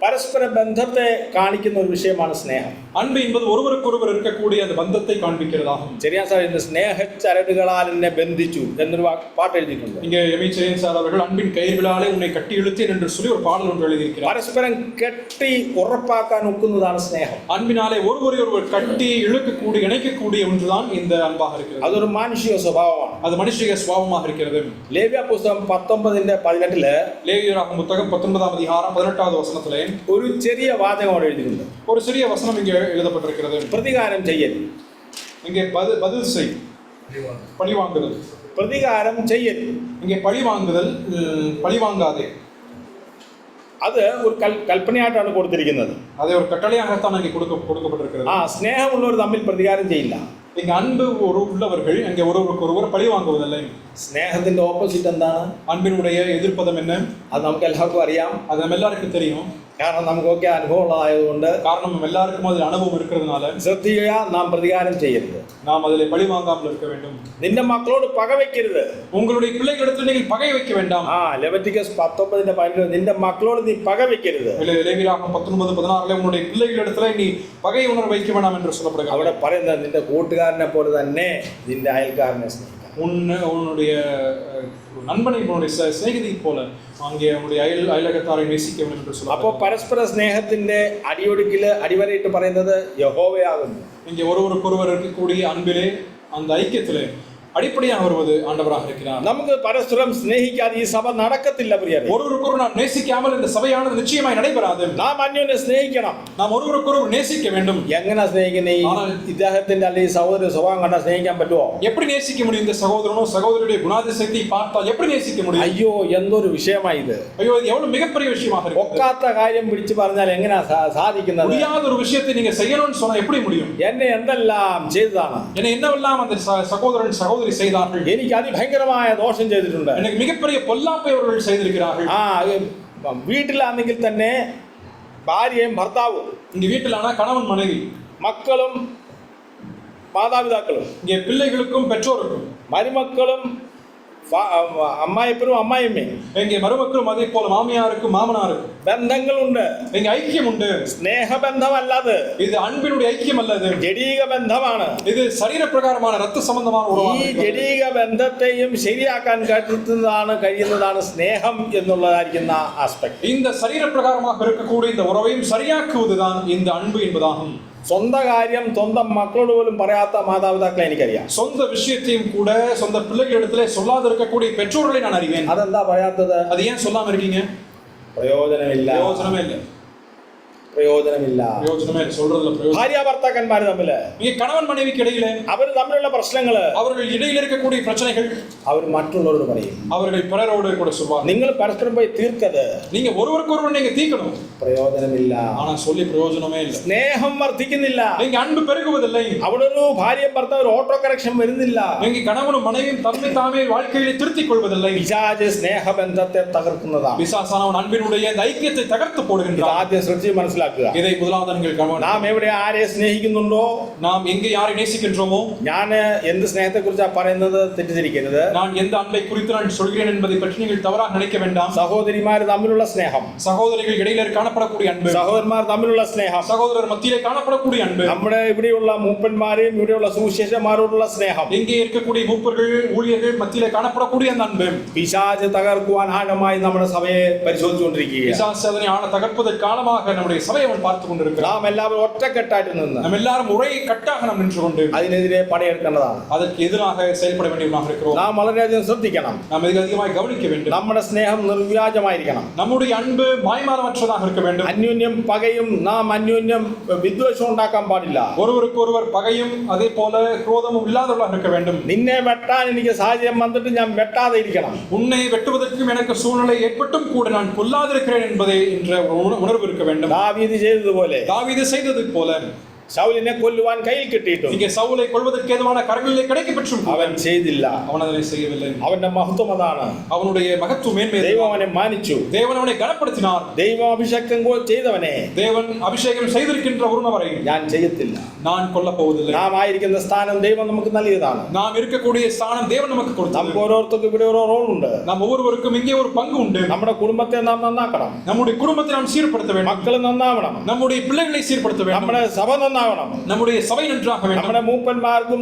പരസ്പര ബന്ധത്തെ കാണിക്കുന്ന ഒരു വിഷയമാണ് സ്നേഹം. அன்பு என்பது ஒருவருக்கொருவர் இருக்கக்கூடிய அந்த பந்தத்தை காண்பிக்கிறதாகும். ചെറിയ സാർ ഇന്ന് സ്നേഹച്ചരടുകളാൽ എന്നെ ബന്ധിച്ചു എന്നൊരു പാട്ട് എഴുതിയിട്ടുണ്ട്. இங்கே எமி செரியன் சார் அவர்கள் அன்பின் கயிறுகளாலே உன்னை கட்டி இழுத்தேன் என்று சொல்லி ஒரு பாடல் ஒன்று எழுதியிருக்கிறார். പരസ്പരം കെട്ടി ഉറപ്പാക്കാൻ ഒക്കുന്നതാണ് സ്നേഹം. அன்பினாலே ஒருவர் கட்டி இழுக்கக்கூடிய இணைக்கக்கூடிய ஒன்றுதான் இந்த அன்பாக இருக்கிறது. അതൊരു മാനുഷിക സ്വഭാവമാണ്. அது மனுஷிக சுபாவமாக இருக்கிறது. ലേവ്യ പുസ്തകം 19:18 லேவியராகமம் புத்தகம் 19ஆம் அதிகாரம் 18வது வசனத்திலே ഒരു ചെറിയ വാചകം അവിടെ എഴുതിയിട്ടുണ്ട്. ஒரு சிறிய வசனம் இங்கே எழுதப்பட்டிருக்கிறது. പ്രതികാരം ചെയ്യരുത്. இங்கே பதில் செய், பழிவாங்குதல். പ്രതികാരം ചെയ്യരുത്. இங்கே பழிவாங்குதல், பழிவாங்காதே. അത് ഒരു കൽപ്പനയായിട്ടാണ് കൊടുത്തിരിക്കുന്നത്. அதை ஒரு கட்டளையாகத்தான் அங்கே கொடுக்கப்பட்டிருக்கிறது. സ്നേഹമുള്ളവർ തമ്മിൽ പ്രതികാരം ചെയ്യില്ല. இங்க அன்பு உள்ளவர்கள் அங்கே ஒருவருக்கொருவர் பழி வாங்குவதில்லை. സ്നേഹത്തിന്റെ ഓപ്പോസിറ്റ് എന്താണ്? அன்பினுடைய எதிர்ப்பதம் என்ன? അത് നമുക്ക് എല്ലാവർക്കും അറിയാം. அது நம்ம எல்லாருக்கும் தெரியும். കാരണം നമുക്കൊക്കെ അനുഭവമുള്ളതായതുകൊണ്ട് காரணம் நம்ம எல்லாருக்கும் அதில் அனுபவம் இருக்கிறதுனால ശ്രദ്ധിക്കുക, നാം പ്രതികാരം ചെയ്യരുത്. நாம் அதில் பழி வாங்காமல் இருக்க வேண்டும். നിന്റെ മക്കളോട് പക വെക്കരുത്. உங்களுடைய பிள்ளைகளிடத்தில் நீங்கள் பகை வைக்க வேண்டாம். ലെവിറ്റിക്കസ് 19:15 നിന്റെ മക്കളോട് നീ പക വെക്കരുത്. லேவியராகமம் 19:16 உன்னுடைய பிள்ளைகளிடத்தில் நீ பகை உணர்வு வைக்க வேண்டாம் என்று சொல்லப்படுகிறது. അവിടെ പറയുന്നത് നിന്റെ കൂട്ടുകാരനെ പോലെ തന്നെ നിന്റെ അയൽക്കാരനെ സ്നേഹിക്കണം. உன்னுடைய நண்பனை உன்னுடைய சிநேகிதை போல அங்கே உன்னுடைய அயலகத்தாரை நேசிக்க வேண்டும் என்று சொல்ல. അപ്പോൾ പരസ്പര സ്നേഹത്തിന്റെ അടിയൊടുക്കില് അടിവരയിട്ട് പറയുന്നത് യഹോവയാകുന്നു. இங்கே ஒருவருக்கொருவர் இருக்கக்கூடிய அன்பிலே அந்த ஐக்கியத்திலே அடிப்படையாக வருவது ஆண்டவராக இருக்கிறார். നമുക്ക് പരസ്പരം സ്നേഹിക്കാതെ ഈ സഭ നടക്കത്തില്ല പ്രിയരേ. ஒருவருக்கொருவர் நாம் நேசிக்காமல் இந்த சபையானது நிச்சயமாய் நடைபெறாது. നാം അന്യോന്യം സ്നേഹിക്കണം. நாம் ஒருவருக்கொருவர் நேசிக்க வேண்டும். എങ്ങനെ സ്നേഹിക്കുന്നേ? ഇദ്ദേഹത്തിന്റെ അല്ലെങ്കിൽ സഹോദര സ്വഭാവം കണ്ടാൽ സ്നേഹിക്കാൻ പറ്റുമോ? எப்படி நேசிக்க முடியும்? இந்த சகோதரனோ சகோதரியுடைய குணாதிசயத்தை பார்த்தால் எப்படி நேசிக்க முடியும்? അയ്യോ, എന്തൊരു വിഷയമായി ഇത്. ஐயோ, இது எவ்வளவு மிகப்பெரிய விஷயமாக இருக்கு. ഒക്കാത്ത കാര്യം പിടിച്ചു പറഞ്ഞാൽ എങ്ങനെയാ സാധിക്കുന്നത്? முடியாத ஒரு விஷயத்தை நீங்க செய்யணும்னு சொன்னா எப்படி முடியும்? എന്നെ എന്തെല്ലാം ചെയ്തതാണ്. என்ன என்னவெல்லாம் அந்த சகோதரன் சகோதரி செய்தார்கள். എനിക്ക് അതിഭയങ്കരമായ ദോഷം ചെയ്തിട്ടുണ്ട്. எனக்கு மிகப்பெரிய பொல்லாப்பை அவர்கள் செய்திருக்கிறார்கள். വീട്ടിലാണെങ്കിൽ തന്നെ ഭാര്യയും ഭർത്താവും, இங்க வீட்டிலான கணவன் மனைவி, മക്കളും മാതാപിതാക്കളും, இங்கே பிள்ளைகளுக்கும் பெற்றோருக்கும், മരുമക്കളും അമ്മായിപ്പനും അമ്മായിമ്മയും, இங்கே மருமக்களும் அதே போல மாமியாருக்கும் மாமனாருக்கும் ബന്ധങ്ങളുണ്ട്. இங்க ஐக்கியம் உண்டு. സ്നേഹബന്ധമല്ലത്, இது അൻപിனுடைய ஐக்கியம் அல்லது, ജഡീക ബന്ധമാണ്. இது சரீர பிரகாரமான ரத்த சம்பந்தமான ഈ உறவாக. ജഡീക ബന്ധത്തെയും ശരിയാക്കാൻ കഴിയുന്നതാണ് സ്നേഹം എന്നുള്ളതായിരിക്കുന്ന ആസ്പെക്ട്. இந்த சரீர பிரகாரமாக இருக்கக்கூடிய இந்த உறவையும் சரியாக்குவதுதான் இந்த அன்பு என்பதாகும். സ്വന്തം കാര്യം സ്വന്തം മക്കളോട് പോലും പറയാത്ത മാതാപിതാക്കളെ എനിക്കറിയാം. சொந்த விஷயத்தையும் கூட சொந்த பிள்ளைகளிடத்திலே சொல்லாத இருக்கக்கூடிய பெற்றோர்களை நான் அறிவேன். അതെന്താ പറയാത്തത്? அது ஏன் சொல்லாம இருக்கீங்க? പ്രയോജനമില്ല. பிரயோஜனமே இல்லை. പ്രയോജനമില്ല. பிரயோஜனமே இல்லை. சொல்றதுல பிரயோஜனம். ഭാര്യ ഭർത്താക്കന്മാർ തമ്മില്, இங்க கணவன் மனைவிக்கு இடையிலே അവർ തമ്മിലുള്ള പ്രശ്നങ്ങള്, அவர்கள் இடையில இருக்கக்கூடிய பிரச்சனைகள் അവർ മറ്റുള്ളവരോട് പറയും. அவர்கள் பிறரோடு கூட சொல்வார். നിങ്ങൾ പരസ്പരം പോയി തീർക്കത്. நீங்க ஒருவருக்கொருவர் நீங்க தீர்க்கணும். പ്രയോജനമില്ല. ஆனா சொல்லி பிரயோஜனமே இல்லை. സ്നേഹം വർദ്ധിക്കുന്നില്ല. நீங்க அன்பு பெருகுவதில்லை. അവിടെ ഒരു ഭാര്യയും ഭർത്താവ് ഒരു ഓട്ടോ കറക്ഷൻ വരുന്നില്ല. நீங்க கணவனும் மனைவியும் தம்மை தாமே வாழ்க்கையிலே திருத்திக் கொள்வதில்லை. പിശാച് സ്നേഹബന്ധത്തെ തകർക്കുന്നതാണ്. பிசாசானவன் அன்பினுடைய இந்த ஐக்கியத்தை தகர்த்து போடுகின்றான். ആദ്യം ശ്രദ്ധിച്ച് മനസ്സിലാക്കുക. இதை முதலாவது நீங்கள் கவனியுங்கள். നാം എവിടെ ആരെ സ്നേഹിക്കുന്നുണ്ടോ, நாம் எங்கே யாரை நேசிக்கின்றோமோ, ഞാൻ എന്ത് സ്നേഹത്തെ കുറിച്ചാ പറയുന്നത് തെറ്റിദ്ധരിക്കരുത്. நான் எந்த அன்பை குறித்து நான் சொல்கிறேன் என்பதை பற்றி நீங்கள் தவறாக நினைக்க வேண்டாம். സഹോദരിമാർ തമ്മിലുള്ള സ്നേഹം, சகோதரிகள் இடையில காணப்படக்கூடிய அன்பு, സഹോദരന്മാർ തമ്മിലുള്ള സ്നേഹം, சகோதரர் மத்தியிலே காணப்படக்கூடிய அன்பு, നമ്മുടെ ഇവിടെയുള്ള മൂപ്പന്മാരെയും ഇവിടെയുള്ള സുവിശേഷന്മാരോടുള്ള സ്നേഹം, இங்கே இருக்கக்கூடிய மூப்பர்கள் ஊழியர்கள் மத்தியிலே காணப்படக்கூடிய அந்த அன்பு, പിശാച് തകർക്കുവാൻ ആഴമായി നമ്മുടെ സഭയെ പരിശോധിച്ചുകൊണ്ടിരിക്കുകയാണ്. பிசாசு அதனை தகர்ப்பதற்கு காலமாக நம்முடைய சபையை அவன் பார்த்து கொண்டிருக்கிறான். നാം എല്ലാവരും ഒറ്റക്കെട്ടായിട്ട് നിന്ന് நம்ம எல்லாரும் ஒரே கட்டாக நாம் நின்று கொண்டு അതിനെതിരെ പണിയെടുക്കേണ്ടതാണ്. அதற்கு எதிராக செயல்பட வேண்டியவர்களாக இருக்கிறோம். നാം വളരെയധികം ശ്രദ്ധിക്കണം. நாம் மிக அதிகமாக கவனிக்க வேண்டும். നമ്മുടെ സ്നേഹം നിർവ്യാജമായിരിക്കണം. நம்முடைய அன்பு மாய்மாலமற்றதாக இருக்க வேண்டும். അന്യോന്യം പകയും നാം അന്യോന്യം വിദ്വേഷം ഉണ്ടാക്കാൻ പാടില്ല. ஒருவருக்கு ஒருவர் பகையும் அதே போல குரோதமும் இல்லாதவர்களாக இருக்க வேண்டும். നിന്നെ വെട്ടാൻ എനിക്ക് സാഹചര്യം വന്നിട്ട് ഞാൻ വെട്ടാതെ ഇരിക്കണം. உன்னை வெட்டுவதற்கும் எனக்கு சூழ்நிலை ஏற்பட்டும் கூட நான் கொல்லாதிருக்கிறேன் என்பதை என்ற உணர்வு இருக்க வேண்டும். ദാവീദ് ചെയ്തതുപോലെ, தாவீது செய்தது போல ശൗലിനെ കൊല്ലുവാൻ കയ്യിൽ കിട്ടിയിട്ടും இங்கே சவுலை கொல்வதற்கு ஏதுவான கரங்களிலே கிடைக்க பெற்றும் അവൻ ചെയ്തില്ല. அவன் அதனை செய்யவில்லை. അവന്റെ മഹത്വം അതാണ്. அவனுடைய மகத்துவம் மேன்மை. ദൈവം അവനെ മാനിച്ചു. தேவன் அவனை கனப்படுத்தினார். ദൈവം അഭിഷേകം ചെയ്തവനെ தேவன் அபிஷேகம் செய்திருக்கின்ற ஒருவரை ഞാൻ ചെയ്യത്തില്ല. நான் கொல்ல போவதில்லை. നാം ആയിരിക്കുന്ന സ്ഥാനം ദൈവം നമുക്ക് നൽകിയതാണ്. நாம் இருக்கக்கூடிய ஸ்தானம் தேவன் நமக்கு கொடுத்தது. നമുക്ക് ഓരോരുത്തർക്കും ഇവിടെ ഓരോ റോൾ ഉണ്ട്. நாம் ஒவ்வொருவருக்கும் இங்கே ஒரு பங்கு உண்டு. നമ്മുടെ കുടുംബത്തെ നാം നന്നാക്കണം. நம்முடைய குடும்பத்தை நாம் சீர்படுத்த வேண்டும். മക്കൾ നന്നാവണം. நம்முடைய பிள்ளைகளை சீர்படுத்த வேண்டும். നമ്മുടെ സഭ നന്നാവണം. நம்முடைய சபை நன்றாக வேண்டும். നമ്മുടെ മൂപ്പന്മാർക്കും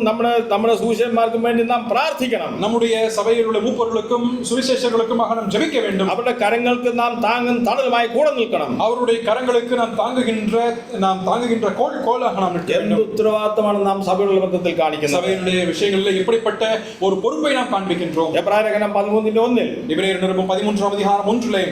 നമ്മുടെ സുവിശേഷന്മാർക്കും വേണ്ടി നാം പ്രാർത്ഥിക്കണം. நம்முடைய சபையில் உள்ள மூப்பர்களுக்கும் சுவிசேஷர்களுக்குமாக நாம் ஜெபிக்க வேண்டும். അവരുടെ കരങ്ങൾക്ക് നാം താങ്ങും തണലുമായി കൂടെ നിൽക്കണം. அவருடைய கரங்களுக்கு நாம் தாங்குகின்ற கோலாக நாம் நிற்க എന്ത് வேண்டும். ഉത്തരവാദിത്തമാണ് നാം സഭയുള്ള ബന്ധത്തിൽ കാണിക്കുന്നത്? சபையினுடைய விஷயங்களில் எப்படிப்பட்ட ஒரு பொறுப்பை நாம் காண்பிக்கின்றோம். എബ്രായലേഖനം 13:1 எபிரேயர் நிருபம் 13:1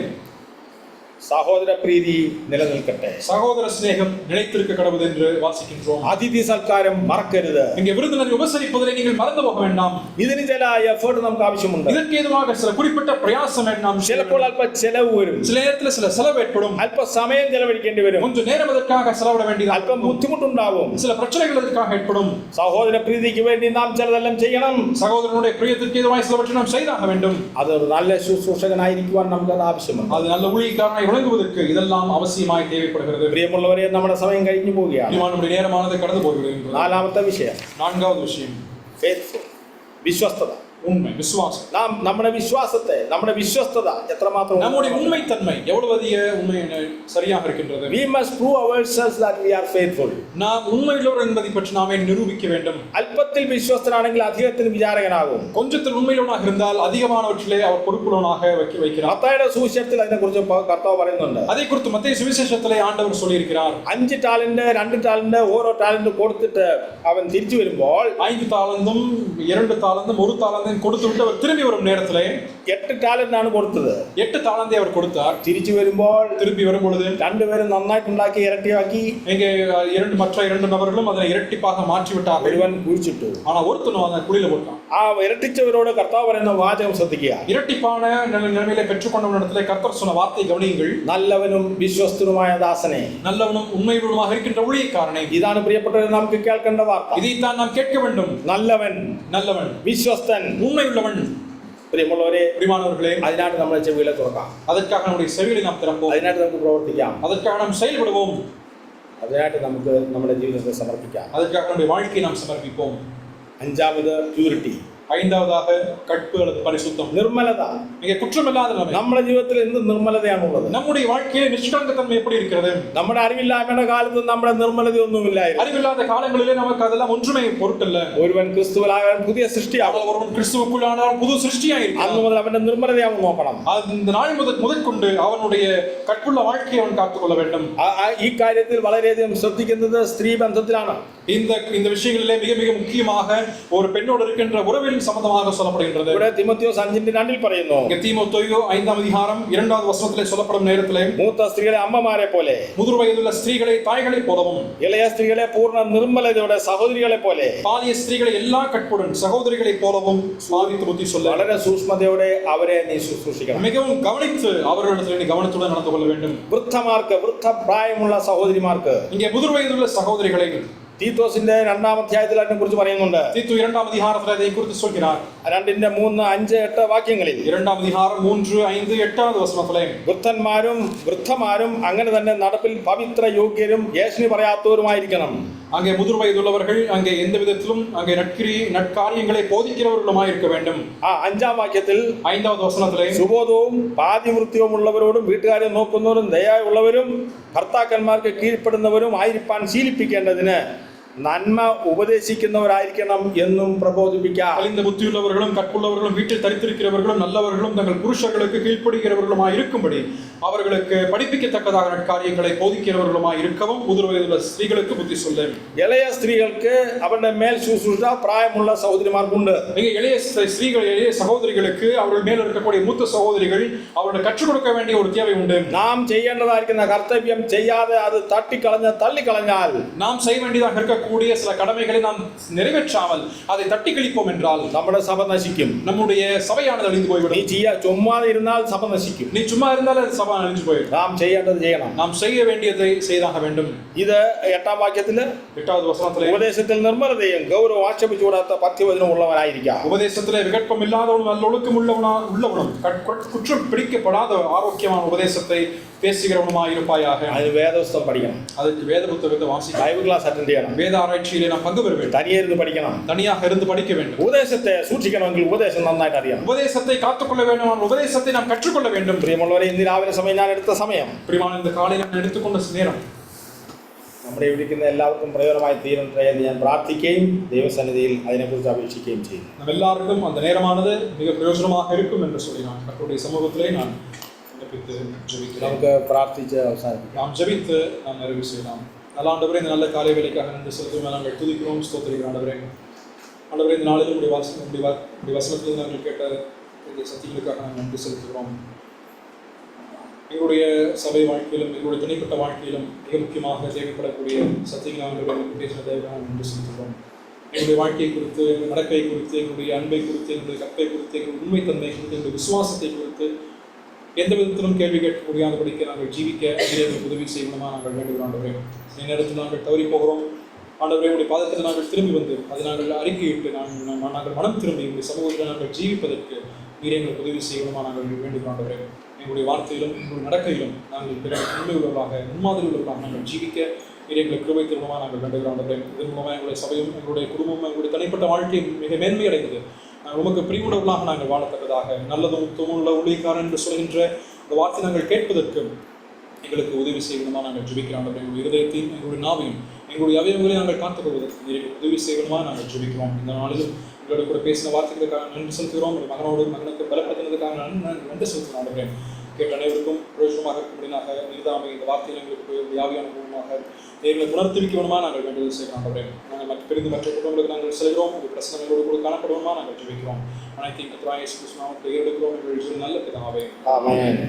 സഹോദര പ്രീതി നിലനിൽക്കട്ടെ. சகோதர சிநேகம் நிலைத்திருக்க கடவுது என்று வாசிக்கின்றோம். അതിഥി സൽക്കാരം മറക്കരുത്. இங்கே விருந்தினரை உபசரிப்பதை நீங்கள் மறந்து போக வேண்டாம். ഇതിന് ചില എഫേർട്ട് നമുക്ക് ആവശ്യമുണ്ട്. இதற்கு ஏதுவாக சில குறிப்பிட்ட பிரயாசம் நாம் ചിലപ്പോൾ അല്പ ചെലവ് വരും. சில நேரத்தில் சில செலவு ஏற்படும். അല്പ സമയം ചെലവഴിക്കേണ്ടി വരും. கொஞ்சம் நேரம் அதற்காக செலவிட வேண்டியது. അല്പം ബുദ്ധിമുട്ടുണ്ടാവും. சில பிரச்சனைகள் அதற்காக ஏற்படும். സഹോദര പ്രീതിക്ക് വേണ്ടി നാം ചിലതെല്ലാം ചെയ്യണം. சகோதரனுடைய பிரியத்திற்கு ஏதுவாக சிலவற்றை நாம் செய்தாக வேண்டும். അത് ഒരു നല്ല ശുശ്രൂഷകനായിരിക്കുവാൻ നമുക്ക് അത് ആവശ്യമുണ്ട്. அது நல்ல ஊழியக்காரனாய் நீதிமானாய் விளங்குவதற்கு இதெல்லாம் அவசியமாய் தேவைப்படுகிறது. പ്രിയമുള്ളവരെ, നമ്മുടെ സമയം കഴിഞ്ഞു പോവുകയാണ്. நம்முடைய நேரமானது கடந்து போகிறது. നാലാമത്തെ വിഷയം, நான்காவது விஷயம் faithful, വിശ്വസ്തത. உண்மை, விசுவாசம். നാം നമ്മുടെ വിശ്വാസത്തെ, നമ്മുടെ വിശ്വസ്തത എത്രമാത്രം, நம்முடைய உண்மைத்தன்மை எவ்வளவு அதிக உண்மை சரியாக இருக்கின்றது. we must prove ourselves that we are faithful. நாம் உண்மையுள்ளவர் என்பதை பற்றி நாமே நிரூபிக்க வேண்டும். അല്പത്തിൽ വിശ്വസ്തനാണെങ്കിൽ അധികത്തിന് വിചാരകനാകും. கொஞ்சத்தில் உண்மையுள்ளவனாக இருந்தால் அதிகமானவற்றிலே அவர் பொறுப்புள்ளவனாக வைக்கிறார். മത്തായിയുടെ സുവിശേഷത്തിൽ അതിനെക്കുറിച്ച് കർത്താവ് പറയുന്നുണ്ട്. அதை குறித்து மத்தேயு சுவிசேஷத்திலே ஆண்டவர் சொல்லியிருக்கிறார். 5 ടാലന്റ് 2 ടാലന്റ് ഓരോ ടാലന്റ് കൊടുത്തിട്ട് അവൻ തിരിച്ചു വരുമ്പോൾ 5 താലന്തും 2 താലന്തും 1 താലന്തും கொடுத்து விட்டு அவர் திரும்பி வரும் நேரத்திலே 8 ടാലന്റ് ആണ് കൊടുത്തത്. 8 താലന്தை அவர் கொடுத்தார். തിരിച്ചു വരുമ്പോൾ திரும்பி வரும் பொழுது രണ്ടുപേരും നന്നായിട്ടുണ്ടാക്കി ഇരട്ടിയാക്കി. இங்கே மற்ற 2 நபர்களும் அதை இரட்டிப்பாக மாற்றி விட்டார்கள். ഒരുവൻ കുഴിച്ചിട്ടു. ஆனா ஒருத்தனும் அதை குழியில போட்டான். ആ ഇരട്ടിച്ചവരോട് കർത്താവ് പറയുന്ന വാചകം ശ്രദ്ധിക്കുക. இரட்டிப்பான நிலைமையிலே பெற்றுக்கொண்டவனிடத்திலே கர்த்தர் சொன்ன வார்த்தை கவனியுங்கள். നല്ലവനും വിശ്വസ്തനുമായ ദാസനെ, நல்லவனும் உண்மையுள்ளவனுமாக இருக்கின்ற ஊழியக்காரனே. ഇതാണ് പ്രിയപ്പെട്ടവരെ നമുക്ക് കേൾക്കേണ്ട വാർത്ത. இதைத்தான் நாம் கேட்க வேண்டும். നല്ലവൻ, நல்லவன், വിശ്വസ്തൻ, உண்மையுள்ளவன். പ്രിയമുള്ളവരെ, பிரியமானவர்களே, അതിനായിട്ട് നമ്മുടെ ചെവികളെ തുറക്കാം. அதற்காக நம்முடைய செவிகளை நாம் திறப்போம். അതിനായിട്ട് നമുക്ക് പ്രവർത്തിക്കാം. அதற்காக நாம் செயல்படுவோம். അതിനായിട്ട് നമുക്ക് നമ്മുടെ ജീവിതത്തെ സമർപ്പിക്കാം. அதற்காக நம்முடைய வாழ்க்கையை நாம் சமர்ப்பிப்போம். അഞ്ചാമത് പ്യൂരിറ്റി, 5ாவதாக கற்பு அல்லது பரிசுத்தம், നിർമ്മലത. இங்கே குற்றமில்லாத நிலைமை. നമ്മുടെ ജീവിതത്തിൽ എന്ത് നിർമ്മലതയാണുള്ളത്? நம்முடைய வாழ்க்கையிலே நிஷ்கலங்கத்தன்மை எப்படி இருக்கிறது? നമ്മുടെ അറിവില്ലായ്മയുടെ കാലത്ത് നമ്മുടെ നിർമ്മലതയൊന്നുമില്ലായിരുന്നു. அறிவில்லாத காலங்களிலே நமக்கு அதெல்லாம் ஒன்றுமே பொருட்டல்ல. ഒരുവൻ ക്രിസ്തുവിലാകാൻ പുതിയ സൃഷ്ടിയാകും. ஒருவன் கிறிஸ்துவுக்குள்ளானால் புது சிருஷ்டியாய் இருக்கிறான். അന്ന് മുതൽ അവന്റെ നിർമ്മലതയെ അവൻ നോക്കണം. இந்த நாள் முதற்கொண்டு அவனுடைய கற்புள்ள வாழ்க்கையை அவன் காத்துக்கொள்ள வேண்டும். ഈ കാര്യത്തിൽ വളരെയധികം ശ്രദ്ധിക്കുന്നത് സ്ത്രീ ബന്ധത്തിലാണ്. இந்த விஷயங்களிலே மிக மிக முக்கியமாக ஒரு பெண்ணோடு இருக்கின்ற உறவில் சம்பந்தமாக சொல்லப்படுகின்றது. ഇവിടെ തിമോത്തിയോസ് 5:2 പറയുന്നു, தீமோத்தேயு 5ஆம் அதிகாரம் 2வது வசனத்திலே சொல்லப்படும் நேரத்திலே, മൂത്ത സ്ത്രീകളെ അമ്മമാരെ പോലെ, முதிர் வயதுள்ள ஸ்திரீகளை தாய்களை போலவும், ഇളയ സ്ത്രീകളെ പൂർണ്ണ നിർമ്മലതയോടെ സഹോദരികളെ പോലെ, பாலிய ஸ்திரீகளை எல்லா கற்புடன் சகோதரிகளை போலவும் பாதித்து புத்தி சொல்ல, വളരെ സൂക്ഷ്മതയോടെ അവരെ നീ ശുശ്രൂഷിക്കണം. மிகவும் கவனித்து அவர்களிடத்தில் நீ கவனத்துடன் நடந்து கொள்ள வேண்டும். വൃദ്ധമാർക്ക്, വൃദ്ധപ്രായമുള്ള സഹോദരിമാർക്ക്, இங்கே முதிர் வயதுள்ள சகோதரிகளை തീത്തോസിന്റെ 2ാം അധ്യായത്തിൽ അതിനെ കുറിച്ച് പറയുന്നുണ്ട്. தீத்து 2ஆம் அதிகாரத்தில் அதை குறித்து சொல்கிறார். 2:3, 5, 8 വാക്യങ്ങളിൽ 2ஆம் அதிகாரம் 3, 5, 8வது வசனத்திலே, വൃദ്ധന്മാരും വൃദ്ധമാരും അങ്ങനെ തന്നെ നടപ്പിൽ പവിത്ര യോഗ്യരും യേശുവിന് പറയാത്തവരുമായിരിക്കണം. அங்கே முதிர் வயதுள்ளவர்கள் அங்கே எந்த விதத்திலும் அங்கே நற்காரியங்களை போதிக்கிறவர்களுமாய் இருக்க வேண்டும். 5ാം വാക്യത്തിൽ 5வது வசனத்திலே, സുബോധവും പാതിവൃത്യവും ഉള്ളവരോടും വീട്ടുകാരെ നോക്കുന്നവരും ദയായുള്ളവരും ഭർത്താക്കന്മാർക്ക് കീഴ്പ്പെടുന്നവരും ആയിരിക്കാൻ ശീലിപ്പിക്കേണ്ടതിന് നന്മ ഉപദേശിക്കുന്നവരായിരിക്കണം എന്നും പ്രബോധിപ്പിക്കാം. அழிந்த புத்தியுள்ளவர்களும் கற்புள்ளவர்களும் வீட்டில் தரித்திருக்கிறவர்களும் நல்லவர்களும் தங்கள் புருஷர்களுக்கு கீழ்ப்படுகிறவர்களுமாய் இருக்கும்படி அவர்களுக்கு படிப்பிக்கத்தக்கதாக நற்காரியங்களை போதிக்கிறவர்களுமாய் இருக்கவும் முதிர் வயதுள்ள ஸ்திரீகளுக்கு புத்தி சொல்ல. ഇളയ സ്ത്രീകൾക്ക് അവരുടെ മേൽ ശുശ്രൂഷ പ്രായമുള്ള സഹോദരിമാർക്കുണ്ട്. மிக எளிய ஸ்திரீகள், எளிய சகோதரிகளுக்கு அவர்கள் மேல் இருக்கக்கூடிய மூத்த சகோதரிகள் அவர்கள் கற்றுக் கொடுக்க வேண்டிய ஒரு தேவை உண்டு. നാം ചെയ്യേണ്ടതായിരിക്കുന്ന കർത്തവ്യം ചെയ്യാതെ അത് തള്ളിക്കളഞ്ഞാൽ, நாம் செய்ய வேண்டியதாக இருக்கக்கூடிய சில கடமைகளை நாம் நிறைவேற்றாமல் அதை தட்டி கழிப்போம் என்றால் നമ്മുടെ സഭ നശിക്കും. நம்முடைய சபையானது அழிந்து போய்விடும். നീ ചുമ്മാതെ ഇരുന്നാൽ സഭ നശിക്കും. நீ சும்மா இருந்தால் அது சபை அழிஞ்சு போய்விடும். നാം ചെയ്യേണ്ടത് ചെയ്യണം. நாம் செய்ய வேண்டியதை செய்தாக வேண்டும். ഇത് 8ാം വാക്യത്തില് 8வது வசனத்திலே, ഉപദേശത്തിൽ നിർമ്മലതയും ഗൗരവം ആക്ഷേപിച്ചുകൂടാത്ത പഥ്യവചനം ഉള്ളവനായിരിക്കാം. உபதேசத்திலே விகற்பம் இல்லாதவனும் நல்லொழுக்கம் உள்ளவனும் குற்றம் பிடிக்கப்படாத ஆரோக்கியமான உபதேசத்தை பேசுகிறவனுமாய் இருப்பாயாக. അതിന് വേദപുസ്തകം പഠിക്കണം. அதற்கு வேத புத்தகத்தை வாசிக்க, ബൈബിൾ ക്ലാസ് അറ്റൻഡ് ചെയ്യണം. வேத ആരാய்ச்சிയിலே நாம் பங்கு பெற வேண்டும். തനിയെ ഇരുന്ന് പഠിക്കണം. தனியாக இருந்து படிக்க வேண்டும். ഉപദേശത്തെ സൂക്ഷിക്കണമെങ്കിൽ ഉപദേശം നന്നായിട്ട് അറിയണം. உபதேசத்தை காத்துக்கொள்ள வேண்டும். உபதேசத்தை நாம் கற்றுக்கொள்ள வேண்டும். പ്രിയമുള്ളവരെ, ഇന്ന് രാവിലെ സമയം ഞാൻ എടുത്ത സമയം பிரியமான இந்த காலையில் நான் எடுத்துக்கொண்ட நேரம் നമ്മുടെ ഇരിക്കുന്ന എല്ലാവർക്കും പ്രയോജനമായി തീരട്ടെ എന്ന് ഞാൻ പ്രാർത്ഥിക്കുകയും ദൈവസന്നിധിയിൽ അതിനെക്കുറിച്ച് അപേക്ഷിക്കുകയും ചെയ്യും. நம்ம எல்லாருக்கும் அந்த நேரமானது மிக பிரயோஜனமாக இருக்கும் என்று சொல்லி நான் கர்த்தருடைய சமூகத்திலே நான் ஜெபிக்கிறேன். നമുക്ക് പ്രാർത്ഥിച്ച് അവസാനിപ്പിക്കാം. நாம் ஜெபித்து நாம் நிறைவு செய்யலாம். நல்ல ஆண்டவரே, இந்த நல்ல காலை வேலைக்காக நன்றி செலுத்துவோம். நாங்கள் துதிக்கிறோம், ஸ்தோத்திரிக்கிறோம். ஆண்டவரே, இந்த நாளில் உடைய வசனத்தில் நாங்கள் கேட்ட இந்த சத்தியங்களுக்காக நாங்கள் நன்றி செலுத்துகிறோம். எங்களுடைய சபை வாழ்க்கையிலும் எங்களுடைய தனிப்பட்ட வாழ்க்கையிலும் மிக முக்கியமாக தேவைப்படக்கூடிய சத்தியங்களை பேசினதாக நன்றி செலுத்துகிறோம். எங்களுடைய வாழ்க்கையை குறித்து, எங்களுடைய நடக்கை குறித்து, எங்களுடைய அன்பை குறித்து, எங்களுடைய கற்பை குறித்து, எங்களுடைய உண்மைத்தன்மை குறித்து, எங்களுடைய விசுவாசத்தை குறித்து எந்த விதத்திலும் கேள்வி கேட்க முடியாதபடிக்கு நாங்கள் ஜீவிக்க எங்களுக்கு உதவி செய்யணுமா நாங்கள் வேண்டுகிறோம். ஆண்டவரே, நேரத்தில் நாங்கள் தவறி போகிறோம். ஆண்டவரே, உடைய பாதத்தில் நாங்கள் திரும்பி வந்து அதை நாங்கள் அறிக்கையிட்டு நாங்கள் மனம் திரும்பி உங்களுடைய சமூகத்தில் நாங்கள் ஜீவிப்பதற்கு நீர் எங்களுக்கு உதவி செய்யணுமா நாங்கள் வேண்டுகிறோம். ஆண்டவரே, எங்களுடைய வார்த்தையிலும் எங்களுடைய நடக்கையிலும் நாங்கள் உண்மை உள்ளவர்களாக முன்மாதிரி உள்ளவர்களாக நாங்கள் ஜீவிக்க எங்களுக்கு கிருபை திருமணமாக நாங்கள் வேண்டுகிறோம். இதன் மூலமாக எங்களுடைய சபையும் எங்களுடைய குடும்பமும் எங்களுடைய தனிப்பட்ட வாழ்க்கையும் மிக மேன்மையடைந்தது. நாங்கள் உமக்கு பிரிவுள்ளவர்களாக நாங்கள் வாழத்தக்கதாக நல்லதும் உத்தமுள்ள ஊழியக்காரன் என்று சொல்கின்ற இந்த வார்த்தை நாங்கள் கேட்பதற்கு எங்களுக்கு உதவி செய்யணுமா நாங்கள் ஜெபிக்கிறோம். எங்களுடைய இருதயத்தையும் எங்களுடைய நாவையும் எங்களுடைய அவயவங்களையும் நாங்கள் காத்துக்கொள்வதற்கு எங்களுக்கு உதவி செய்யணுமா நாங்கள் ஜெபிக்கிறோம். இந்த நாளிலும் எங்களோட கூட பேசின வார்த்தைகளுக்காக நன்றி செலுத்துகிறோம். ஒரு மகனுக்கு பலப்படுத்தினதுக்காக நன்றி செலுத்துகிறோம். கேட்ட அனைவருக்கும் பிரயோஜனமாக இருக்கும்படியாக நீதாமை இந்த வார்த்தையில் எங்களுக்கு யாவியான பூர்வமாக எங்களை உணர்த்திவிக்க வேணுமா நாங்கள் வேண்டுதல் செய்கிறோம். நாங்கள் பிரிந்து மற்ற குடும்பங்களுக்கு நாங்கள் செல்கிறோம். ஒரு பிரச்சனைகளோடு கூட காணப்படுவோமா நாங்கள் ஜெபிக்கிறோம். அனைத்தையும் கர்த்தராகிய இயேசு கிறிஸ்துவின் நாமத்தில் ஏறெடுக்கிறோம். எங்கள் நல்ல பிதாவே. ஆமென்.